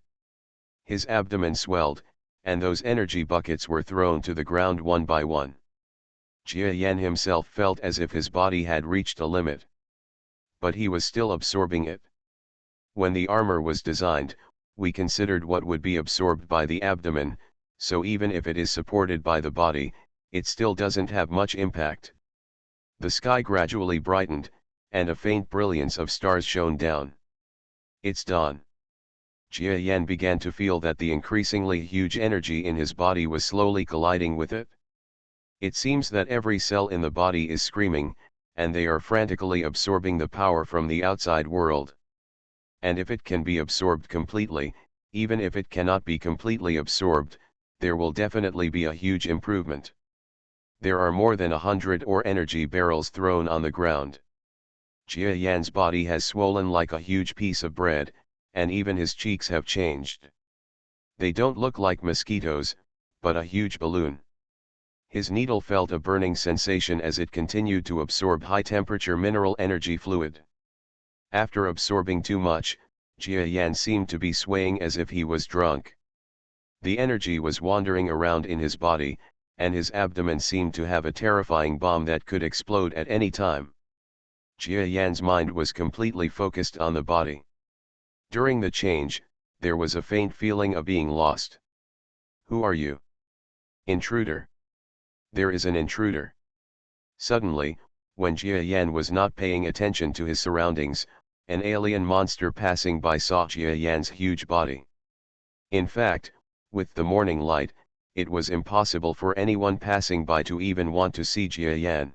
His abdomen swelled, and those energy buckets were thrown to the ground one by one. Jia Yan himself felt as if his body had reached a limit. But he was still absorbing it. When the armor was designed, we considered what would be absorbed by the abdomen, so even if it is supported by the body, it still doesn't have much impact. The sky gradually brightened, and a faint brilliance of stars shone down. It's dawn. Jia Yan began to feel that the increasingly huge energy in his body was slowly colliding with it. It seems that every cell in the body is screaming, and they are frantically absorbing the power from the outside world. And if it can be absorbed completely, even if it cannot be completely absorbed, there will definitely be a huge improvement. There are more than 100 ore energy barrels thrown on the ground. Jia Yan's body has swollen like a huge piece of bread, and even his cheeks have changed. They don't look like mosquitoes, but a huge balloon. His needle felt a burning sensation as it continued to absorb high-temperature mineral energy fluid. After absorbing too much, Jia Yan seemed to be swaying as if he was drunk. The energy was wandering around in his body, and his abdomen seemed to have a terrifying bomb that could explode at any time. Jia Yan's mind was completely focused on the body. During the change, there was a faint feeling of being lost. Who are you? Intruder. There is an intruder. Suddenly, when Jia Yan was not paying attention to his surroundings, an alien monster passing by saw Jia Yan's huge body. In fact, with the morning light, it was impossible for anyone passing by to even want to see Jia Yan.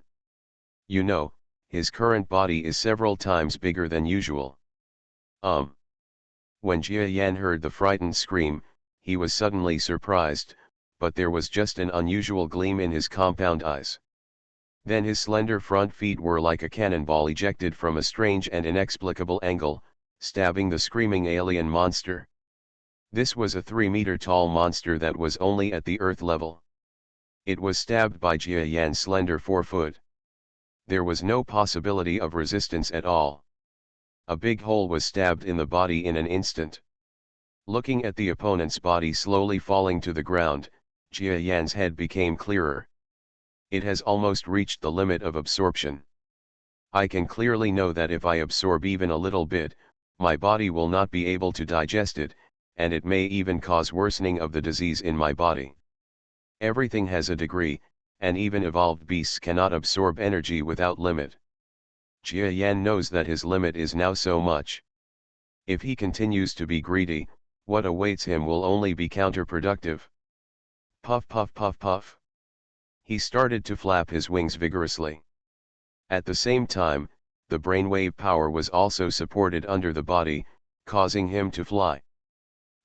You know, his current body is several times bigger than usual. When Jia Yan heard the frightened scream, he was suddenly surprised, but there was just an unusual gleam in his compound eyes. Then his slender front feet were like a cannonball ejected from a strange and inexplicable angle, stabbing the screaming alien monster. This was a 3-meter-tall monster that was only at the earth level. It was stabbed by Jia Yan's slender forefoot. There was no possibility of resistance at all. A big hole was stabbed in the body in an instant. Looking at the opponent's body slowly falling to the ground, Jia Yan's head became clearer. It has almost reached the limit of absorption. I can clearly know that if I absorb even a little bit, my body will not be able to digest it, and it may even cause worsening of the disease in my body. Everything has a degree, and even evolved beasts cannot absorb energy without limit. Jia Yan knows that his limit is now so much. If he continues to be greedy, what awaits him will only be counterproductive. Puff puff puff puff. He started to flap his wings vigorously. At the same time, the brainwave power was also supported under the body, causing him to fly.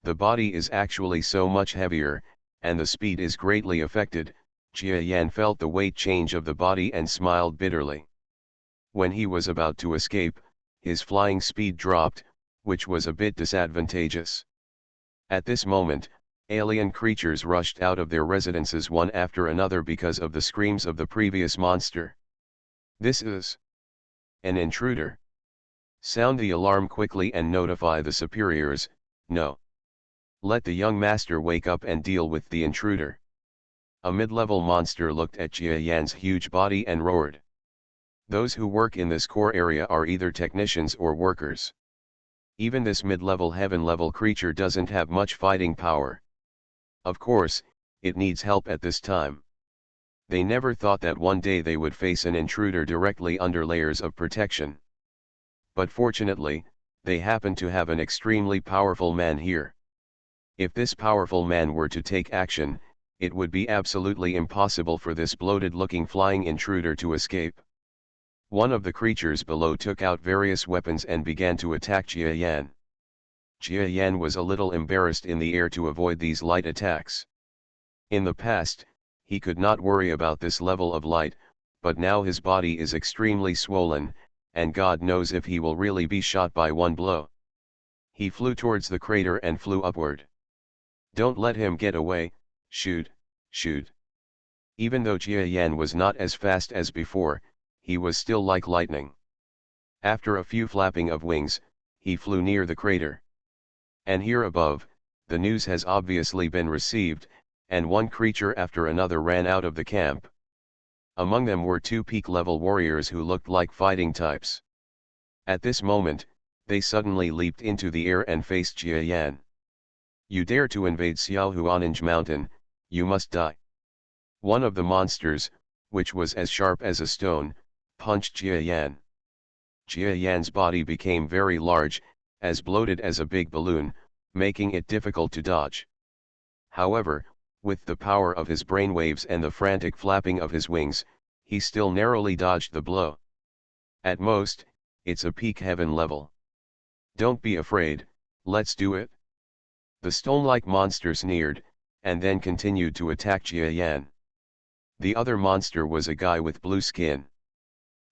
The body is actually so much heavier, and the speed is greatly affected. Jia Yan felt the weight change of the body and smiled bitterly. When he was about to escape, his flying speed dropped, which was a bit disadvantageous. At this moment, alien creatures rushed out of their residences one after another because of the screams of the previous monster. This is an intruder. Sound the alarm quickly and notify the superiors. No. Let the young master wake up and deal with the intruder. A mid-level monster looked at Jia Yan's huge body and roared. Those who work in this core area are either technicians or workers. Even this mid-level heaven-level creature doesn't have much fighting power. Of course, it needs help at this time. They never thought that one day they would face an intruder directly under layers of protection. But fortunately, they happen to have an extremely powerful man here. If this powerful man were to take action, it would be absolutely impossible for this bloated-looking flying intruder to escape. One of the creatures below took out various weapons and began to attack Jia Yan. Jia Yan was a little embarrassed in the air to avoid these light attacks. In the past, he could not worry about this level of light, but now his body is extremely swollen, and God knows if he will really be shot by one blow. He flew towards the crater and flew upward. Don't let him get away, shoot, shoot. Even though Jia Yan was not as fast as before, he was still like lightning. After a few flapping of wings, he flew near the crater. And here above, the news has obviously been received, and one creature after another ran out of the camp. Among them were two peak-level warriors who looked like fighting types. At this moment, they suddenly leaped into the air and faced Jia Yan. You dare to invade Xiaohuaninj Mountain, you must die. One of the monsters, which was as sharp as a stone, punched Jia Yan. Jia Yan's body became very large, as bloated as a big balloon, making it difficult to dodge. However, with the power of his brainwaves and the frantic flapping of his wings, he still narrowly dodged the blow. At most, it's a peak heaven level. Don't be afraid, let's do it. The stone-like monster sneered, and then continued to attack Jia Yan. The other monster was a guy with blue skin.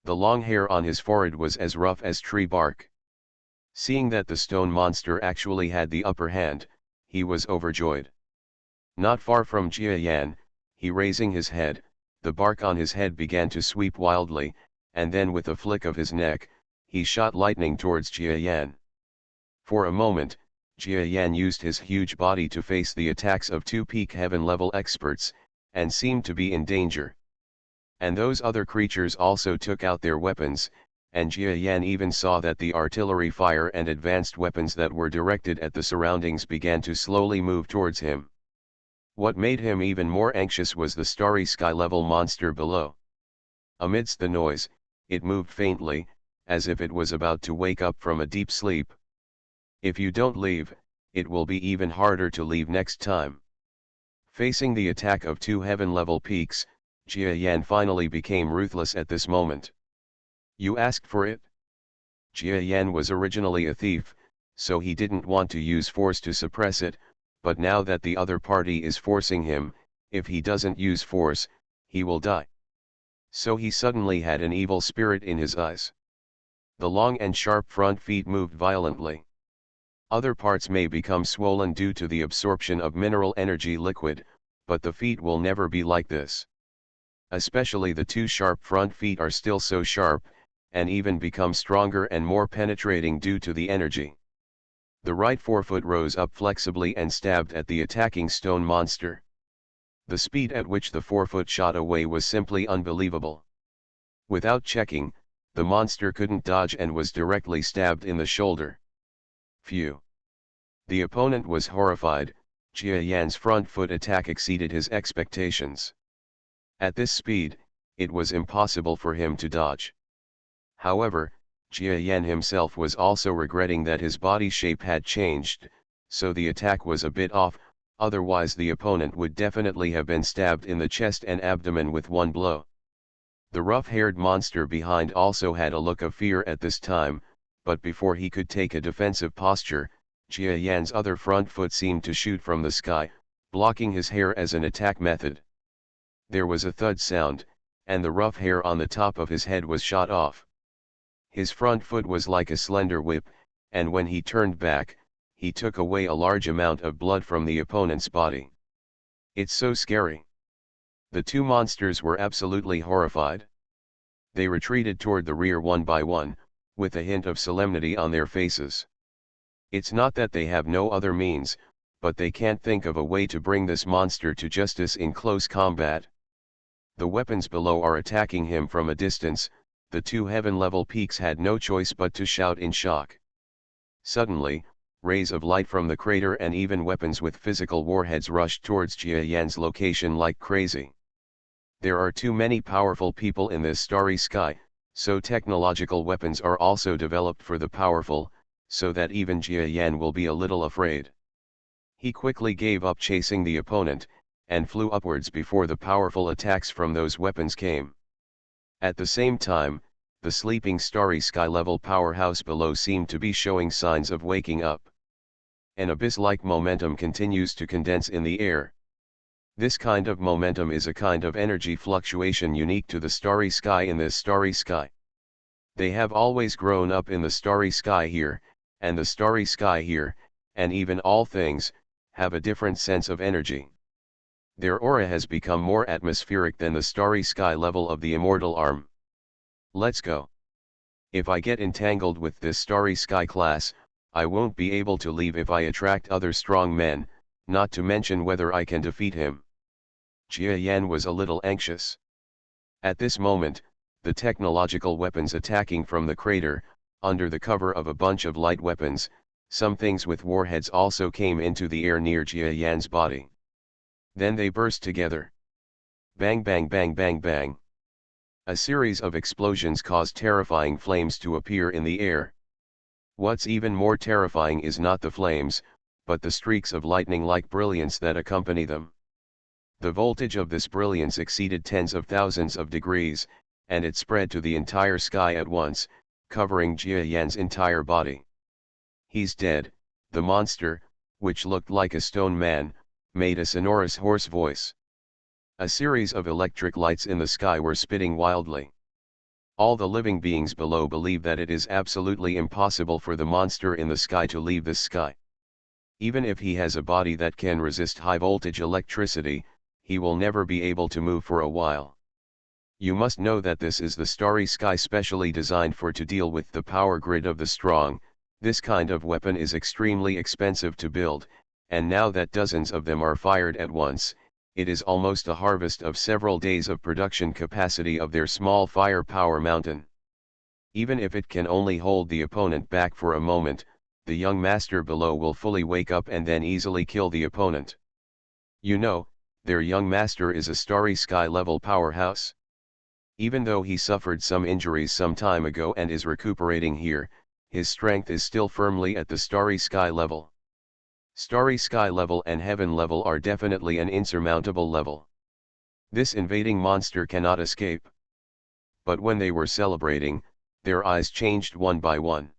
The long hair on his forehead was as rough as tree bark. Seeing that the stone monster actually had the upper hand, he was overjoyed. Not far from Jia Yan, he raising his head, the bark on his head began to sweep wildly, and then with a flick of his neck, he shot lightning towards Jia Yan. For a moment, Jia Yan used his huge body to face the attacks of two peak heaven level experts, and seemed to be in danger. And those other creatures also took out their weapons, and Jia Yan even saw that the artillery fire and advanced weapons that were directed at the surroundings began to slowly move towards him. What made him even more anxious was the starry sky-level monster below. Amidst the noise, it moved faintly, as if it was about to wake up from a deep sleep. If you don't leave, it will be even harder to leave next time. Facing the attack of two heaven-level peaks, Jia Yan finally became ruthless at this moment. You asked for it? Jia Yan was originally a thief, so he didn't want to use force to suppress it, but now that the other party is forcing him, if he doesn't use force, he will die. So he suddenly had an evil spirit in his eyes. The long and sharp front feet moved violently. Other parts may become swollen due to the absorption of mineral energy liquid, but the feet will never be like this. Especially the two sharp front feet are still so sharp, and even become stronger and more penetrating due to the energy. The right forefoot rose up flexibly and stabbed at the attacking stone monster. The speed at which the forefoot shot away was simply unbelievable. Without checking, the monster couldn't dodge and was directly stabbed in the shoulder. Phew! The opponent was horrified. Jia Yan's front foot attack exceeded his expectations. At this speed, it was impossible for him to dodge. However, Jia Yan himself was also regretting that his body shape had changed, so the attack was a bit off, otherwise the opponent would definitely have been stabbed in the chest and abdomen with one blow. The rough-haired monster behind also had a look of fear at this time, but before he could take a defensive posture, Jia Yan's other front foot seemed to shoot from the sky, blocking his hair as an attack method. There was a thud sound, and the rough hair on the top of his head was shot off. His front foot was like a slender whip, and when he turned back, he took away a large amount of blood from the opponent's body. It's so scary. The two monsters were absolutely horrified. They retreated toward the rear one by one, with a hint of solemnity on their faces. It's not that they have no other means, but they can't think of a way to bring this monster to justice in close combat. The weapons below are attacking him from a distance. The two heaven-level peaks had no choice but to shout in shock. Suddenly, rays of light from the crater and even weapons with physical warheads rushed towards Jia Yan's location like crazy. There are too many powerful people in this starry sky, so technological weapons are also developed for the powerful, so that even Jia Yan will be a little afraid. He quickly gave up chasing the opponent, and flew upwards before the powerful attacks from those weapons came. At the same time, the sleeping starry sky-level powerhouse below seemed to be showing signs of waking up. An abyss-like momentum continues to condense in the air. This kind of momentum is a kind of energy fluctuation unique to the starry sky in this starry sky. They have always grown up in the starry sky here, and the starry sky here, and even all things, have a different sense of energy. Their aura has become more atmospheric than the starry sky level of the immortal arm. Let's go. If I get entangled with this starry sky class, I won't be able to leave if I attract other strong men, not to mention whether I can defeat him. Jia Yan was a little anxious. At this moment, the technological weapons attacking from the crater, under the cover of a bunch of light weapons, some things with warheads also came into the air near Jia Yan's body. Then they burst together. Bang bang bang bang bang. A series of explosions caused terrifying flames to appear in the air. What's even more terrifying is not the flames, but the streaks of lightning-like brilliance that accompany them. The voltage of this brilliance exceeded tens of thousands of degrees, and it spread to the entire sky at once, covering Jia Yan's entire body. He's dead, the monster, which looked like a stone man, made a sonorous hoarse voice. A series of electric lights in the sky were spitting wildly. All the living beings below believe that it is absolutely impossible for the monster in the sky to leave this sky. Even if he has a body that can resist high-voltage electricity, he will never be able to move for a while. You must know that this is the starry sky specially designed to deal with the power grid of the strong. This kind of weapon is extremely expensive to build, and now that dozens of them are fired at once, it is almost a harvest of several days of production capacity of their small firepower mountain. Even if it can only hold the opponent back for a moment, the young master below will fully wake up and then easily kill the opponent. You know, their young master is a starry sky level powerhouse. Even though he suffered some injuries some time ago and is recuperating here, his strength is still firmly at the starry sky level. Starry sky level and heaven level are definitely an insurmountable level. This invading monster cannot escape. But when they were celebrating, their eyes changed one by one.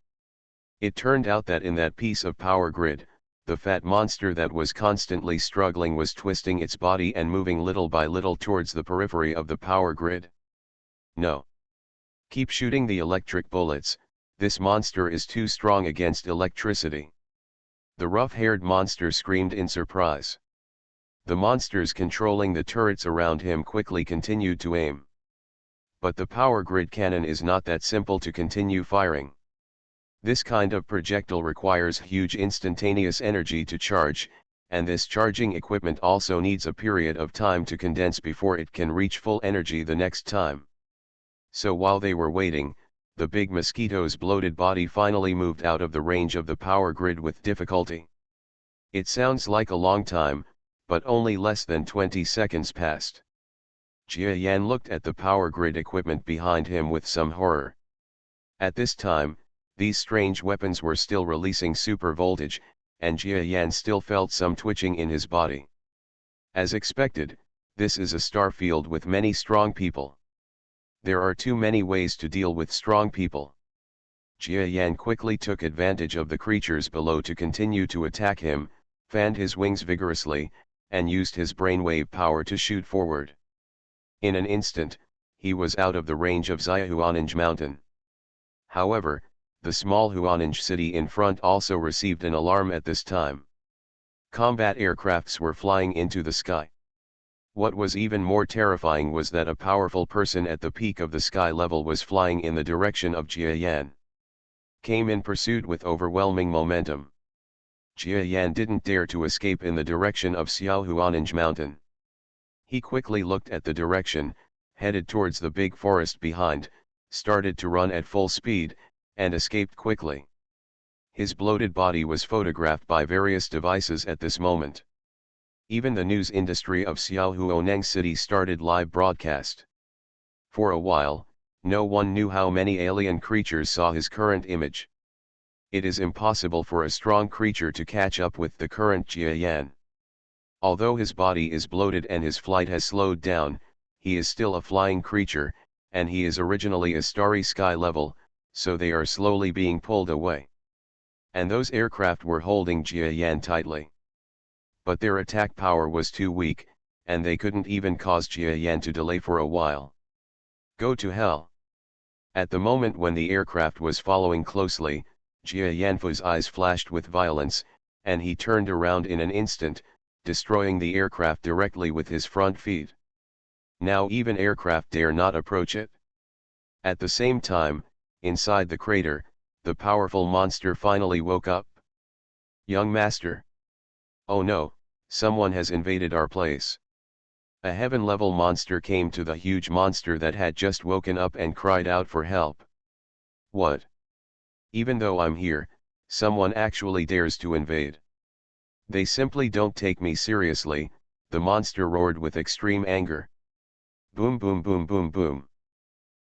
It turned out that in that piece of power grid, the fat monster that was constantly struggling was twisting its body and moving little by little towards the periphery of the power grid. No. Keep shooting the electric bullets, this monster is too strong against electricity. The rough-haired monster screamed in surprise. The monsters controlling the turrets around him quickly continued to aim. But the power grid cannon is not that simple to continue firing. This kind of projectile requires huge instantaneous energy to charge, and this charging equipment also needs a period of time to condense before it can reach full energy the next time. So while they were waiting, the big mosquito's bloated body finally moved out of the range of the power grid with difficulty. It sounds like a long time, but only less than 20 seconds passed. Jia Yan looked at the power grid equipment behind him with some horror. At this time, these strange weapons were still releasing super voltage, and Jia Yan still felt some twitching in his body. As expected, this is a star field with many strong people. There are too many ways to deal with strong people. Jia Yan quickly took advantage of the creatures below to continue to attack him, fanned his wings vigorously, and used his brainwave power to shoot forward. In an instant, he was out of the range of Xiaohuaninj Mountain. However, the small Huaninj city in front also received an alarm at this time. Combat aircrafts were flying into the sky. What was even more terrifying was that a powerful person at the peak of the sky level was flying in the direction of Jia Yan. Came in pursuit with overwhelming momentum. Jia Yan didn't dare to escape in the direction of Xiaohuaninj Mountain. He quickly looked at the direction, headed towards the big forest behind, started to run at full speed, and escaped quickly. His bloated body was photographed by various devices at this moment. Even the news industry of Xiaohuaneng City started live broadcast. For a while, no one knew how many alien creatures saw his current image. It is impossible for a strong creature to catch up with the current Jia Yan. Although his body is bloated and his flight has slowed down, he is still a flying creature, and he is originally a starry sky level, so they are slowly being pulled away. And those aircraft were holding Jia Yan tightly. But their attack power was too weak, and they couldn't even cause Jia Yan to delay for a while. Go to hell. At the moment when the aircraft was following closely, Jia Yanfu's eyes flashed with violence, and he turned around in an instant, destroying the aircraft directly with his front feet. Now even aircraft dare not approach it. At the same time, inside the crater, the powerful monster finally woke up. Young master. Oh no, someone has invaded our place. A heaven-level monster came to the huge monster that had just woken up and cried out for help. What? Even though I'm here, someone actually dares to invade. They simply don't take me seriously, the monster roared with extreme anger. Boom boom boom boom boom.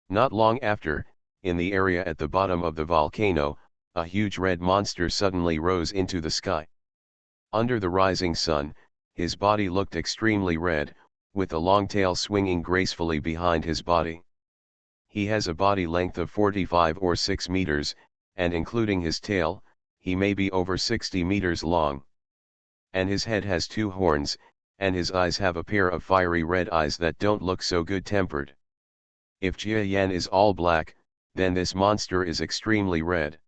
Not long after, in the area at the bottom of the volcano, a huge red monster suddenly rose into the sky. Under the rising sun, his body looked extremely red, with a long tail swinging gracefully behind his body. He has a body length of 45 or 6 meters, and including his tail, he may be over 60 meters long. And his head has 2 horns, and his eyes have a pair of fiery red eyes that don't look so good-tempered. If Jia Yan is all black, then this monster is extremely red.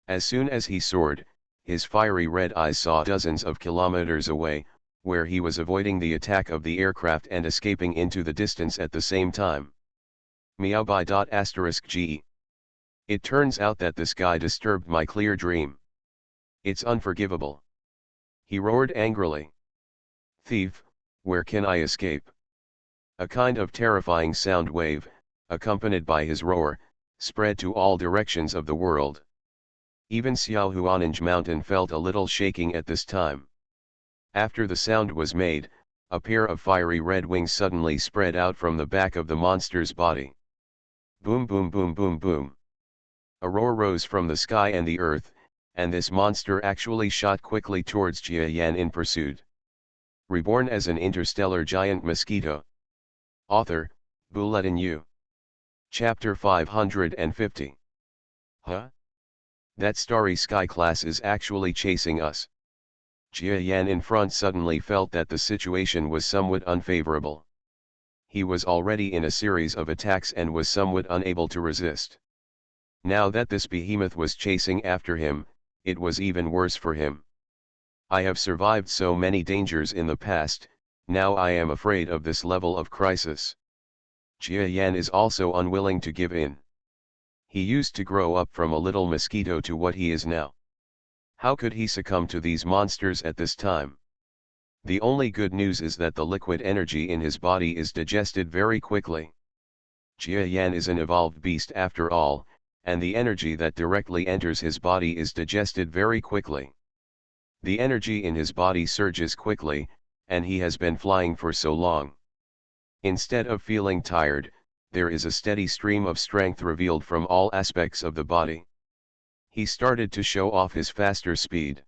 As soon as he soared, his fiery red eyes saw dozens of kilometers away, where he was avoiding the attack of the aircraft and escaping into the distance at the same time. Meowby.*Ge. It turns out that this guy disturbed my clear dream. It's unforgivable. He roared angrily. Thief, where can I escape? A kind of terrifying sound wave, accompanied by his roar, spread to all directions of the world. Even Xiaohuanange Mountain felt a little shaking at this time. After the sound was made, a pair of fiery red wings suddenly spread out from the back of the monster's body. Boom boom boom boom boom. A roar rose from the sky and the earth, and this monster actually shot quickly towards Jia Yan in pursuit. Reborn as an interstellar giant mosquito. Author, Bulletin U. Chapter 550. Huh? That starry sky class is actually chasing us. Jia Yan in front suddenly felt that the situation was somewhat unfavorable. He was already in a series of attacks and was somewhat unable to resist. Now that this behemoth was chasing after him, it was even worse for him. I have survived so many dangers in the past, now I am afraid of this level of crisis. Jia Yan is also unwilling to give in. He used to grow up from a little mosquito to what he is now. How could he succumb to these monsters at this time? The only good news is that the liquid energy in his body is digested very quickly. Jia Yan is an evolved beast after all, and the energy that directly enters his body is digested very quickly. The energy in his body surges quickly, and he has been flying for so long. Instead of feeling tired, there is a steady stream of strength revealed from all aspects of the body. He started to show off his faster speed.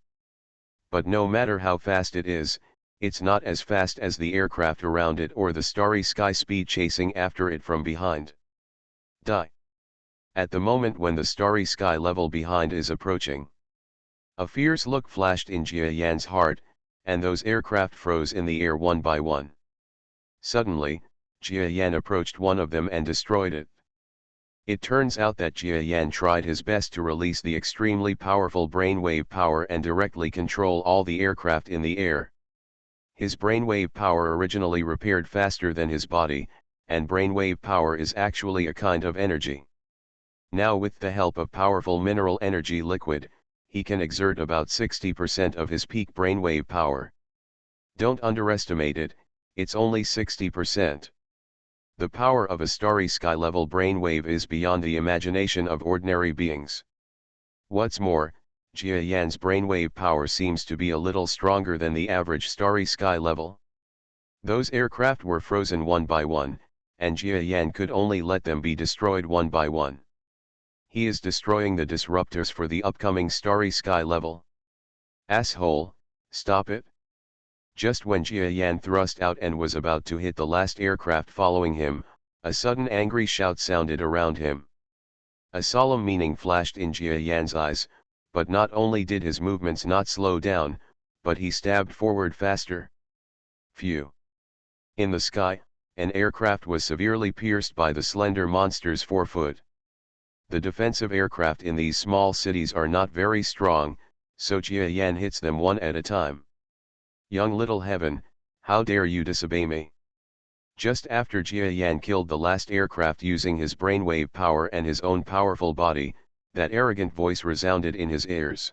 But no matter how fast it is, it's not as fast as the aircraft around it or the starry sky speed chasing after it from behind. Die. At the moment when the starry sky level behind is approaching, a fierce look flashed in Jia Yan's heart, and those aircraft froze in the air one by one. Suddenly, Jia Yan approached one of them and destroyed it. It turns out that Jia Yan tried his best to release the extremely powerful brainwave power and directly control all the aircraft in the air. His brainwave power originally repaired faster than his body, and brainwave power is actually a kind of energy. Now with the help of powerful mineral energy liquid, he can exert about 60% of his peak brainwave power. Don't underestimate it, it's only 60%. The power of a starry sky level brainwave is beyond the imagination of ordinary beings. What's more, Jia Yan's brainwave power seems to be a little stronger than the average starry sky level. Those aircraft were frozen one by one, and Jia Yan could only let them be destroyed one by one. He is destroying the disruptors for the upcoming starry sky level. Asshole, stop it. Just when Jia Yan thrust out and was about to hit the last aircraft following him, A sudden angry shout sounded around him. A solemn meaning flashed in Jia Yan's eyes, but not only did his movements not slow down, but he stabbed forward faster. Phew! In the sky, an aircraft was severely pierced by the slender monster's forefoot. The defensive aircraft in these small cities are not very strong, so Jia Yan hits them one at a time. Young little heaven, how dare you disobey me? Just after Jia Yan killed the last aircraft using his brainwave power and his own powerful body, that arrogant voice resounded in his ears.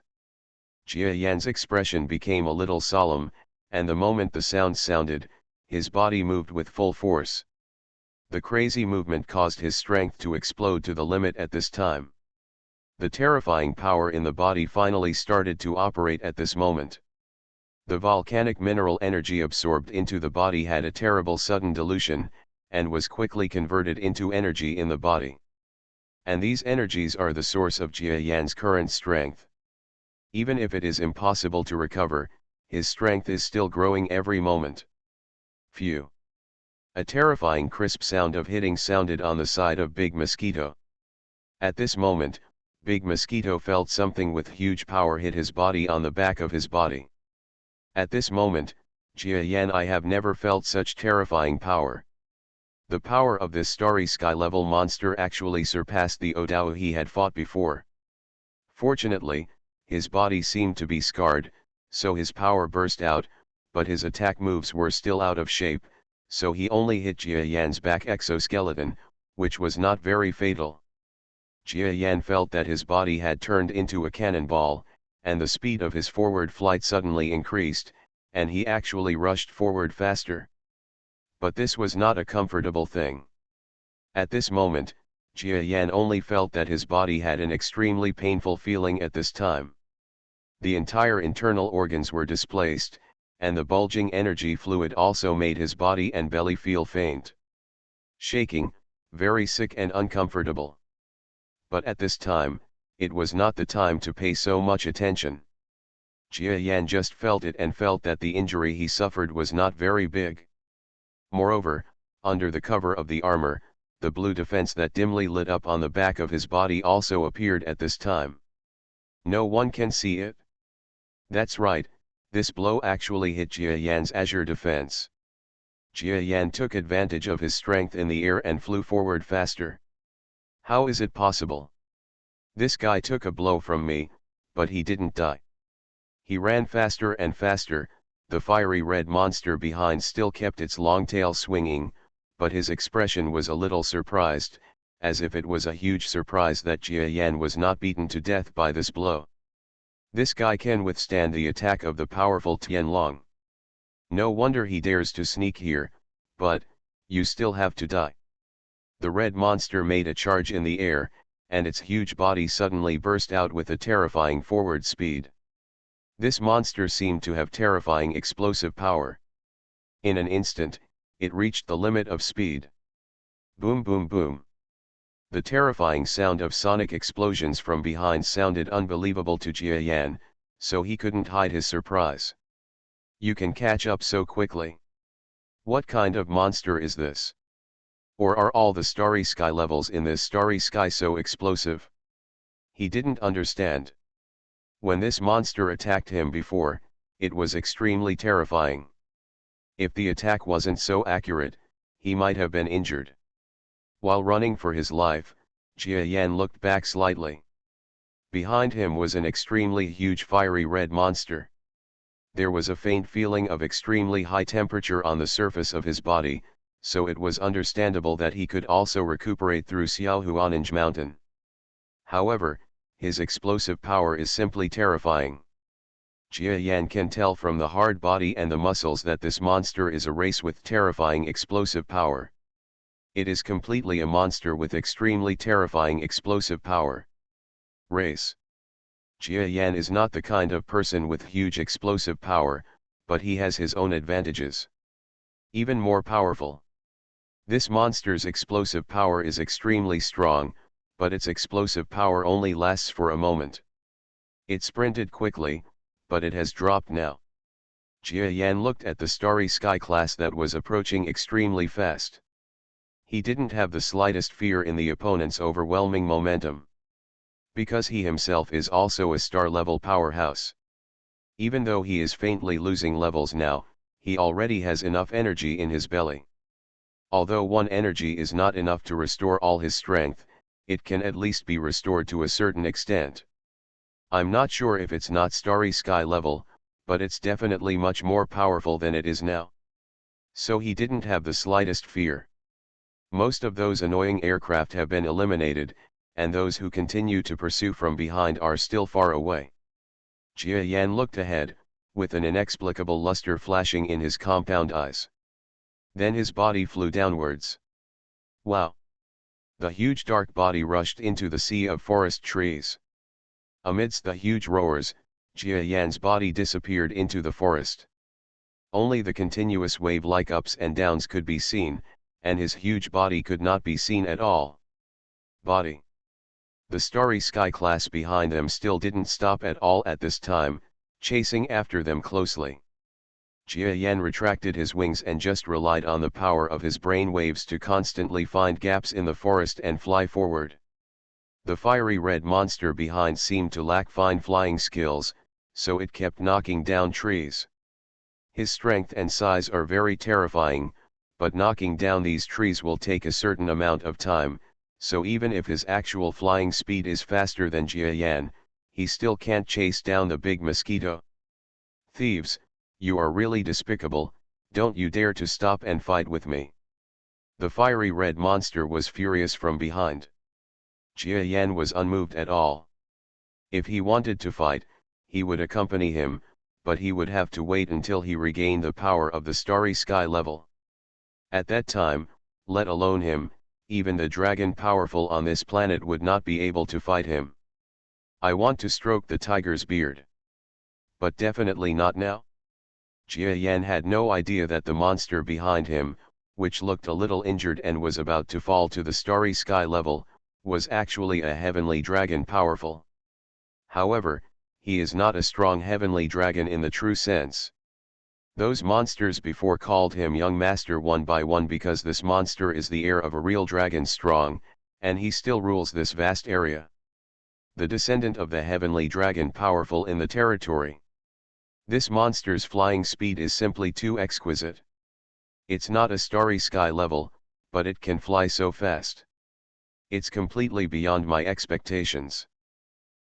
Jia Yan's expression became a little solemn, and the moment the sound sounded, his body moved with full force. The crazy movement caused his strength to explode to the limit at this time. The terrifying power in the body finally started to operate at this moment. The volcanic mineral energy absorbed into the body had a terrible sudden dilution, and was quickly converted into energy in the body. And these energies are the source of Jia Yan's current strength. Even if it is impossible to recover, his strength is still growing every moment. Phew! A terrifying crisp sound of hitting sounded on the side of Big Mosquito. At this moment, Big Mosquito felt something with huge power hit his body on the back of his body. At this moment, Jia Yan, I have never felt such terrifying power. The power of this starry sky level monster actually surpassed the Odao he had fought before. Fortunately, his body seemed to be scarred, so his power burst out, but his attack moves were still out of shape, so he only hit Jia Yan's back exoskeleton, which was not very fatal. Jia Yan felt that his body had turned into a cannonball, and the speed of his forward flight suddenly increased, and he actually rushed forward faster. But this was not a comfortable thing. At this moment, Jia Yan only felt that his body had an extremely painful feeling at this time. The entire internal organs were displaced, and the bulging energy fluid also made his body and belly feel faint. Shaking, very sick and uncomfortable. But at this time, it was not the time to pay so much attention. Jia Yan just felt it and felt that the injury he suffered was not very big. Moreover, under the cover of the armor, the blue defense that dimly lit up on the back of his body also appeared at this time. No one can see it. That's right, this blow actually hit Jia Yan's azure defense. Jia Yan took advantage of his strength in the air and flew forward faster. How is it possible? This guy took a blow from me, but he didn't die. He ran faster and faster, the fiery red monster behind still kept its long tail swinging, but his expression was a little surprised, as if it was a huge surprise that Jia Yan was not beaten to death by this blow. This guy can withstand the attack of the powerful Tianlong. No wonder he dares to sneak here, but, you still have to die. The red monster made a charge in the air, and its huge body suddenly burst out with a terrifying forward speed. This monster seemed to have terrifying explosive power. In an instant, it reached the limit of speed. Boom boom boom. The terrifying sound of sonic explosions from behind sounded unbelievable to Jia Yan, so he couldn't hide his surprise. You can catch up so quickly. What kind of monster is this? Or are all the starry sky levels in this starry sky so explosive? He didn't understand. When this monster attacked him before, it was extremely terrifying. If the attack wasn't so accurate, he might have been injured. While running for his life, Jia Yan looked back slightly. Behind him was an extremely huge fiery red monster. There was a faint feeling of extremely high temperature on the surface of his body, so it was understandable that he could also recuperate through Xiaohuaninj mountain. However, his explosive power is simply terrifying. Jia Yan can tell from the hard body and the muscles that this monster is a race with terrifying explosive power. It is completely a monster with extremely terrifying explosive power. Race. Jia Yan is not the kind of person with huge explosive power, but he has his own advantages. Even more powerful. This monster's explosive power is extremely strong, but its explosive power only lasts for a moment. It sprinted quickly, but it has dropped now. Jia Yan looked at the starry sky class that was approaching extremely fast. He didn't have the slightest fear in the opponent's overwhelming momentum. Because he himself is also a star-level powerhouse. Even though he is faintly losing levels now, he already has enough energy in his belly. Although one energy is not enough to restore all his strength, it can at least be restored to a certain extent. I'm not sure if it's not starry sky level, but it's definitely much more powerful than it is now. So he didn't have the slightest fear. Most of those annoying aircraft have been eliminated, and those who continue to pursue from behind are still far away. Jia Yan looked ahead, with an inexplicable luster flashing in his compound eyes. Then his body flew downwards. Wow! The huge dark body rushed into the sea of forest trees. Amidst the huge roars, Jia Yan's body disappeared into the forest. Only the continuous wave-like ups and downs could be seen, and his huge body could not be seen at all. Body. The starry sky class behind them still didn't stop at all at this time, chasing after them closely. Jia Yan retracted his wings and just relied on the power of his brain waves to constantly find gaps in the forest and fly forward. The fiery red monster behind seemed to lack fine flying skills, so it kept knocking down trees. His strength and size are very terrifying, but knocking down these trees will take a certain amount of time, so even if his actual flying speed is faster than Jia Yan, he still can't chase down the big mosquito. Thieves, you are really despicable, don't you dare to stop and fight with me. The fiery red monster was furious from behind. Jia Yan was unmoved at all. If he wanted to fight, he would accompany him, but he would have to wait until he regained the power of the starry sky level. At that time, let alone him, even the dragon powerful on this planet would not be able to fight him. I want to stroke the tiger's beard. But definitely not now. Jia Yan had no idea that the monster behind him, which looked a little injured and was about to fall to the starry sky level, was actually a heavenly dragon powerful. However, he is not a strong heavenly dragon in the true sense. Those monsters before called him young master one by one because this monster is the heir of a real dragon strong, and he still rules this vast area. The descendant of the heavenly dragon powerful in the territory. This monster's flying speed is simply too exquisite. It's not a starry sky level, but it can fly so fast. It's completely beyond my expectations.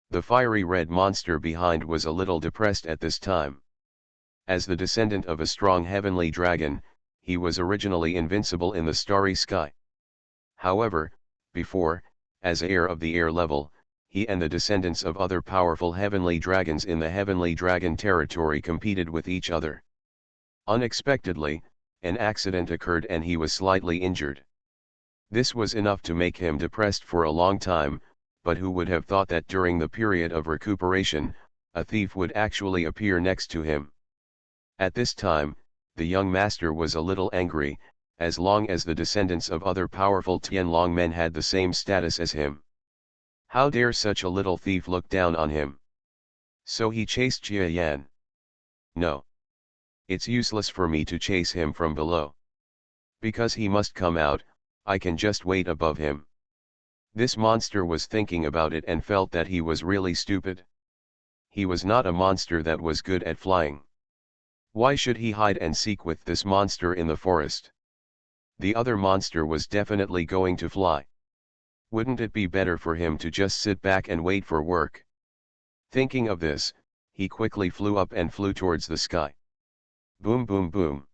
The fiery red monster behind was a little depressed at this time. As the descendant of a strong heavenly dragon, he was originally invincible in the starry sky. However, before, as heir of the air level, he and the descendants of other powerful heavenly dragons in the heavenly dragon territory competed with each other. Unexpectedly, an accident occurred and he was slightly injured. This was enough to make him depressed for a long time, but who would have thought that during the period of recuperation, a thief would actually appear next to him. At this time, the young master was a little angry, as long as the descendants of other powerful Tianlong men had the same status as him. How dare such a little thief look down on him? So he chased Jia Yan. No. It's useless for me to chase him from below. Because he must come out, I can just wait above him. This monster was thinking about it and felt that he was really stupid. He was not a monster that was good at flying. Why should he hide and seek with this monster in the forest? The other monster was definitely going to fly. Wouldn't it be better for him to just sit back and wait for work? Thinking of this, he quickly flew up and flew towards the sky. Boom boom boom.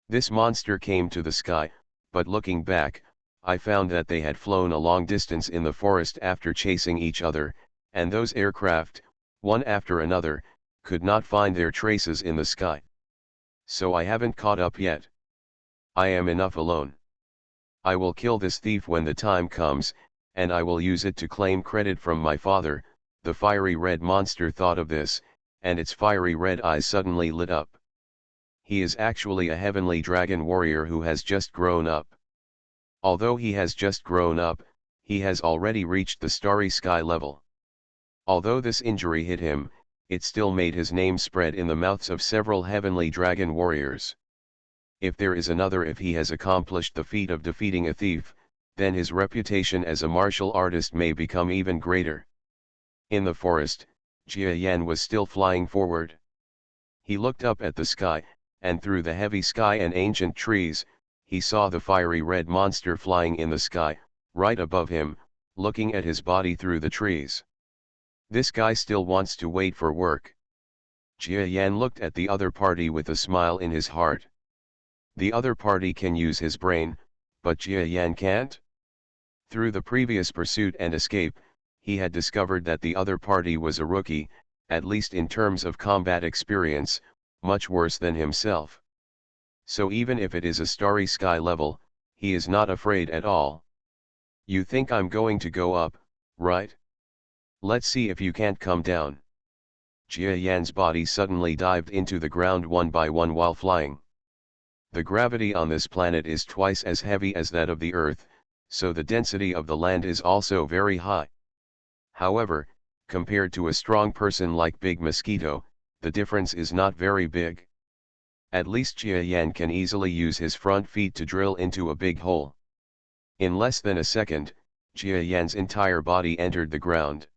This monster came to the sky, but looking back, I found that they had flown a long distance in the forest after chasing each other, and those aircraft, one after another, could not find their traces in the sky. So I haven't caught up yet. I am enough alone. I will kill this thief when the time comes, and I will use it to claim credit from my father. The fiery red monster thought of this, and its fiery red eyes suddenly lit up. He is actually a heavenly dragon warrior who has just grown up. Although he has just grown up, he has already reached the starry sky level. Although this injury hit him, it still made his name spread in the mouths of several heavenly dragon warriors. If there is another, if he has accomplished the feat of defeating a thief, then his reputation as a martial artist may become even greater. In the forest, Jia Yan was still flying forward. He looked up at the sky, and through the heavy sky and ancient trees, he saw the fiery red monster flying in the sky, right above him, looking at his body through the trees. This guy still wants to wait for work. Jia Yan looked at the other party with a smile in his heart. The other party can use his brain, but Jia Yan can't? Through the previous pursuit and escape, he had discovered that the other party was a rookie, at least in terms of combat experience, much worse than himself. So even if it is a starry sky level, he is not afraid at all. You think I'm going to go up, right? Let's see if you can't come down. Jia Yan's body suddenly dived into the ground one by one while flying. The gravity on this planet is twice as heavy as that of the Earth, so the density of the land is also very high. However, compared to a strong person like Big Mosquito, the difference is not very big. At least Jia Yan can easily use his front feet to drill into a big hole. In less than a second, Jia Yan's entire body entered the ground.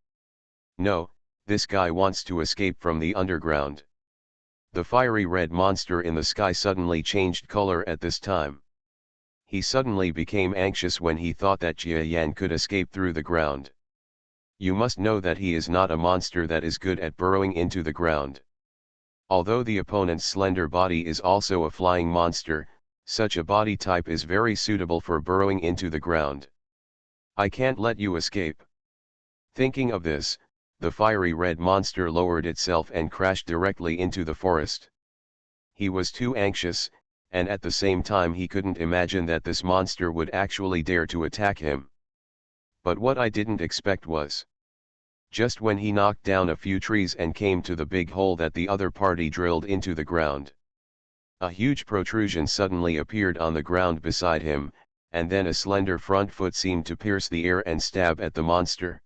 No, this guy wants to escape from the underground. The fiery red monster in the sky suddenly changed color at this time. He suddenly became anxious when he thought that Jia Yan could escape through the ground. You must know that he is not a monster that is good at burrowing into the ground. Although the opponent's slender body is also a flying monster, such a body type is very suitable for burrowing into the ground. I can't let you escape. Thinking of this, the fiery red monster lowered itself and crashed directly into the forest. He was too anxious, and at the same time he couldn't imagine that this monster would actually dare to attack him. But what I didn't expect was, just when he knocked down a few trees and came to the big hole that the other party drilled into the ground, a huge protrusion suddenly appeared on the ground beside him, and then a slender front foot seemed to pierce the air and stab at the monster.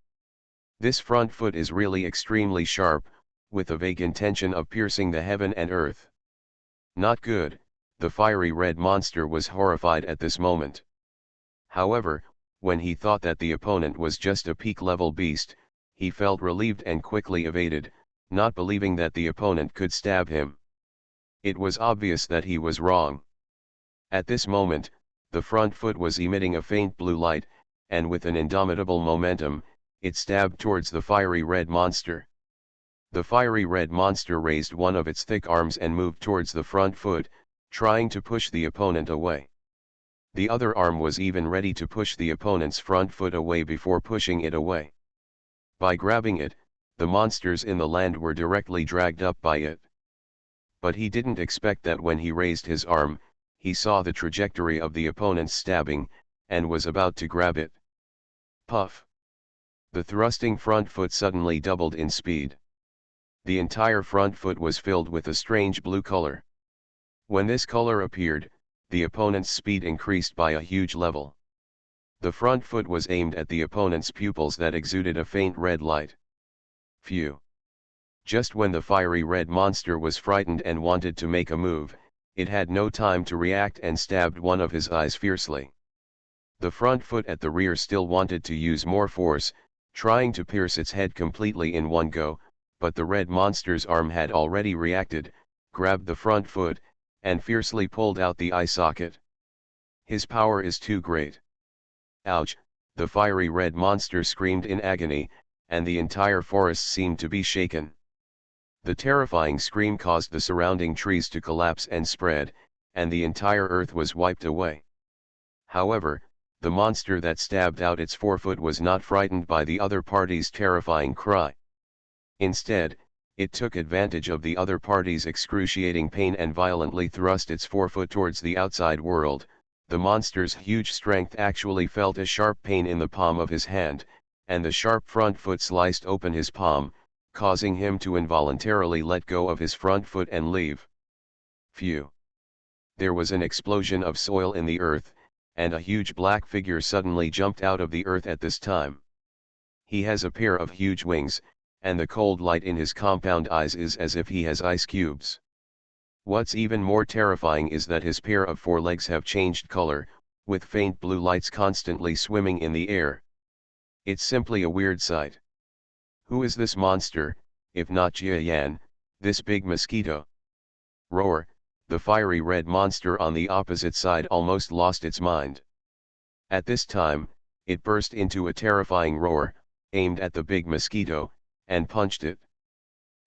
This front foot is really extremely sharp, with a vague intention of piercing the heaven and earth. Not good. The fiery red monster was horrified at this moment. However, when he thought that the opponent was just a peak-level beast, he felt relieved and quickly evaded, not believing that the opponent could stab him. It was obvious that he was wrong. At this moment, the front foot was emitting a faint blue light, and with an indomitable momentum, it stabbed towards the fiery red monster. The fiery red monster raised one of its thick arms and moved towards the front foot, trying to push the opponent away. The other arm was even ready to push the opponent's front foot away before pushing it away. By grabbing it, the monsters in the land were directly dragged up by it. But he didn't expect that when he raised his arm, he saw the trajectory of the opponent's stabbing, and was about to grab it. Puff! The thrusting front foot suddenly doubled in speed. The entire front foot was filled with a strange blue color. When this color appeared, the opponent's speed increased by a huge level. The front foot was aimed at the opponent's pupils that exuded a faint red light. Phew! Just when the fiery red monster was frightened and wanted to make a move, it had no time to react and stabbed one of his eyes fiercely. The front foot at the rear still wanted to use more force, trying to pierce its head completely in one go, but the red monster's arm had already reacted, grabbed the front foot, and fiercely pulled out the eye socket. His power is too great. Ouch! The fiery red monster screamed in agony, and the entire forest seemed to be shaken. The terrifying scream caused the surrounding trees to collapse and spread, and the entire earth was wiped away. However, the monster that stabbed out its forefoot was not frightened by the other party's terrifying cry. Instead, it took advantage of the other party's excruciating pain and violently thrust its forefoot towards the outside world. The monster's huge strength actually felt a sharp pain in the palm of his hand, and the sharp front foot sliced open his palm, causing him to involuntarily let go of his front foot and leave. Phew! There was an explosion of soil in the earth, and a huge black figure suddenly jumped out of the earth at this time. He has a pair of huge wings, and the cold light in his compound eyes is as if he has ice cubes. What's even more terrifying is that his pair of forelegs have changed color, with faint blue lights constantly swimming in the air. It's simply a weird sight. Who is this monster, if not Jia Yan, this big mosquito? Roar, the fiery red monster on the opposite side almost lost its mind. At this time, it burst into a terrifying roar, aimed at the big mosquito, and punched it.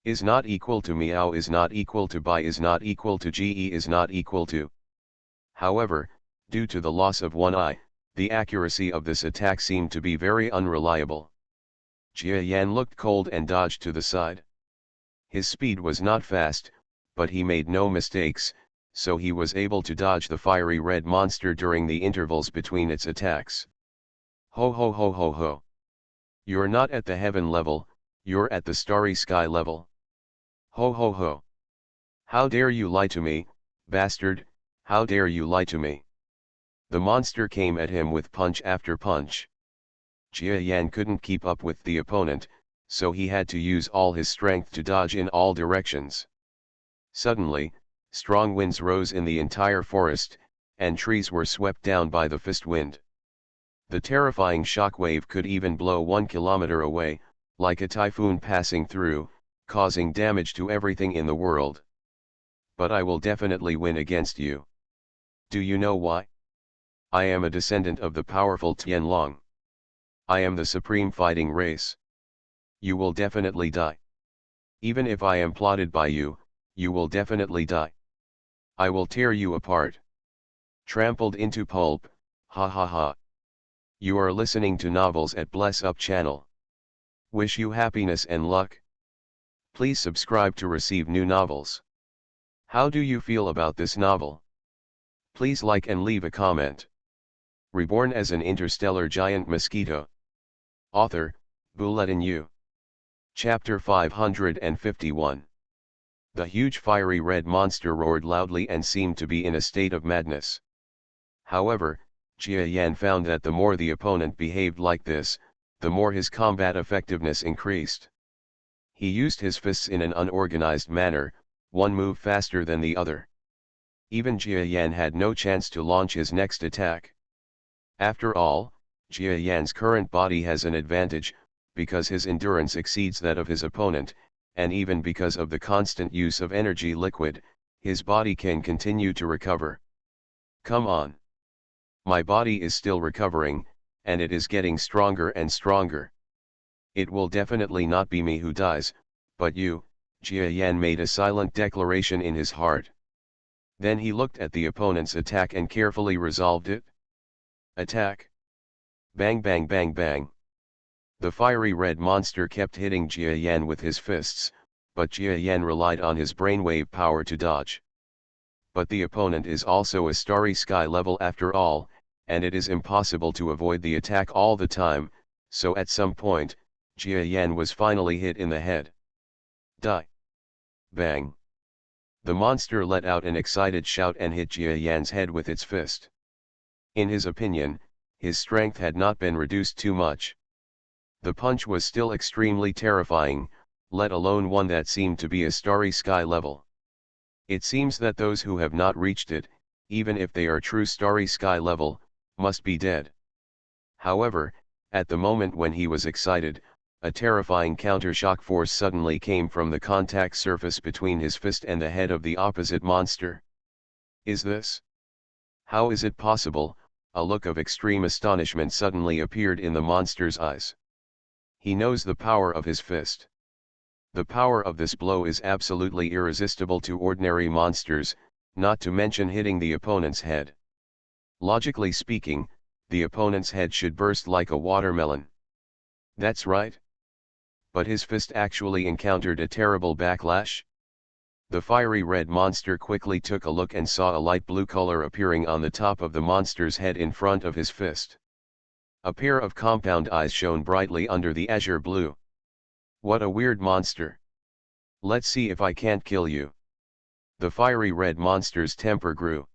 Is not equal to meow is not equal to buy is not equal to ge is not equal to. However, due to the loss of one eye, the accuracy of this attack seemed to be very unreliable. Jia Yan looked cold and dodged to the side. His speed was not fast, but he made no mistakes, so he was able to dodge the fiery red monster during the intervals between its attacks. Ho ho ho ho ho. You're not at the heaven level, you're at the starry sky level. Ho ho ho. How dare you lie to me, bastard, how dare you lie to me. The monster came at him with punch after punch. Jia Yan couldn't keep up with the opponent, so he had to use all his strength to dodge in all directions. Suddenly, strong winds rose in the entire forest, and trees were swept down by the fist wind. The terrifying shockwave could even blow 1 kilometer away, like a typhoon passing through, causing damage to everything in the world. But I will definitely win against you. Do you know why? I am a descendant of the powerful Tianlong. I am the supreme fighting race. You will definitely die. Even if I am plotted by you, you will definitely die. I will tear you apart. Trampled into pulp, ha ha ha. You are listening to Novels at Bless Up channel. Wish you happiness and luck. Please subscribe to receive new novels. How do you feel about this novel? Please like and leave a comment. Reborn as an interstellar giant mosquito. Author, Bulletin U. Chapter 551. The huge fiery red monster roared loudly and seemed to be in a state of madness. However, Jia Yan found that the more the opponent behaved like this, the more his combat effectiveness increased. He used his fists in an unorganized manner, one move faster than the other. Even Jia Yan had no chance to launch his next attack. After all, Jia Yan's current body has an advantage, because his endurance exceeds that of his opponent, and even because of the constant use of energy liquid, his body can continue to recover. Come on. My body is still recovering, and it is getting stronger and stronger. It will definitely not be me who dies, but you. Jia Yan made a silent declaration in his heart. Then he looked at the opponent's attack and carefully resolved it. Attack. Bang bang bang bang. The fiery red monster kept hitting Jia Yan with his fists, but Jia Yan relied on his brainwave power to dodge. But the opponent is also a starry sky level after all, and it is impossible to avoid the attack all the time, so at some point, Jia Yan was finally hit in the head. Die. Bang. The monster let out an excited shout and hit Jia Yan's head with its fist. In his opinion, his strength had not been reduced too much. The punch was still extremely terrifying, let alone one that seemed to be a starry sky level. It seems that those who have not reached it, even if they are true starry sky level, must be dead. However, at the moment when he was excited, a terrifying counter-shock force suddenly came from the contact surface between his fist and the head of the opposite monster. Is this? How is it possible? A look of extreme astonishment suddenly appeared in the monster's eyes. He knows the power of his fist. The power of this blow is absolutely irresistible to ordinary monsters, not to mention hitting the opponent's head. Logically speaking, the opponent's head should burst like a watermelon. That's right. But his fist actually encountered a terrible backlash. The fiery red monster quickly took a look and saw a light blue color appearing on the top of the monster's head in front of his fist. A pair of compound eyes shone brightly under the azure blue. What a weird monster. Let's see if I can't kill you. The fiery red monster's temper grew.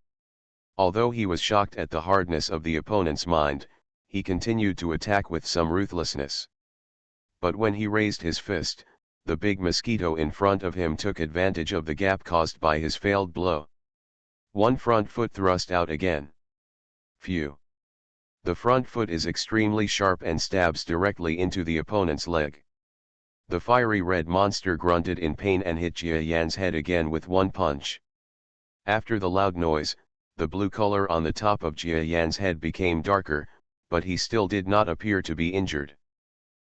Although he was shocked at the hardness of the opponent's mind, he continued to attack with some ruthlessness. But when he raised his fist, the big mosquito in front of him took advantage of the gap caused by his failed blow. One front foot thrust out again. Phew. The front foot is extremely sharp and stabs directly into the opponent's leg. The fiery red monster grunted in pain and hit Jia Yan's head again with one punch. After the loud noise, the blue color on the top of Jia Yan's head became darker, but he still did not appear to be injured.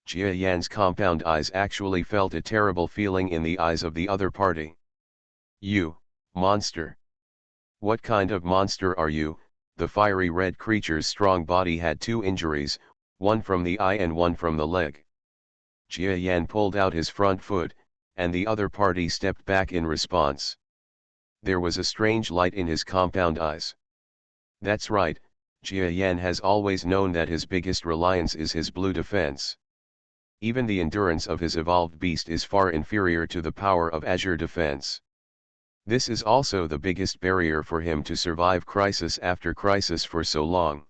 Jia Yan's compound eyes actually felt a terrible feeling in the eyes of the other party. "You, monster! What kind of monster are you?" The fiery red creature's strong body had two injuries, one from the eye and one from the leg. Jia Yan pulled out his front foot, and the other party stepped back in response. There was a strange light in his compound eyes. That's right, Jia Yan has always known that his biggest reliance is his blue defense. Even the endurance of his evolved beast is far inferior to the power of azure defense. This is also the biggest barrier for him to survive crisis after crisis for so long.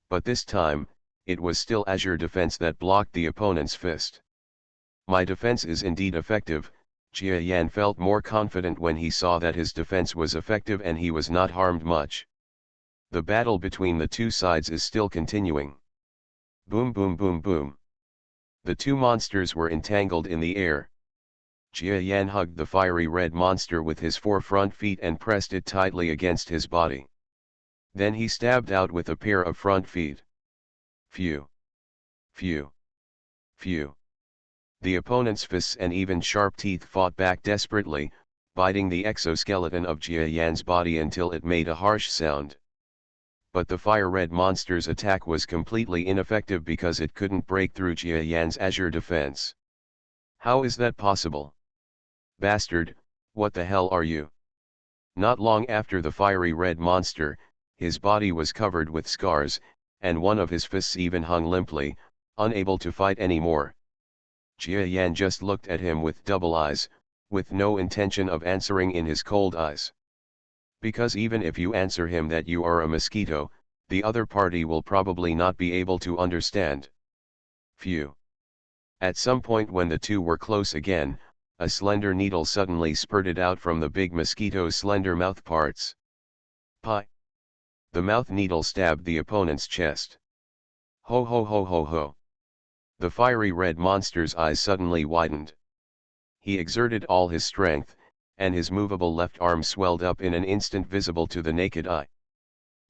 But this time, it was still azure defense that blocked the opponent's fist. My defense is indeed effective. Jia Yan felt more confident when he saw that his defense was effective and he was not harmed much. The battle between the two sides is still continuing. Boom boom boom boom. The two monsters were entangled in the air. Jia Yan hugged the fiery red monster with his four front feet and pressed it tightly against his body. Then he stabbed out with a pair of front feet. Phew! Phew! Phew! The opponent's fists and even sharp teeth fought back desperately, biting the exoskeleton of Jia Yan's body until it made a harsh sound. But the fire-red monster's attack was completely ineffective because it couldn't break through Jia Yan's azure defense. How is that possible? Bastard, what the hell are you? Not long after the fiery red monster, his body was covered with scars, and one of his fists even hung limply, unable to fight anymore. Jia Yan just looked at him with double eyes, with no intention of answering in his cold eyes. Because even if you answer him that you are a mosquito, the other party will probably not be able to understand. Phew. At some point when the two were close again, a slender needle suddenly spurted out from the big mosquito's slender mouth parts. Pie. The mouth needle stabbed the opponent's chest. Ho ho ho ho ho. The fiery red monster's eyes suddenly widened. He exerted all his strength, and his movable left arm swelled up in an instant, visible to the naked eye.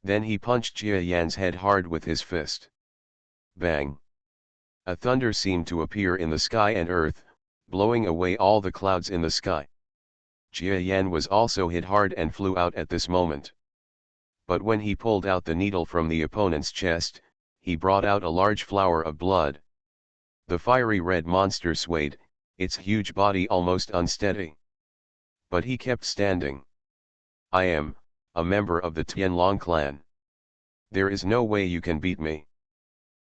Then he punched Jia Yan's head hard with his fist. Bang! A thunder seemed to appear in the sky and earth, blowing away all the clouds in the sky. Jia Yan was also hit hard and flew out at this moment. But when he pulled out the needle from the opponent's chest, he brought out a large flower of blood. The fiery red monster swayed, its huge body almost unsteady. But he kept standing. I am a member of the Tianlong clan. There is no way you can beat me.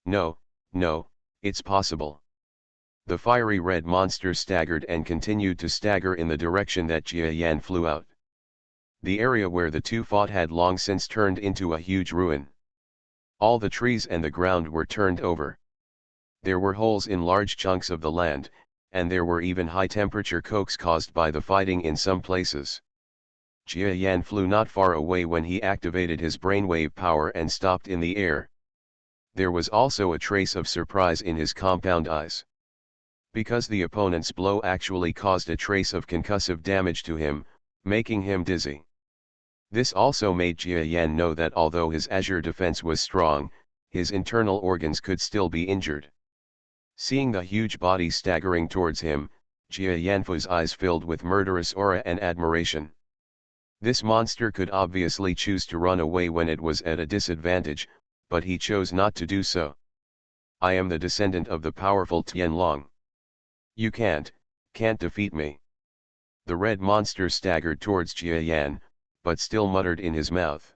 No, no, it's possible. The fiery red monster staggered and continued to stagger in the direction that Jia Yan flew out. The area where the two fought had long since turned into a huge ruin. All the trees and the ground were turned over. There were holes in large chunks of the land, and there were even high-temperature cokes caused by the fighting in some places. Jia Yan flew not far away when he activated his brainwave power and stopped in the air. There was also a trace of surprise in his compound eyes. Because the opponent's blow actually caused a trace of concussive damage to him, making him dizzy. This also made Jia Yan know that although his azure defense was strong, his internal organs could still be injured. Seeing the huge body staggering towards him, Jia Yanfu's eyes filled with murderous aura and admiration. This monster could obviously choose to run away when it was at a disadvantage, but he chose not to do so. I am the descendant of the powerful Tianlong. You can't defeat me. The red monster staggered towards Jia Yan, but still muttered in his mouth.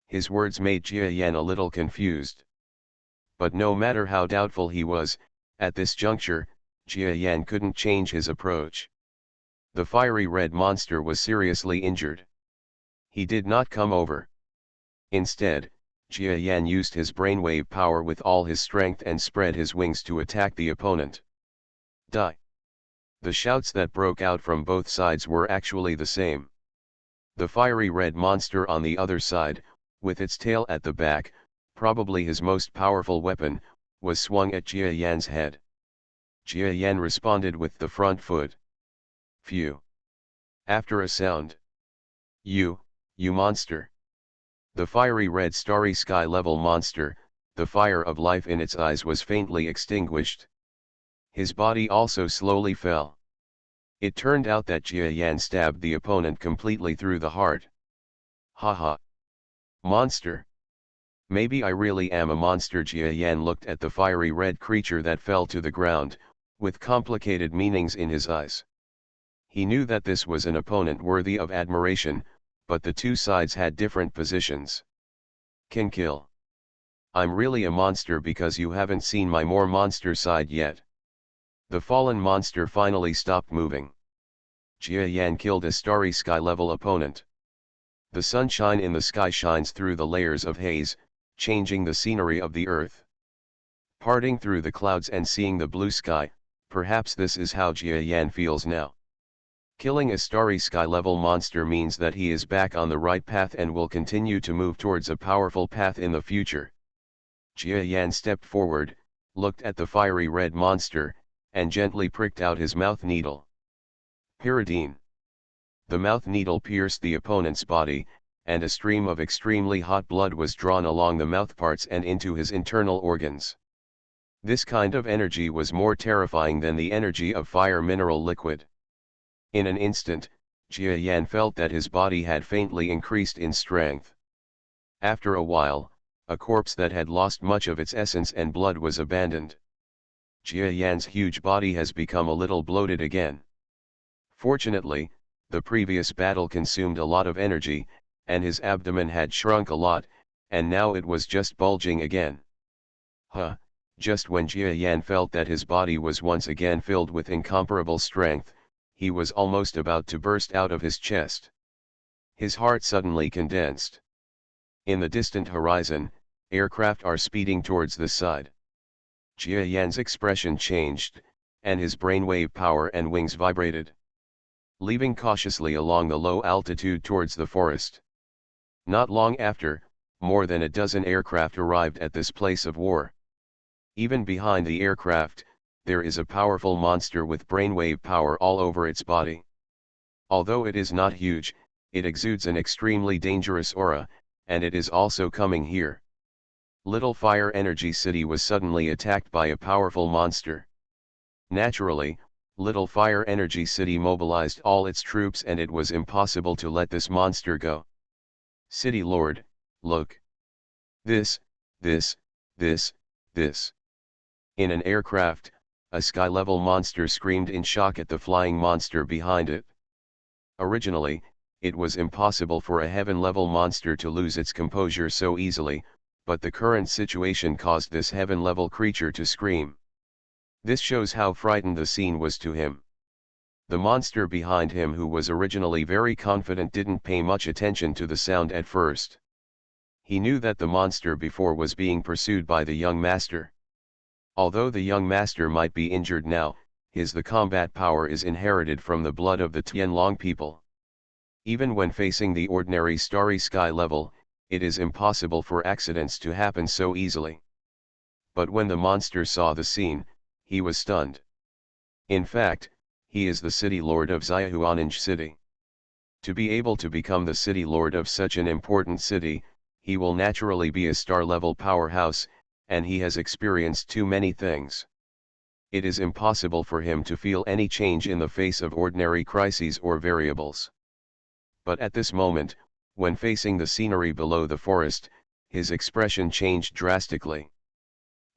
His words made Jia Yan a little confused. But no matter how doubtful he was, at this juncture, Jia Yan couldn't change his approach. The fiery red monster was seriously injured. He did not come over. Instead, Jia Yan used his brainwave power with all his strength and spread his wings to attack the opponent. Die! The shouts that broke out from both sides were actually the same. The fiery red monster on the other side, with its tail at the back, probably his most powerful weapon, was swung at Jia Yan's head. Jia Yan responded with the front foot. Phew! After a sound. You monster! The fiery red starry sky-level monster, the fire of life in its eyes was faintly extinguished. His body also slowly fell. It turned out that Jia Yan stabbed the opponent completely through the heart. Haha! Monster! Maybe I really am a monster. Jia Yan looked at the fiery red creature that fell to the ground, with complicated meanings in his eyes. He knew that this was an opponent worthy of admiration, but the two sides had different positions. Can kill. I'm really a monster because you haven't seen my more monster side yet. The fallen monster finally stopped moving. Jia Yan killed a starry sky-level opponent. The sunshine in the sky shines through the layers of haze, changing the scenery of the earth. Parting through the clouds and seeing the blue sky, perhaps this is how Jia Yan feels now. Killing a starry sky-level monster means that he is back on the right path and will continue to move towards a powerful path in the future. Jia Yan stepped forward, looked at the fiery red monster, and gently pricked out his mouth needle. Pyridine. The mouth needle pierced the opponent's body, and a stream of extremely hot blood was drawn along the mouthparts and into his internal organs. This kind of energy was more terrifying than the energy of fire mineral liquid. In an instant, Jia Yan felt that his body had faintly increased in strength. After a while, a corpse that had lost much of its essence and blood was abandoned. Jia Yan's huge body has become a little bloated again. Fortunately, the previous battle consumed a lot of energy, and his abdomen had shrunk a lot, and now it was just bulging again. Just when Jia Yan felt that his body was once again filled with incomparable strength, he was almost about to burst out of his chest. His heart suddenly condensed. In the distant horizon, aircraft are speeding towards the side. Jia Yan's expression changed, and his brainwave power and wings vibrated, leaving cautiously along the low altitude towards the forest. Not long after, more than a dozen aircraft arrived at this place of war. Even behind the aircraft, there is a powerful monster with brainwave power all over its body. Although it is not huge, it exudes an extremely dangerous aura, and it is also coming here. Little Fire Energy City was suddenly attacked by a powerful monster. Naturally, Little Fire Energy City mobilized all its troops and it was impossible to let this monster go. City Lord, look. This. In an aircraft, a sky-level monster screamed in shock at the flying monster behind it. Originally, it was impossible for a heaven-level monster to lose its composure so easily, but the current situation caused this heaven-level creature to scream. This shows how frightened the scene was to him. The monster behind him, who was originally very confident, didn't pay much attention to the sound at first. He knew that the monster before was being pursued by the young master. Although the young master might be injured now, the combat power is inherited from the blood of the Tianlong people. Even when facing the ordinary starry sky level, it is impossible for accidents to happen so easily. But when the monster saw the scene, he was stunned. In fact, he is the city lord of Xiahuaninj city. To be able to become the city lord of such an important city, he will naturally be a star-level powerhouse, and he has experienced too many things. It is impossible for him to feel any change in the face of ordinary crises or variables. But at this moment, when facing the scenery below the forest, his expression changed drastically.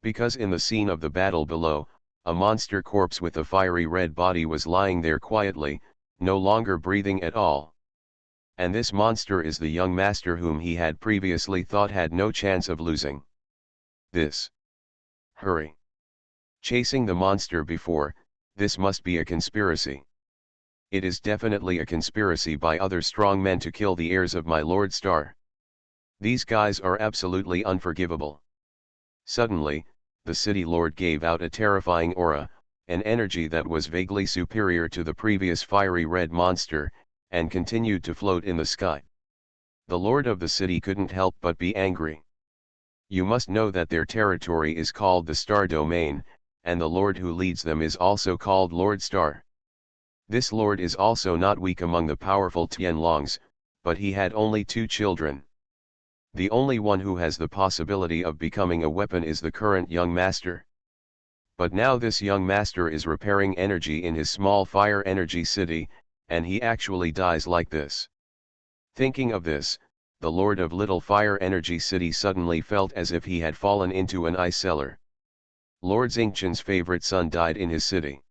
Because in the scene of the battle below, a monster corpse with a fiery red body was lying there quietly, no longer breathing at all. And this monster is the young master whom he had previously thought had no chance of losing. Hurry! Chasing the monster before, this must be a conspiracy. It is definitely a conspiracy by other strong men to kill the heirs of my Lord Star. These guys are absolutely unforgivable. Suddenly, the city lord gave out a terrifying aura, an energy that was vaguely superior to the previous fiery red monster, and continued to float in the sky. The lord of the city couldn't help but be angry. You must know that their territory is called the Star Domain, and the lord who leads them is also called Lord Star. This lord is also not weak among the powerful Tianlongs, but he had only 2 children. The only one who has the possibility of becoming a weapon is the current young master. But now this young master is repairing energy in his small fire energy city, and he actually dies like this. Thinking of this, the lord of Little Fire Energy City suddenly felt as if he had fallen into an ice cellar. Lord Xingqian's favorite son died in his city.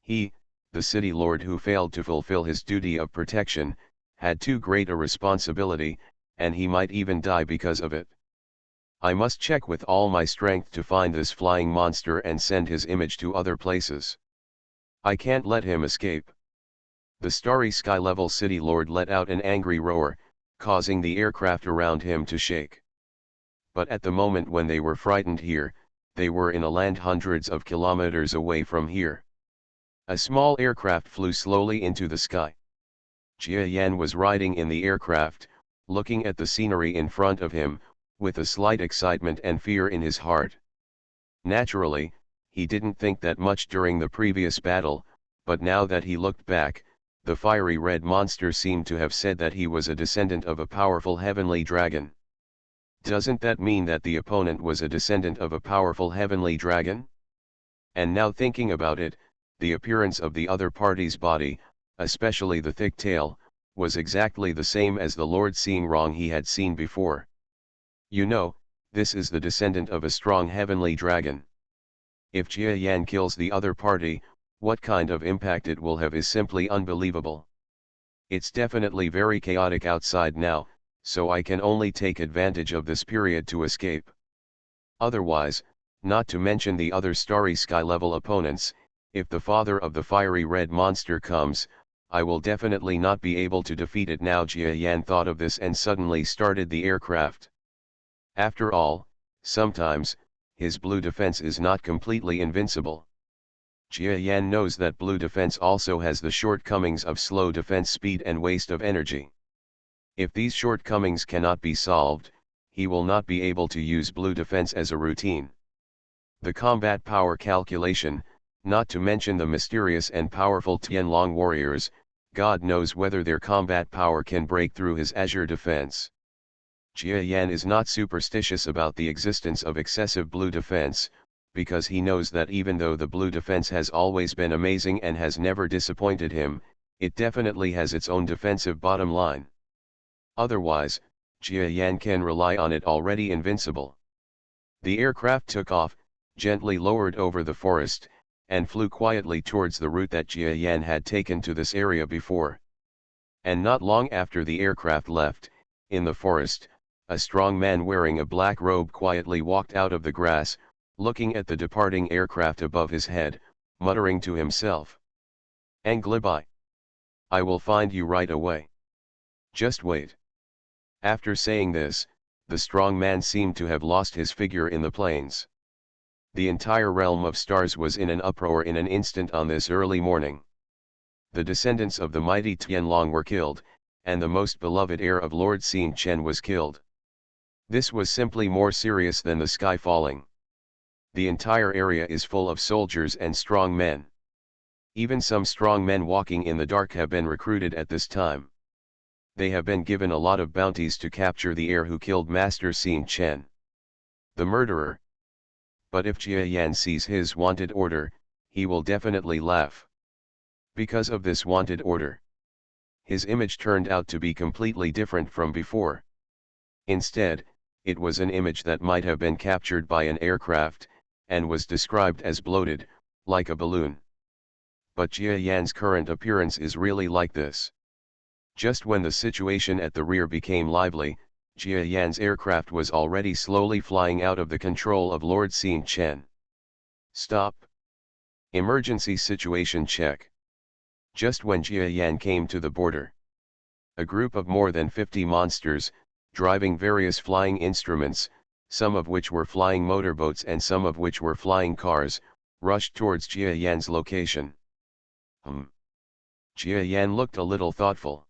He, the city lord who failed to fulfill his duty of protection, had too great a responsibility, and he might even die because of it. I must check with all my strength to find this flying monster and send his image to other places. I can't let him escape. The starry sky level city lord let out an angry roar, causing the aircraft around him to shake. But at the moment when they were frightened here, they were in a land hundreds of kilometers away from here. A small aircraft flew slowly into the sky. Jia Yan was riding in the aircraft, looking at the scenery in front of him, with a slight excitement and fear in his heart. Naturally, he didn't think that much during the previous battle, but now that he looked back, the fiery red monster seemed to have said that he was a descendant of a powerful heavenly dragon. Doesn't that mean that the opponent was a descendant of a powerful heavenly dragon? And now thinking about it, the appearance of the other party's body, especially the thick tail, was exactly the same as the Lord Xingrong he had seen before. You know, this is the descendant of a strong heavenly dragon. If Jia Yan kills the other party, what kind of impact it will have is simply unbelievable. It's definitely very chaotic outside now, so I can only take advantage of this period to escape. Otherwise, not to mention the other starry sky level opponents, if the father of the fiery red monster comes, I will definitely not be able to defeat it now. Jia Yan thought of this and suddenly started the aircraft. After all, sometimes, his blue defense is not completely invincible. Jia Yan knows that blue defense also has the shortcomings of slow defense speed and waste of energy. If these shortcomings cannot be solved, he will not be able to use blue defense as a routine. The combat power calculation, not to mention the mysterious and powerful Tianlong warriors, God knows whether their combat power can break through his azure defense. Jia Yan is not superstitious about the existence of excessive blue defense, because he knows that even though the blue defense has always been amazing and has never disappointed him, it definitely has its own defensive bottom line. Otherwise, Jia Yan can rely on it already invincible. The aircraft took off, gently lowered over the forest, and flew quietly towards the route that Jia Yan had taken to this area before. And not long after the aircraft left, in the forest, a strong man wearing a black robe quietly walked out of the grass, looking at the departing aircraft above his head, muttering to himself. "Anglibai! I will find you right away. Just wait." After saying this, the strong man seemed to have lost his figure in the plains. The entire realm of stars was in an uproar in an instant on this early morning. The descendants of the mighty Tianlong were killed, and the most beloved heir of Lord Xingqian was killed. This was simply more serious than the sky falling. The entire area is full of soldiers and strong men. Even some strong men walking in the dark have been recruited at this time. They have been given a lot of bounties to capture the heir who killed Master Xingqian, the murderer. But if Jia Yan sees his wanted order, he will definitely laugh. Because of this wanted order, his image turned out to be completely different from before. Instead, it was an image that might have been captured by an aircraft, and was described as bloated, like a balloon. But Jia Yan's current appearance is really like this. Just when the situation at the rear became lively, Jia Yan's aircraft was already slowly flying out of the control of Lord Xingqian. Stop. Emergency situation check. Just when Jia Yan came to the border, a group of more than 50 monsters, driving various flying instruments, some of which were flying motorboats and some of which were flying cars, rushed towards Jia Yan's location. Jia Yan looked a little thoughtful.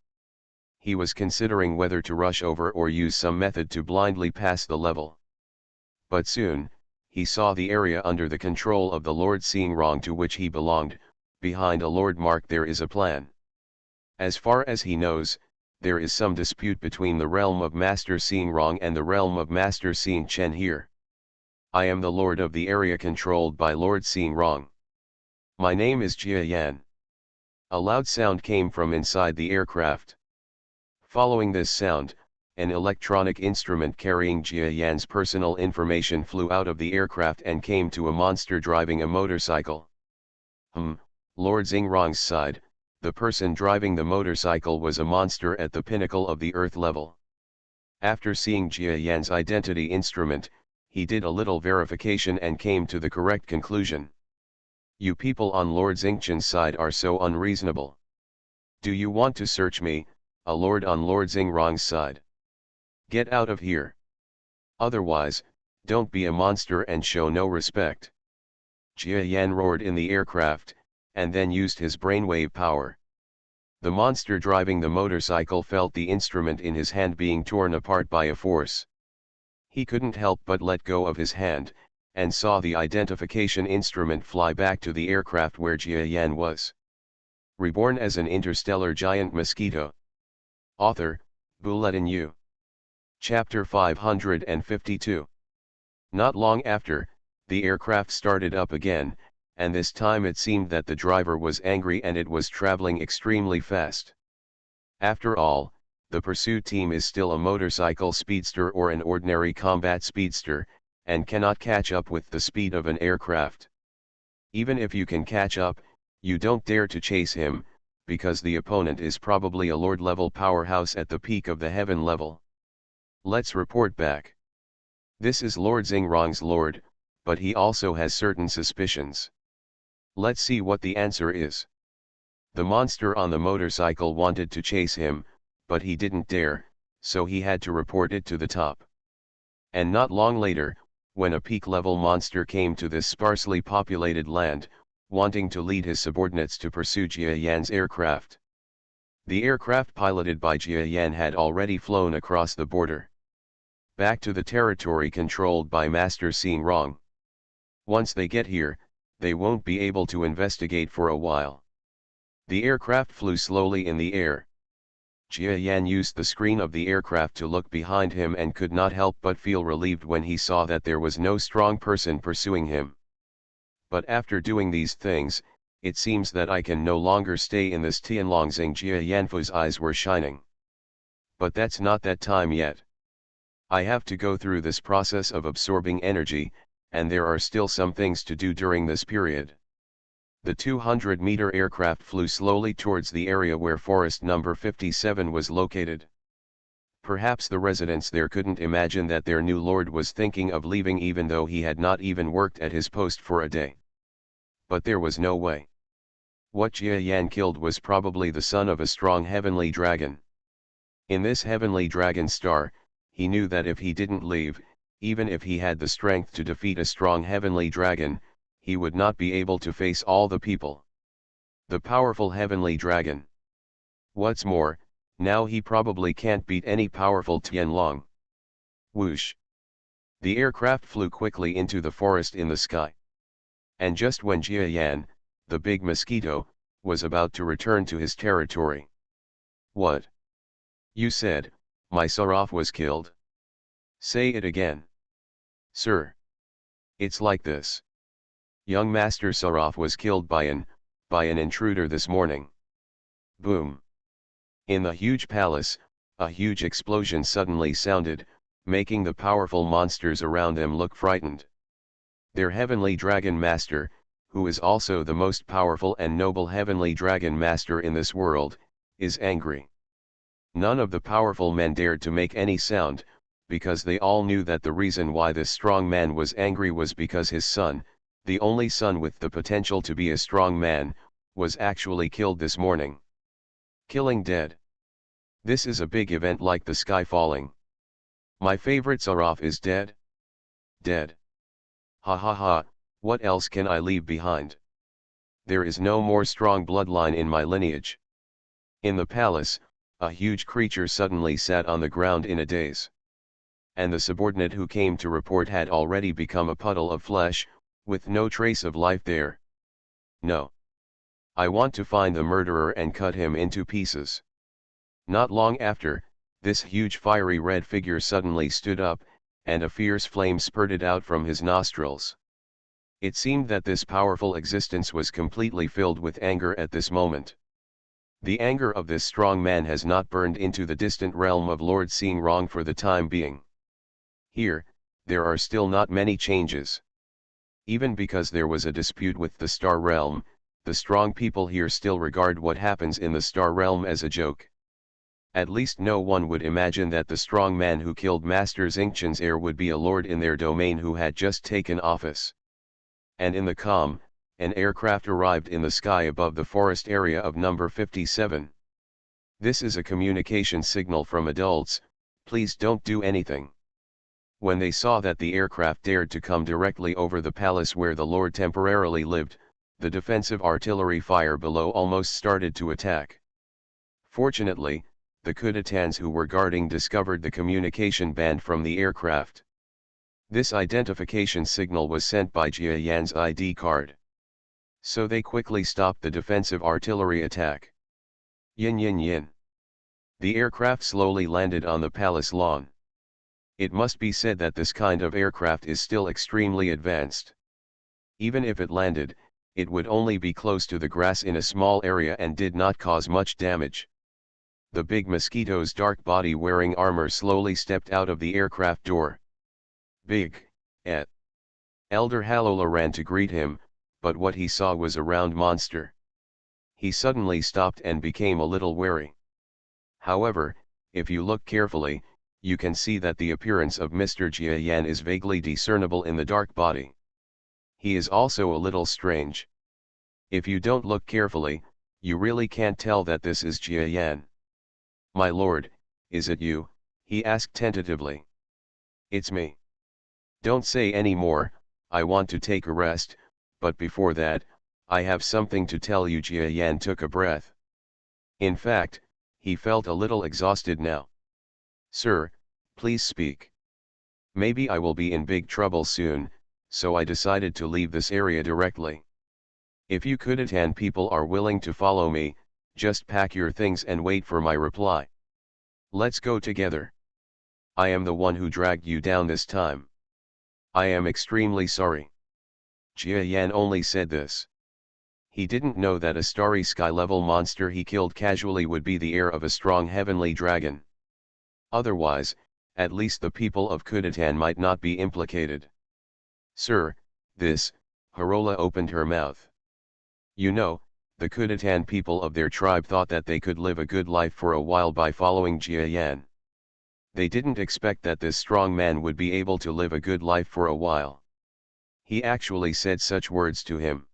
He was considering whether to rush over or use some method to blindly pass the level. But soon, he saw the area under the control of the Lord Xingrong to which he belonged. Behind a Lord mark there is a plan. As far as he knows, there is some dispute between the realm of Master Xingrong and the realm of Master Xing Chen here. I am the Lord of the area controlled by Lord Xingrong. My name is Jia Yan. A loud sound came from inside the aircraft. Following this sound, an electronic instrument carrying Jia Yan's personal information flew out of the aircraft and came to a monster driving a motorcycle. Lord Xingrong's side, the person driving the motorcycle was a monster at the pinnacle of the Earth level. After seeing Jia Yan's identity instrument, he did a little verification and came to the correct conclusion. You people on Lord Xingchen's side are so unreasonable. Do you want to search me, a lord on Lord Xingrong's side? Get out of here. Otherwise, don't be a monster and show no respect. Jia Yan roared in the aircraft, and then used his brainwave power. The monster driving the motorcycle felt the instrument in his hand being torn apart by a force. He couldn't help but let go of his hand, and saw the identification instrument fly back to the aircraft where Jia Yan was. Reborn as an interstellar giant mosquito. Author, Bulletin U. Chapter 552. Not long after, the aircraft started up again, and this time it seemed that the driver was angry and it was traveling extremely fast. After all, the pursuit team is still a motorcycle speedster or an ordinary combat speedster, and cannot catch up with the speed of an aircraft. Even if you can catch up, you don't dare to chase him, because the opponent is probably a lord-level powerhouse at the peak of the heaven level. Let's report back. This is Lord Xingrong's lord, but he also has certain suspicions. Let's see what the answer is. The monster on the motorcycle wanted to chase him, but he didn't dare, so he had to report it to the top. And not long later, when a peak-level monster came to this sparsely populated land, wanting to lead his subordinates to pursue Jia Yan's aircraft. The aircraft piloted by Jia Yan had already flown across the border, back to the territory controlled by Master Xingrong. Once they get here, they won't be able to investigate for a while. The aircraft flew slowly in the air. Jia Yan used the screen of the aircraft to look behind him and could not help but feel relieved when he saw that there was no strong person pursuing him. But after doing these things, it seems that I can no longer stay in this Tianlongxing. Jia Yanfu's eyes were shining. But that's not that time yet. I have to go through this process of absorbing energy, and there are still some things to do during this period. The 200-meter aircraft flew slowly towards the area where forest number 57 was located. Perhaps the residents there couldn't imagine that their new lord was thinking of leaving even though he had not even worked at his post for a day. But there was no way. What Jia Yan killed was probably the son of a strong heavenly dragon. In this heavenly dragon star, he knew that if he didn't leave, even if he had the strength to defeat a strong heavenly dragon, he would not be able to face all the people. The powerful heavenly dragon. What's more, now he probably can't beat any powerful Tianlong. Whoosh! The aircraft flew quickly into the forest in the sky. And just when Jia Yan, the big mosquito, was about to return to his territory. What? You said, my Saraf was killed? Say it again. Sir. It's like this. Young Master Saraf was killed by an intruder this morning. Boom. In the huge palace, a huge explosion suddenly sounded, making the powerful monsters around them look frightened. Their heavenly dragon master, who is also the most powerful and noble heavenly dragon master in this world, is angry. None of the powerful men dared to make any sound, because they all knew that the reason why this strong man was angry was because his son, the only son with the potential to be a strong man, was actually killed this morning. Killing dead. This is a big event like the sky falling. My favorite Saraf is dead? Dead. Ha ha ha, What else can I leave behind? There is no more strong bloodline in my lineage. In the palace, a huge creature suddenly sat on the ground in a daze. And the subordinate who came to report had already become a puddle of flesh, with no trace of life there. No. I want to find the murderer and cut him into pieces. Not long after, this huge fiery red figure suddenly stood up, and a fierce flame spurted out from his nostrils. It seemed that this powerful existence was completely filled with anger at this moment. The anger of this strong man has not burned into the distant realm of Lord Seeing Wrong for the time being. Here, there are still not many changes. Even because there was a dispute with the star realm, the strong people here still regard what happens in the star realm as a joke. At least no one would imagine that the strong man who killed Master Xingqian's heir would be a lord in their domain who had just taken office. And in the calm, an aircraft arrived in the sky above the forest area of number 57. This is a communication signal from adults, please don't do anything. When they saw that the aircraft dared to come directly over the palace where the lord temporarily lived, the defensive artillery fire below almost started to attack. Fortunately, the Kudetans who were guarding discovered the communication band from the aircraft. This identification signal was sent by Jia Yan's ID card. So they quickly stopped the defensive artillery attack. Yin yin yin. The aircraft slowly landed on the palace lawn. It must be said that this kind of aircraft is still extremely advanced. Even if it landed, it would only be close to the grass in a small area and did not cause much damage. The big Mosquito's dark body wearing armor slowly stepped out of the aircraft door. Big, Elder Halola ran to greet him, but what he saw was a round monster. He suddenly stopped and became a little wary. However, if you look carefully, you can see that the appearance of Mr. Jia Yan is vaguely discernible in the dark body. He is also a little strange. If you don't look carefully, you really can't tell that this is Jia Yan. My lord, is it you? He asked tentatively. It's me. Don't say any more, I want to take a rest, but before that, I have something to tell you. Jia Yan took a breath. In fact, he felt a little exhausted now. Sir, please speak. Maybe I will be in big trouble soon, so I decided to leave this area directly. If you Kudetan people are willing to follow me, just pack your things and wait for my reply. Let's go together. I am the one who dragged you down this time. I am extremely sorry. Jia Yan only said this. He didn't know that a starry sky-level monster he killed casually would be the heir of a strong heavenly dragon. Otherwise, at least the people of Kudetan might not be implicated. Sir, this, Harola opened her mouth. You know, the Kudetan people of their tribe thought that they could live a good life for a while by following Jia Yan. They didn't expect that this strong man would be able to live a good life for a while. He actually said such words to him.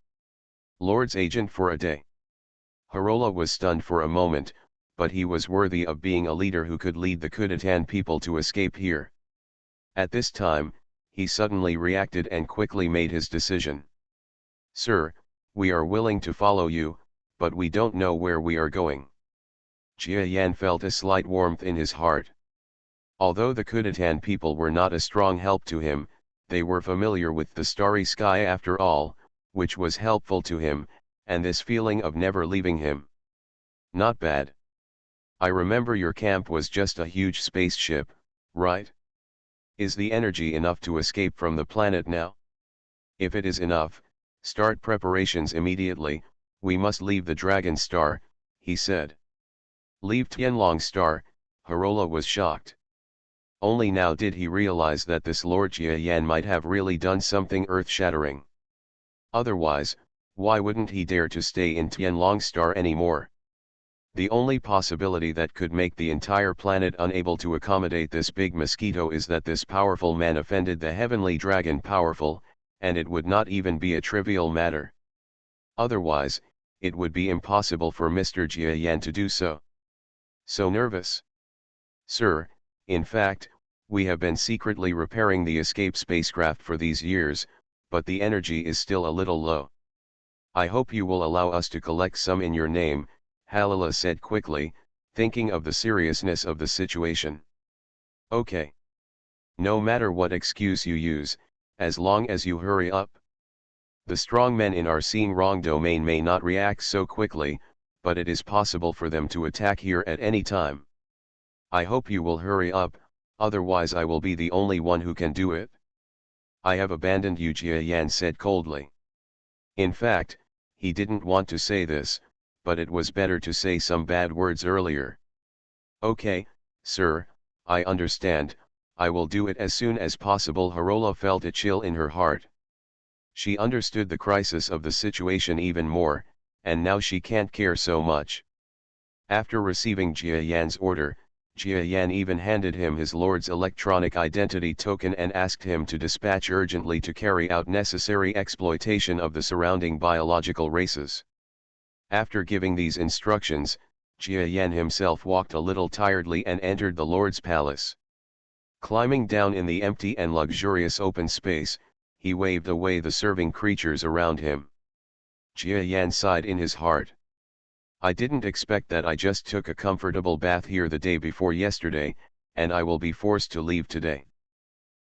Lord's agent for a day. Harola was stunned for a moment, but he was worthy of being a leader who could lead the Kudetan people to escape here. At this time, he suddenly reacted and quickly made his decision. Sir, we are willing to follow you, but we don't know where we are going. Jia Yan felt a slight warmth in his heart. Although the Kudetan people were not a strong help to him, they were familiar with the starry sky after all, which was helpful to him, and this feeling of never leaving him. Not bad. I remember your camp was just a huge spaceship, right? Is the energy enough to escape from the planet now? If it is enough, start preparations immediately, we must leave the Dragon Star, he said. Leave Tianlong Star, Harola was shocked. Only now did he realize that this Lord Jia Yan might have really done something earth-shattering. Otherwise, why wouldn't he dare to stay in Tianlong Star anymore? The only possibility that could make the entire planet unable to accommodate this big mosquito is that this powerful man offended the heavenly dragon powerful, and it would not even be a trivial matter. Otherwise, it would be impossible for Mr. Jia Yan to do so. So nervous. Sir, in fact, we have been secretly repairing the escape spacecraft for these years, but the energy is still a little low. I hope you will allow us to collect some in your name, Halila said quickly, thinking of the seriousness of the situation. Okay. No matter what excuse you use, as long as you hurry up. The strong men in our seeing wrong domain may not react so quickly, but it is possible for them to attack here at any time. I hope you will hurry up, otherwise I will be the only one who can do it. I have abandoned you, Jia Yan said coldly. In fact, he didn't want to say this, but it was better to say some bad words earlier. Okay, sir, I understand, I will do it as soon as possible. Harola felt a chill in her heart. She understood the crisis of the situation even more, and now she can't care so much. After receiving Jia Yan's order, Jia Yan even handed him his lord's electronic identity token and asked him to dispatch urgently to carry out necessary exploitation of the surrounding biological races. After giving these instructions, Jia Yan himself walked a little tiredly and entered the lord's palace. Climbing down in the empty and luxurious open space, he waved away the serving creatures around him. Jia Yan sighed in his heart. I didn't expect that. I just took a comfortable bath here the day before yesterday, and I will be forced to leave today.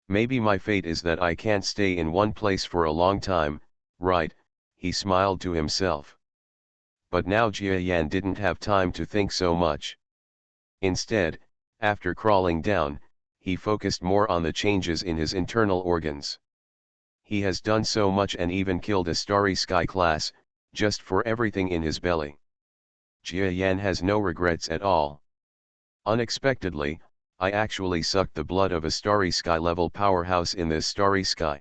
Maybe my fate is that I can't stay in one place for a long time, right? He smiled to himself. But now Jia Yan didn't have time to think so much. Instead, after crawling down, he focused more on the changes in his internal organs. He has done so much and even killed a starry sky class, just for everything in his belly. Jia Yan has no regrets at all. Unexpectedly, I actually sucked the blood of a starry sky level powerhouse in this starry sky.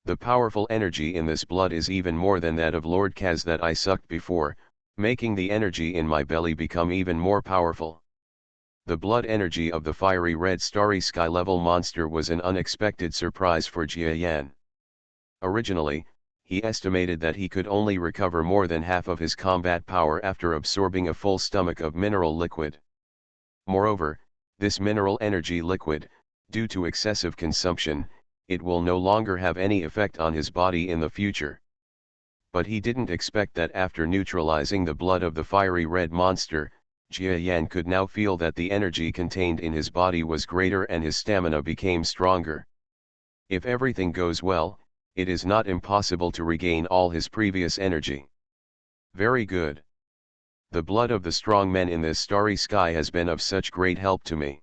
The powerful energy in this blood is even more than that of Lord Kaz that I sucked before, making the energy in my belly become even more powerful. The blood energy of the fiery red starry sky level monster was an unexpected surprise for Jia Yan. Originally, he estimated that he could only recover more than half of his combat power after absorbing a full stomach of mineral liquid. Moreover, this mineral energy liquid, due to excessive consumption, it will no longer have any effect on his body in the future. But he didn't expect that after neutralizing the blood of the fiery red monster, Jia Yan could now feel that the energy contained in his body was greater and his stamina became stronger. If everything goes well, it is not impossible to regain all his previous energy. Very good. The blood of the strong men in this starry sky has been of such great help to me.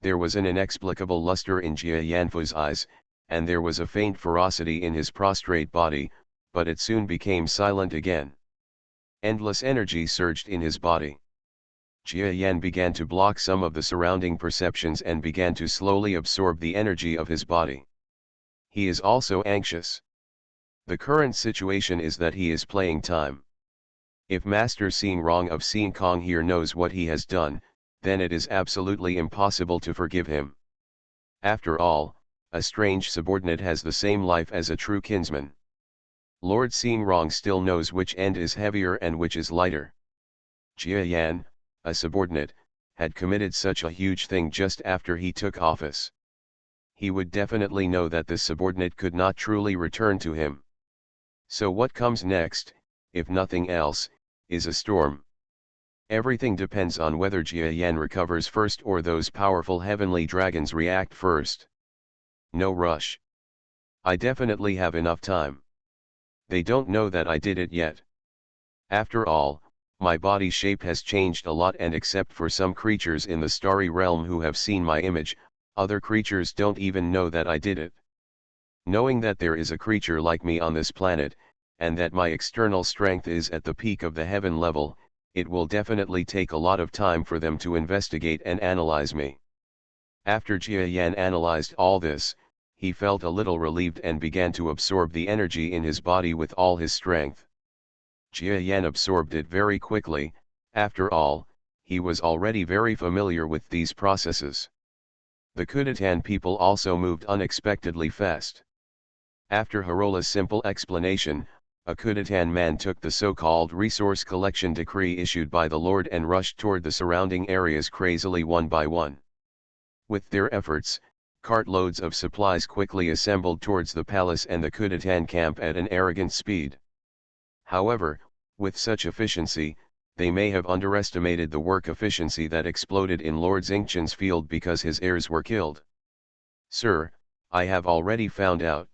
There was an inexplicable luster in Jia Yanfu's eyes, and there was a faint ferocity in his prostrate body, but it soon became silent again. Endless energy surged in his body. Jia Yan began to block some of the surrounding perceptions and began to slowly absorb the energy of his body. He is also anxious. The current situation is that he is playing time. If Master Seeing Wrong of Seeing Kong here knows what he has done, then it is absolutely impossible to forgive him. After all, a strange subordinate has the same life as a true kinsman. Lord Seeing Wrong still knows which end is heavier and which is lighter. Jia Yan, a subordinate, had committed such a huge thing just after he took office. He would definitely know that this subordinate could not truly return to him. So what comes next, if nothing else, is a storm. Everything depends on whether Jia Yan recovers first or those powerful heavenly dragons react first. No rush. I definitely have enough time. They don't know that I did it yet. After all, my body shape has changed a lot, and except for some creatures in the starry realm who have seen my image, other creatures don't even know that I did it. Knowing that there is a creature like me on this planet, and that my external strength is at the peak of the heaven level, it will definitely take a lot of time for them to investigate and analyze me. After Jia Yan analyzed all this, he felt a little relieved and began to absorb the energy in his body with all his strength. Jia Yan absorbed it very quickly. After all, he was already very familiar with these processes. The Kudatan people also moved unexpectedly fast. After Harola's simple explanation, a Kudatan man took the so-called resource collection decree issued by the Lord and rushed toward the surrounding areas crazily one by one. With their efforts, Cartloads of supplies quickly assembled towards the palace and the Kudatan camp at an arrogant speed. However, with such efficiency, they may have underestimated the work efficiency that exploded in Lord Xingqian's field because his heirs were killed. Sir, I have already found out.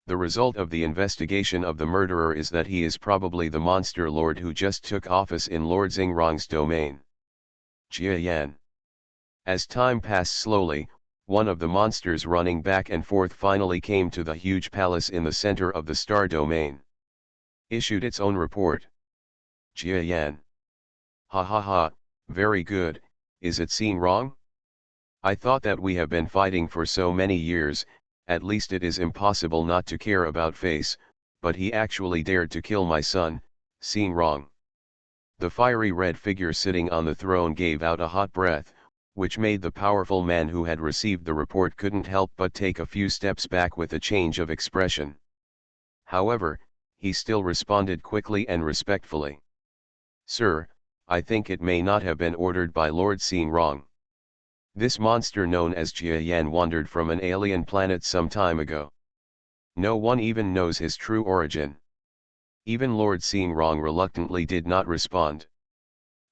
The result of the investigation of the murderer is that he is probably the monster lord who just took office in Lord Xingrong's domain. Jia Yan. As time passed slowly, one of the monsters running back and forth finally came to the huge palace in the center of the star domain. Issued its own report. Jia Yan. Ha ha ha, very good, is it seen wrong? I thought that we have been fighting for so many years, at least it is impossible not to care about face, but he actually dared to kill my son, seen wrong. The fiery red figure sitting on the throne gave out a hot breath, which made the powerful man who had received the report couldn't help but take a few steps back with a change of expression. However, he still responded quickly and respectfully. Sir, I think it may not have been ordered by Lord Xingrong. This monster known as Jia Yan wandered from an alien planet some time ago. No one even knows his true origin. Even Lord Xingrong reluctantly did not respond.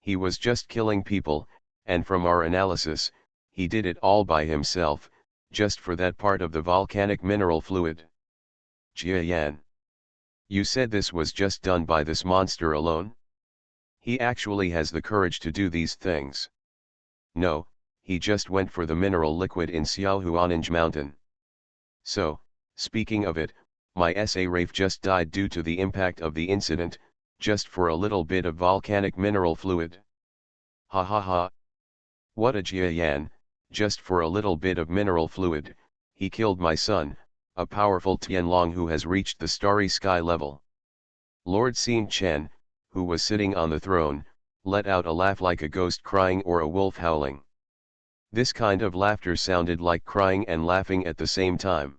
He was just killing people, and from our analysis, he did it all by himself, just for that part of the volcanic mineral fluid. Jia Yan. You said this was just done by this monster alone? He actually has the courage to do these things. No, he just went for the mineral liquid in Xiaohuaninj mountain. So, speaking of it, my SA Rafe just died due to the impact of the incident, just for a little bit of volcanic mineral fluid. Ha ha ha. What a Jia Yan, just for a little bit of mineral fluid, he killed my son, a powerful Tianlong who has reached the starry sky level. Lord Xingqian, who was sitting on the throne, let out a laugh like a ghost crying or a wolf howling. This kind of laughter sounded like crying and laughing at the same time.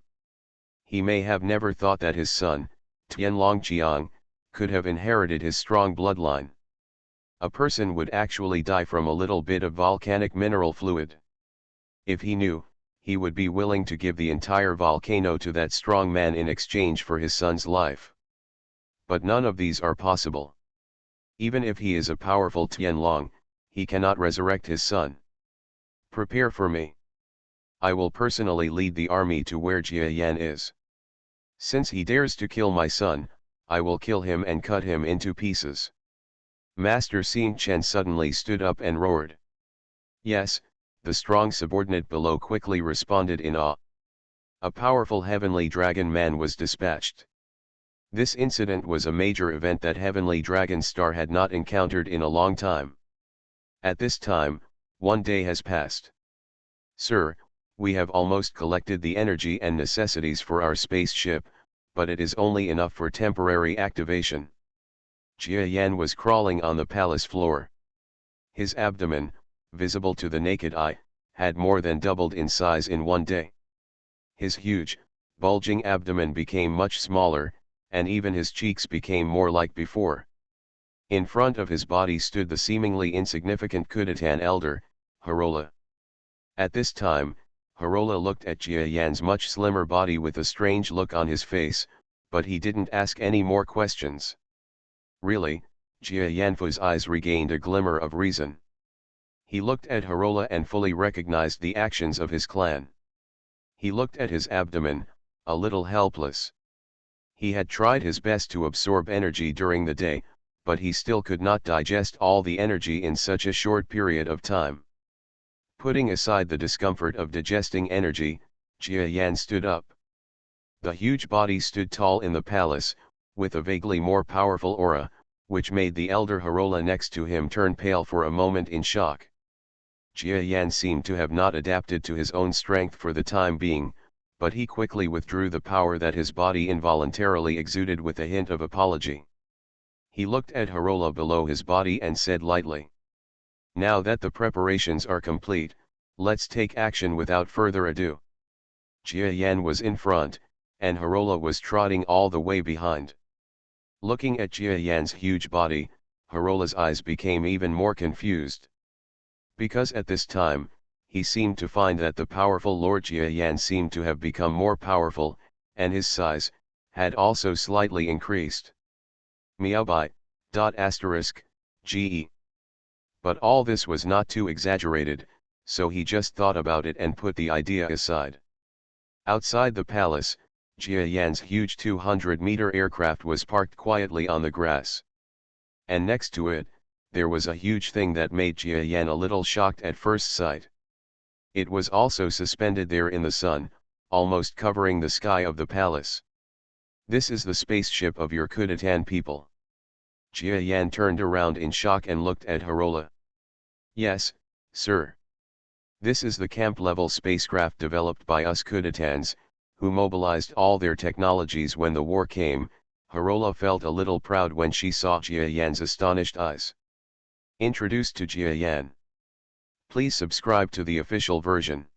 He may have never thought that his son, Tianlong Jiang, could have inherited his strong bloodline. A person would actually die from a little bit of volcanic mineral fluid. If he knew, he would be willing to give the entire volcano to that strong man in exchange for his son's life. But none of these are possible. Even if he is a powerful Tianlong, he cannot resurrect his son. Prepare for me. I will personally lead the army to where Jia Yan is. Since he dares to kill my son, I will kill him and cut him into pieces. Master Xingqian suddenly stood up and roared. Yes, the strong subordinate below quickly responded in awe. A powerful heavenly dragon man was dispatched. This incident was a major event that Heavenly Dragon Star had not encountered in a long time. At this time, 1 day has passed. Sir, we have almost collected the energy and necessities for our spaceship, but it is only enough for temporary activation. Jia Yan was crawling on the palace floor. His abdomen, visible to the naked eye, had more than doubled in size in 1 day. His huge, bulging abdomen became much smaller, and even his cheeks became more like before. In front of his body stood the seemingly insignificant Kudatan elder, Harola. At this time, Harola looked at Jia Yan's much slimmer body with a strange look on his face, but he didn't ask any more questions. Really, Jia Yanfu's eyes regained a glimmer of reason. He looked at Harola and fully recognized the actions of his clan. He looked at his abdomen, a little helpless. He had tried his best to absorb energy during the day, but he still could not digest all the energy in such a short period of time. Putting aside the discomfort of digesting energy, Jia Yan stood up. The huge body stood tall in the palace, with a vaguely more powerful aura, which made the elder Harola next to him turn pale for a moment in shock. Jia Yan seemed to have not adapted to his own strength for the time being, but he quickly withdrew the power that his body involuntarily exuded with a hint of apology. He looked at Harola below his body and said lightly, "Now that the preparations are complete, let's take action without further ado." Jia Yan was in front, and Harola was trotting all the way behind. Looking at Jia Yan's huge body, Harola's eyes became even more confused. Because at this time, he seemed to find that the powerful Lord Jiayan seemed to have become more powerful, and his size had also slightly increased. Meowbite. Ge. But all this was not too exaggerated, so he just thought about it and put the idea aside. Outside the palace, Jiayan's huge 200-meter aircraft was parked quietly on the grass. And next to it, there was a huge thing that made Jiayan a little shocked at first sight. It was also suspended there in the sun, almost covering the sky of the palace. This is the spaceship of your Kudatan people. Jiayan turned around in shock and looked at Harola. Yes, sir. This is the camp-level spacecraft developed by us Kudatans, who mobilized all their technologies when the war came. Harola felt a little proud when she saw Jiayan's astonished eyes. Introduced to Jiayan. Please subscribe to the official version.